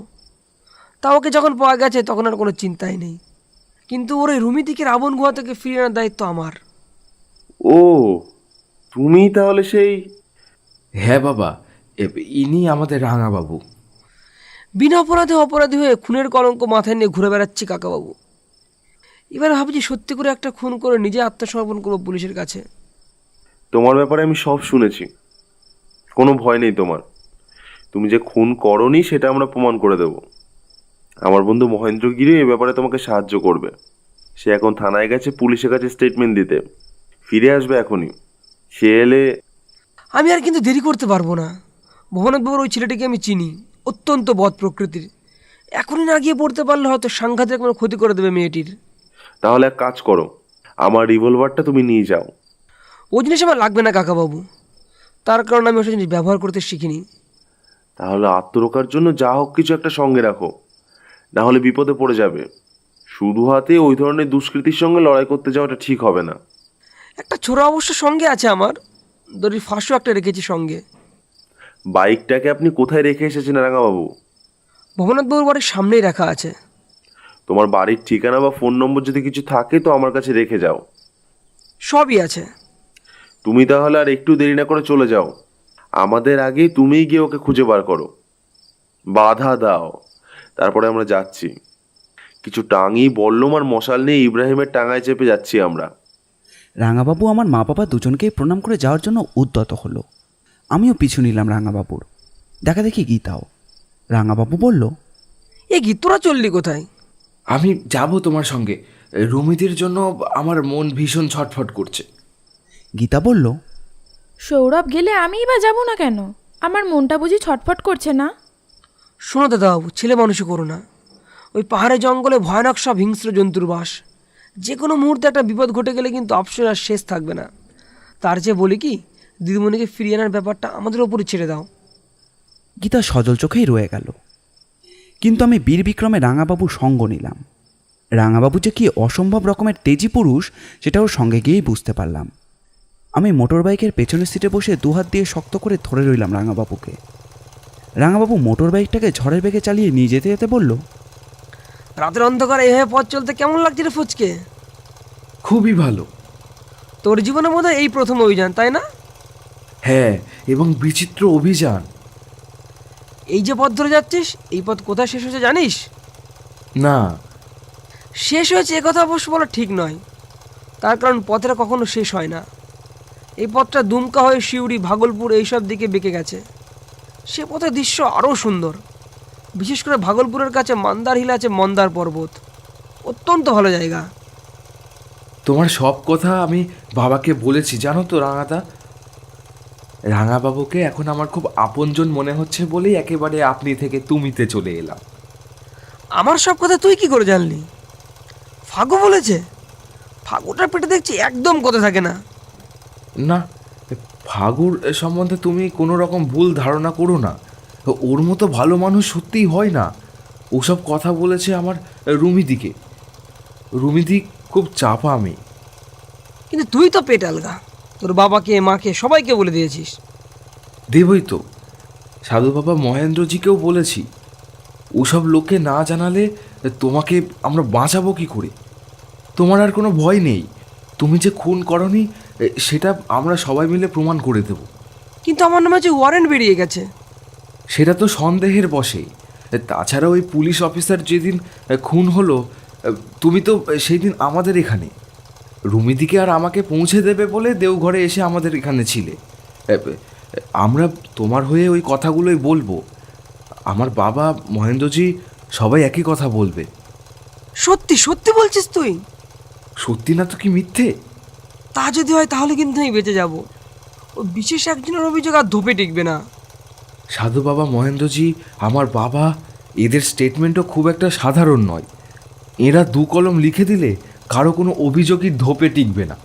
S6: তা ওকে যখন পাওয়া গেছে তখন আর কোনো চিন্তাই নেই। কিন্তু ওর এই রুমিদিকে রাবণ গুহা থেকে ফিরিয়ে আনার দায়িত্ব আমার।
S4: ও, তুমি তাহলে সেই...
S2: হ্যাঁ বাবা, ইনি আমাদের রাঙাবাবু।
S6: বিনা অপরাধে অপরাধী হয়ে খুনের কলঙ্ক মাথায় নিয়ে ঘুরে বেড়াচ্ছি কাকাবাবু। এবার ভাবছি সত্যি করে একটা খুন করে নিজে আত্মসমর্পণ করবো পুলিশের কাছে।
S4: তোমার ব্যাপারে আমি সব শুনেছি, কোনো ভয় নেই তোমার। তুমি যে খুন করনি সেটা আমরা প্রমাণ করে দেব। আমার বন্ধু মহেন্দ্রগিরি এ ব্যাপারে তোমাকে সাহায্য করবে। সে এখন থানায় গেছে পুলিশের কাছে স্টেটমেন্ট দিতে, ফিরে আসবে এখনই। সে এলে...
S6: আমি আর কিন্তু দেরি করতে পারবো না। ভুবনাথবাবুর ওই ছেলেটিকে আমি চিনি, অত্যন্ত বদ প্রকৃতির। এখনই না গিয়ে পড়তে পারলে হয়তো সাংঘাতিক কোনো ক্ষতি করে দেবে মেয়েটির।
S4: তাহলে এক কাজ করো, আমার রিভলভারটা তুমি নিয়ে যাও।
S6: ও জিনিস আমার লাগবে না কাকাবাবু, তার কারণ আমি ওই জিনিস ব্যবহার করতে শিখিনি।
S4: তাহলে আত্মরক্ষার জন্য যা হোক কিছু একটা সঙ্গে রাখো, না হলে বিপদে পড়ে যাবে। শুধু হাতে ওই ধরনের দুষ্কৃতির সঙ্গে লড়াই করতে যাওয়াটা ঠিক হবে না।
S6: একটা ছোড়া অবশ্য সঙ্গে আছে আমার, দড়ির ফাঁসও একটা রেখেছি সঙ্গে।
S4: বাইকটাকে আপনি কোথায় রেখে এসেছেন রাঙাবাবু?
S6: ভবনাথবাবুর বাড়ির সামনেই রাখা আছে।
S4: তোমার বাড়ির ঠিকানা বা ফোন নম্বর যদি কিছু থাকে তো আমার কাছে রেখে যাও।
S6: সবই আছে।
S4: তুমি তাহলে আর একটু দেরি না করে চলে যাও। আমাদের আগেই তুমিই গিয়ে ওকে খুঁজে বার করো, বাধা দাও, তারপরে আমরা যাচ্ছি। কিছু টাঙি বল্লম আর মশাল নিয়ে ইব্রাহিমের টাঙায় চেপে যাচ্ছি আমরা।
S1: রাঙাবাবু আমার মা বাবা দুজনকেই প্রণাম করে যাওয়ার জন্য উদ্যত হলো। আমিও পিছু নিলাম রাঙাবাবুর। দেখা দেখি গীতাও। রাঙাবাবু বলল,
S6: এ কি তোরা চললি কোথায়?
S2: আমি যাব তোমার সঙ্গে। রুমিদির জন্য আমার মন ভীষণ ছটফট করছে।
S1: গীতা বলল,
S3: সৌরভ গেলে আমিই বা যাবো না কেন? আমার মনটা বুঝি ছটফট করছে না?
S6: শোনো দাদাবাবু, ছেলে মানুষই করো না। ওই পাহাড়ে জঙ্গলে ভয়ানক সব হিংস্র জন্তুর বাস। যে কোনো মুহূর্তে একটা বিপদ ঘটে গেলে কিন্তু অপশন আর শেষ থাকবে না। তার চেয়ে বলি কি, দিদিমণিকে ফিরিয়ে আনার ব্যাপারটা আমাদের ওপরই ছেড়ে দাও।
S1: গীতা সজল চোখেই রয়ে গেল। কিন্তু আমি বীর বিক্রমে রাঙাবাবু সঙ্গ নিলাম। রাঙাবাবু যে কি অসম্ভব রকমের তেজি পুরুষ সেটাও সঙ্গে গিয়েই বুঝতে পারলাম। আমি মোটর বাইকের পেছনের সিটে বসে দুহাত দিয়ে শক্ত করে ধরে রইলাম রাঙাবাবুকে। রাঙাবাবু মোটর বাইকটাকে ঝড়ের বেগে চালিয়ে নিয়ে যেতে যেতে বলল,
S6: রাতের অন্ধকারে এভাবে পথ চলতে কেমন লাগছে রে ফুচকে?
S2: খুবই ভালো।
S6: তোর জীবনের মধ্যে এই প্রথম অভিযান, তাই না?
S2: হ্যাঁ, এবং বিচিত্র অভিযান।
S6: এই যে পথ ধরে যাচ্ছিস, এই পথ কোথায় শেষ হয়েছে জানিস?
S2: না।
S6: শেষ হয়েছে এ কথা অবশ্য বলা ঠিক নয়, তার কারণ পথের কখনো শেষ হয় না। এই পথটা দুমকা হয়ে শিউড়ি, ভাগলপুর এইসব দিকে বেঁকে গেছে। সে পথের দৃশ্য আরও সুন্দর। বিশেষ করে ভাগলপুরের কাছে মন্দার হিল আছে, মন্দার পর্বত, অত্যন্ত ভালো জায়গা।
S2: তোমার সব কথা আমি বাবাকে বলেছি জানো তো রাঙাদা। রাঙাবাবুকে এখন আমার খুব আপনজন মনে হচ্ছে বলেই একেবারে আপনি থেকে তুমিতে চলে এলাম।
S6: আমার সব কথা তুই কি করে জানলি? ফাগু বলেছে? ফাগুটার পেটে দেখছি একদম কথা থাকে না।
S2: না, ফাগুর সম্বন্ধে তুমি কোনো রকম ভুল ধারণা করো না। ওর মতো ভালো মানুষ সত্যিই হয় না। ওসব কথা বলেছে আমার রুমিদিকে। রুমিদি খুব চাপা মেয়ে।
S6: কিন্তু তুই তো পেট আলগা, তোর বাবাকে মাকে সবাইকে বলে দিয়েছিস।
S2: দেবই তো, সাধু বাবা মহেন্দ্রজিকেও বলেছি। ওসব লোককে না জানালে তোমাকে আমরা বাঁচাবো কি করে? তোমার আর কোনো ভয় নেই। তুমি যে খুন করনি সেটা আমরা সবাই মিলে প্রমাণ করে দেব।
S6: কিন্তু আমার নামে যে ওয়ারেন্ট বেরিয়ে গেছে।
S2: সেটা তো সন্দেহের বশে। তাছাড়া ওই পুলিশ অফিসার যেদিন খুন হলো, তুমি তো সেই দিন আমাদের এখানে। রুমিদিকে আর আমাকে পৌঁছে দেবে বলে দেওঘরে এসে আমাদের এখানে ছিলে। আমরা তোমার হয়ে ওই কথাগুলোই বলবো। আমার বাবা মহেন্দ্রজি সবাই একই কথা বলবে।
S6: সত্যি সত্যি বলছিস তুই?
S2: সত্যি না তো কি মিথ্যে?
S6: তা যদি হয় তাহলে কিন্তু আমি বেঁচে যাব। ও বিশেষ একজনের অভিযোগ আর ধোপে টিকবে না।
S2: সাধু বাবা মহেন্দ্রজি, আমার বাবা, এদের স্টেটমেন্টও খুব একটা সাধারণ নয়। এরা 2 কলম লিখে দিলে কারো কোনো অভিযোগই ধোপে টিকবে না।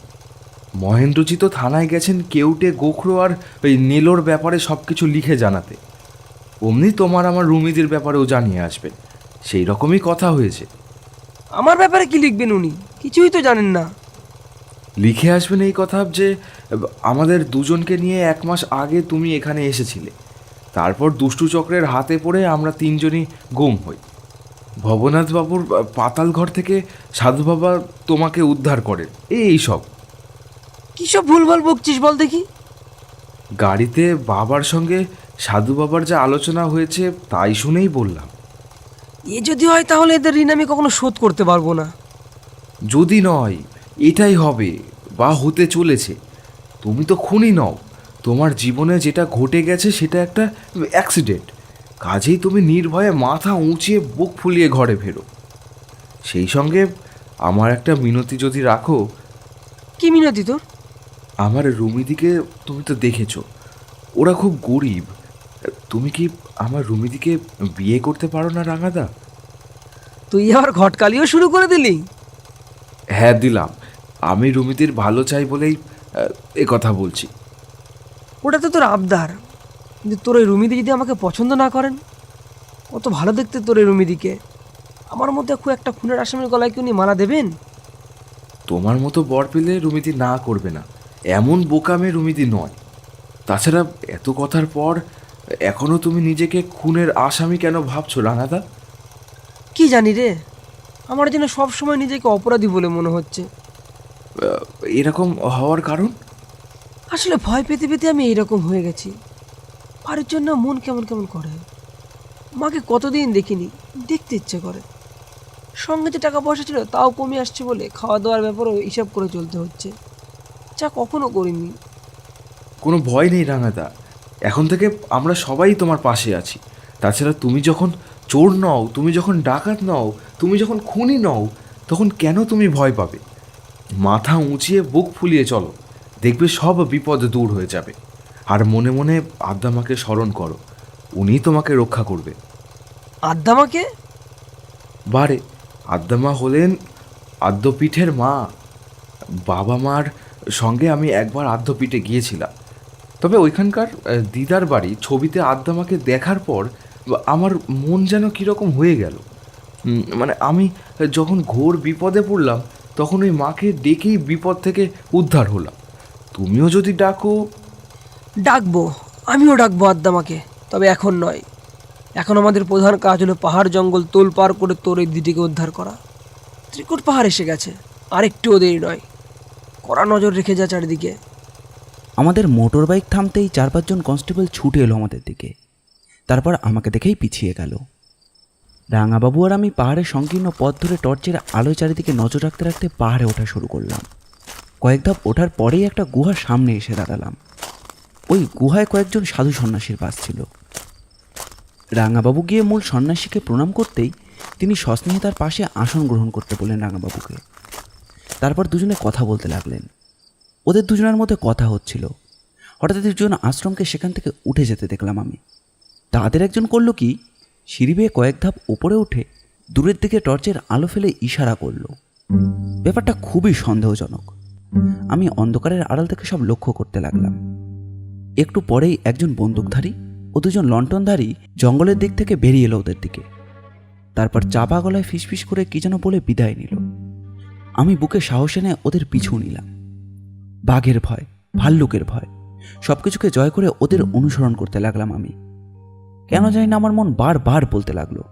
S2: মহেন্দ্রজি তো থানায় গেছেন কেউটে, গোখরো আর ওই নেলোর ব্যাপারে সব কিছু লিখে জানাতে। অমনি তোমার আমার রুমিদের ব্যাপারেও জানিয়ে আসবেন। সেই রকমই কথা হয়েছে।
S6: আমার ব্যাপারে কি লিখবেন উনি? কিছুই তো জানেন না।
S2: লিখে আসবেন এই কথা যে আমাদের দুজনকে নিয়ে 1 মাস আগে তুমি এখানে এসেছিলে। তারপর দুষ্টু চক্রের হাতে পড়ে আমরা 3 জনই গুম হই। ভবনাথবাবুর পাতাল ঘর থেকে সাধু বাবা তোমাকে উদ্ধার করেন। এই সব
S6: কী সব ভুলভাল বকছিস বল দেখি।
S2: গাড়িতে বাবার সঙ্গে সাধু বাবার যা আলোচনা হয়েছে তাই শুনেই বললাম।
S6: এ যদি হয় তাহলে এদের ঋণ আমি কখনো শোধ করতে পারবো না।
S2: যদি নয়, এটাই হবে বা হতে চলেছে। তুমি তো খুনি নও। তোমার জীবনে যেটা ঘটে গেছে সেটা একটা অ্যাক্সিডেন্ট। কাজেই তুমি নির্ভয়ে মাথা উঁচিয়ে বুক ফুলিয়ে ঘরে ফেরো। সেই সঙ্গে আমার একটা মিনতি যদি রাখো।
S6: কি মিনতি তোর?
S2: আমার রুমিদিকে তুমি তো দেখেছো, ওরা খুব গরিব। তুমি কি আমার রুমিদিকে বিয়ে করতে পারো না রাঙাদা?
S6: তুই আবার ঘটকালিও শুরু করে দিলি?
S2: হ্যাঁ দিলাম। আমি রুমিদির ভালো চাই বলেই এ কথা বলছি।
S6: ওটা তো তোর আবদার। কিন্তু তোর ওই রুমিদি যদি আমাকে পছন্দ না করেন? কত ভালো দেখতে তোর এই রুমিদিকে। আমার মধ্যে খুব একটা খুনের আসামির গলায় কি উনি মালা দেবেন?
S2: তোমার মতো বর পেলে রুমিদি না করবে না, এমন বোকামে রুমিদি নয়। তাছাড়া এত কথার পর এখনো তুমি নিজেকে খুনের আসামি কেন ভাবছো রাঙাদা?
S6: কি জানি রে, আমার যেন সবসময় নিজেকে অপরাধী বলে মনে হচ্ছে।
S2: এরকম হওয়ার কারণ?
S6: আসলে ভয় পেতে পেতে আমি এইরকম হয়ে গেছি। বাড়ির জন্য মন কেমন কেমন করে। মাকে কতদিন দেখিনি, দেখতে ইচ্ছে করে। সঙ্গে যে টাকা পয়সা ছিল তাও কমে আসছে বলে খাওয়া দাওয়ার ব্যাপারেও হিসাব করে চলতে হচ্ছে, যা কখনো করিনি।
S2: কোনো ভয় নেই রাঙাদা, এখন থেকে আমরা সবাই তোমার পাশে আছি। তাছাড়া তুমি যখন চোর নও, তুমি যখন ডাকাত নও, তুমি যখন খুনি নও, তখন কেন তুমি ভয় পাবে? মাথা উঁচিয়ে বুক ফুলিয়ে চলো, দেখবে সব বিপদ দূর হয়ে যাবে। আর মনে মনে আদ্দামাকে স্মরণ করো, উনিই তোমাকে রক্ষা করবে।
S6: আদ্দামাকে?
S2: বারে, আদ্দামা হলেন আদ্যপীঠের মা। বাবা মার সঙ্গে আমি একবার আদ্যপীঠে গিয়েছিলাম। তবে ওইখানকার দিদার বাড়ি ছবিতে আদ্দামাকে দেখার পর আমার মন যেন কীরকম হয়ে গেল। মানে আমি যখন ঘোর বিপদে পড়লাম তখন ওই মাকে ডেকেই বিপদ থেকে উদ্ধার হলাম। তুমিও যদি ডাকো।
S6: ডাকবো, আমিও ডাকবো আদ্দামাকে, তবে এখন নয়। এখন আমাদের প্রধান কাজ হলো পাহাড় জঙ্গল তোলপাড় করে তোর এই দিদিকে উদ্ধার করা। ত্রিকুট পাহাড় এসে গেছে, আর একটুও দেরি নয়। কড়া নজর রেখে যা চারিদিকে।
S1: আমাদের মোটর বাইক থামতেই 4-5 জন কনস্টেবল ছুটে এলো আমাদের দিকে। তারপর আমাকে দেখেই পিছিয়ে গেল। রাঙাবাবু আর আমি পাহাড়ের সংকীর্ণ পথ ধরে টর্চের আলোয় চারিদিকে নজর রাখতে রাখতে পাহাড়ে ওঠা শুরু করলাম। কয়েক ধাপ ওঠার পরেই একটা গুহার সামনে এসে দাঁড়ালাম। ওই গুহায় কয়েকজন সাধু সন্ন্যাসীর বাস ছিল। রাঙাবাবু গিয়ে মূল সন্ন্যাসীকে প্রণাম করতেই তিনি সস্নেহে তার পাশে আসন গ্রহণ করতে বললেন রাঙাবাবুকে। তারপর দুজনে কথা বলতে লাগলেন। ওদের দুজনের মধ্যে কথা হচ্ছিল। হঠাৎ দুজন আশ্রমকে সেখান থেকে উঠে যেতে দেখলাম আমি। তাদের একজন করলো কি, সিঁড়ি বেয়ে কয়েক ধাপ উপরে উঠে দূরের দিকে টর্চের আলো ফেলে ইশারা করলো। ব্যাপারটা খুবই সন্দেহজনক। আমি অন্ধকারের আড়াল থেকে সব লক্ষ্য করতে লাগলাম। একটু পরেই একজন বন্দুকধারী ও দুজন লণ্ঠনধারী জঙ্গলের দিক থেকে বেরিয়ে এলো ওদের দিকে। তারপর চাপা গলায় ফিসফিস করে কি যেন বলে বিদায় নিল। আমি বুকে সাহস এনে ওদের পিছু নিলাম। বাঘের ভয়, ভাল্লুকের ভয়, সবকিছুকে জয় করে ওদের অনুসরণ করতে লাগলাম আমি। কেন জানি না আমার মন বারবার বলতে লাগলো,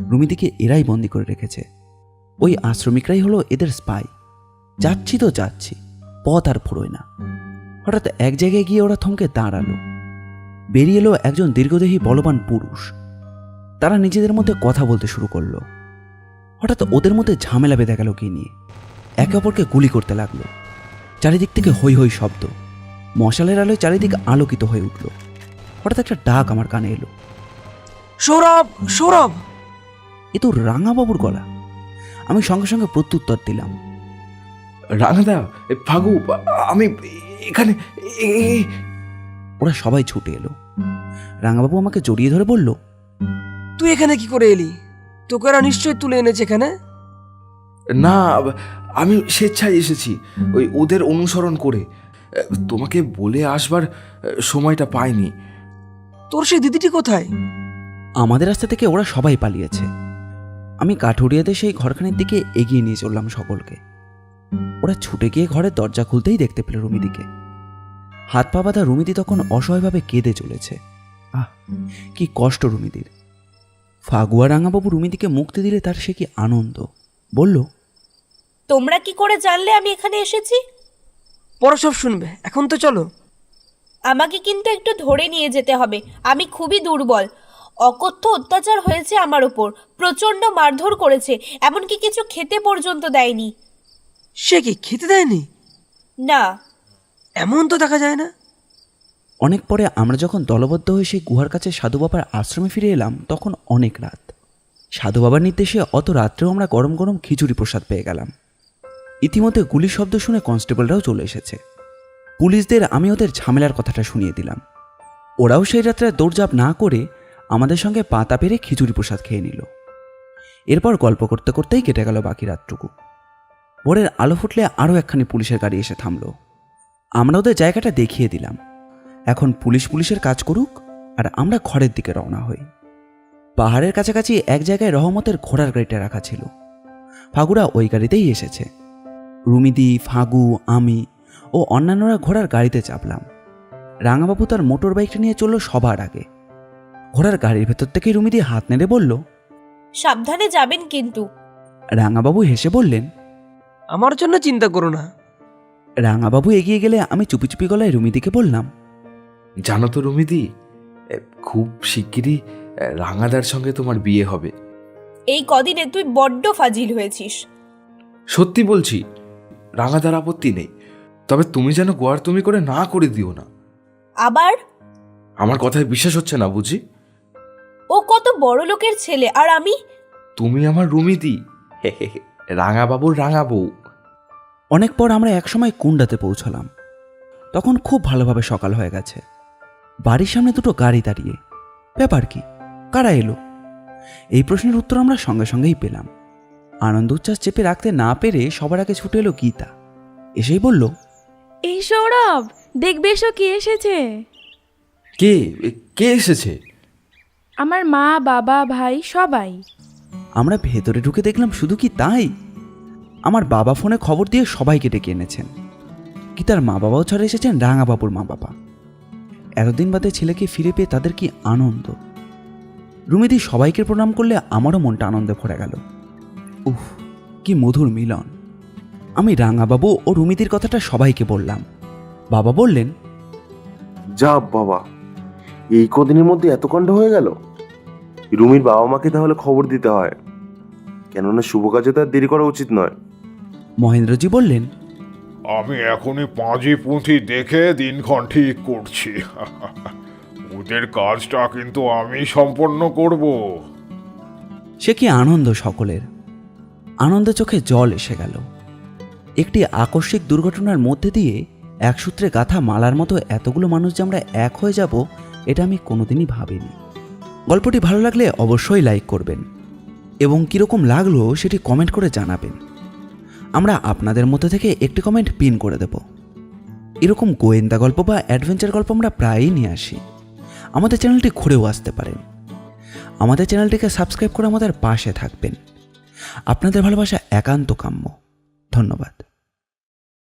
S1: রুমিদিকে এরাই বন্দি করে রেখেছে, ওই আশ্রমিকরাই হলো এদের স্পাই। যাচ্ছি তো যাচ্ছি, পথ আর ফুরোয় না। হঠাৎ এক জায়গায় গিয়ে ওরা থমকে দাঁড়ালো। বেরিয়ে এলো একজন দীর্ঘদেহী বলবান পুরুষ। তারা নিজেদের মধ্যে কথা বলতে শুরু করলো। হঠাৎ ওদের মধ্যে ঝামেলা বেঁধে গেল কি নিয়ে, একে অপরকে গুলি করতে লাগলো। চারিদিক থেকে হৈ হৈ শব্দ, মশালের আলোয় চারিদিক আলোকিত হয়ে উঠল। হঠাৎ একটা ডাক আমার কানে এলো,
S6: সৌরভ, সৌরভ!
S1: এ তো রাঙাবাবুর গলা। আমি সঙ্গে সঙ্গে প্রত্যুত্তর দিলাম,
S2: রাঙাদা, ফাগু, আমি এখানে।
S1: ওরা সবাই ছুটে এলো। রাঙাবাবু আমাকে জড়িয়ে ধরে বলল,
S6: তুই এখানে কি করে এলি? তোকে ওরা নিশ্চয়ই তুলে এনেছে এখানে।
S2: না, আমি স্বেচ্ছায় এসেছি, ওই ওদের অনুসরণ করে। তোমাকে বলে আসবার সময়টা পাইনি।
S6: তোর সেই দিদিটি কোথায়?
S1: আমাদের রাস্তা থেকে ওরা সবাই পালিয়েছে। আমি কাঠুরিয়াতে সেই ঘরখানের দিকে এগিয়ে নিয়ে চললাম সকলকে। ওরা ছুটে গিয়ে ঘরের দরজা খুলতেই দেখতে পেল রুমিদিকে। হাত পা বাঁধা রুমিদি তখন অসহায়ভাবে কেঁদে চলেছে। আহ, কি কষ্ট রুমিদির। ফাগুয়া রাঙাবাবু রুমিদিকে মুক্তি দিলে তার সে কি আনন্দ। বলল,
S5: তোমরা কি করে জানলে আমি এখানে এসেছি?
S6: পরে সব শুনবে, এখন তো চলো।
S5: আমাকে কিন্তু একটু ধরে নিয়ে যেতে হবে, আমি খুবই দুর্বল। অকথ্য অত্যাচার হয়েছে আমার ওপর, প্রচণ্ড মারধর করেছে, এমনকি কিছু খেতে পর্যন্ত দেয়নি।
S6: সে কি খেতে দেয়নি?
S5: না।
S6: এমন তো দেখা যায় না।
S1: অনেক পরে আমরা যখন দলবদ্ধ হয়ে সেই গুহার কাছে সাধু বাবার আশ্রমে ফিরে এলাম তখন অনেক রাত। সাধু বাবার নির্দেশে অত রাত্রেও আমরা গরম গরম খিচুড়ি প্রসাদ পেয়ে গেলাম। ইতিমধ্যে গুলির শব্দ শুনে কনস্টেবলরাও চলে এসেছে। পুলিশদের আমি ওদের ঝামেলার কথাটা শুনিয়ে দিলাম। ওরাও সেই রাত্রে দৌড়ঝাঁপ না করে আমাদের সঙ্গে পাতা পেরে খিচুড়ি প্রসাদ খেয়ে নিল। এরপর গল্প করতে করতেই কেটে গেল বাকি রাতটুকু। ভোরের আলো ফুটলে আরও একখানি পুলিশের গাড়ি এসে থামল। আমরা ওদের জায়গাটা দেখিয়ে দিলাম। এখন পুলিশের কাজ করুক আর আমরা ঘরের দিকে রওনা হই। পাহাড়ের কাছাকাছি এক জায়গায় রহমতের ঘোড়ার গাড়িটা রাখা ছিল। ফাগুরা ওই গাড়িতেই এসেছে। রুমিদি, ফাগু, আমি ও অন্যান্যরা ঘোড়ার গাড়িতে চাপলাম। রাঙাবাবু তার মোটর বাইকটা নিয়ে চলল সবার আগে। ঘোড়ার গাড়ির ভেতর থেকেই রুমিদি হাত নেড়ে বলল,
S5: সাবধানে যাবেন কিন্তু।
S1: রাঙাবাবু হেসে বললেন,
S6: আমার জন্য চিন্তা করো না।
S1: রাঙাবাবু এগিয়ে গেলে আমি চুপি চুপি গলায় রুমিদিকে বললাম,
S2: জানো তো রুমিদি, খুব শিগগিরই রাঙাদার সঙ্গে তোমার বিয়ে হবে।
S5: এই কদিনে তুই বড্ড ফাজিল হয়েছিস।
S2: সত্যি বলছি, রাঙাদার আপত্তি নেই, তবে তুমি যেন গোয়ার তুমি করে না করে দিও না।
S5: আবার?
S2: আমার কথায় বিশ্বাস হচ্ছে না বুঝি?
S5: ও কত বড় লোকের ছেলে, আর আমি?
S2: তুমি আমার রুমিদি, রাঙাবাবুর রাঙা বউ।
S1: অনেক পর আমরা একসময় কুন্ডাতে পৌঁছলাম। তখন খুব ভালোভাবে সকাল হয়ে গেছে। বাড়ির সামনে দুটো গাড়ি দাঁড়িয়ে। ব্যাপার কি, কারা এলো? এই প্রশ্নের উত্তর আমরা সঙ্গে সঙ্গেই পেলাম। আনন্দ উচ্ছ্বাস চেপে রাখতে না পেরে সবার আগে ছুটে এলো গীতা। এসেই বলল,
S3: এই সৌরভ, দেখবে এসো কে এসেছে।
S2: কে কে এসেছে?
S3: আমার মা, বাবা, ভাই সবাই।
S1: আমরা ভেতরে ঢুকে দেখলাম শুধু কি তাই, আমার বাবা ফোনে খবর দিয়ে সবাইকে ডেকে এনেছেন। গীতার মা বাবাও ছাড়া এসেছেন রাঙাবাবুর মা বাবা। এতদিন বাদে ছেলেকে ফিরে পেয়ে তাদের কি আনন্দ। রুমিদি সবাইকে প্রণাম করলে আমারও মনটা আনন্দে ভরে গেল। উফ, কি মধুর মিলন। আমি রাঙাবাবু ও রুমিদির কথাটা সবাইকে বললাম। বাবা বললেন,
S4: যা বাবা, এই কদিনের মধ্যে এত কাণ্ড হয়ে গেল। রুমির বাবা মাকে তাহলে খবর দিতে হয়, কেননা শুভ কাজে তার দেরি করা উচিত নয়।
S1: মহেন্দ্রজি বললেন,
S8: আমি এখনই পাঁজি পুঁথি দেখে দিনক্ষণ ঠিক করছি। ওদের কাজটা কিন্তু আমি সম্পন্ন করব।
S1: সে কি আনন্দ সকলের। আনন্দে চোখে জল এসে গেল। একটি আকস্মিক দুর্ঘটনার মধ্যে দিয়ে এক সূত্রে গাঁথা মালার মতো এতগুলো মানুষ যে আমরা এক হয়ে যাব, এটা আমি কোনোদিনই ভাবিনি। গল্পটি ভালো লাগলে অবশ্যই লাইক করবেন এবং কীরকম লাগলো সেটি কমেন্ট করে জানাবেন। আমরা আপনাদের মধ্যে থেকে একটি কমেন্ট পিন করে দেব। এরকম গোয়েন্দা গল্প বা অ্যাডভেঞ্চার গল্প আমরা প্রায়ই নিয়ে আসি। আমাদের চ্যানেলটি ঘুরেও আসতে পারেন। আমাদের চ্যানেলটিকে সাবস্ক্রাইব করে আমাদের পাশে থাকবেন। আপনাদের ভালোবাসা একান্ত কাম্য। ধন্যবাদ।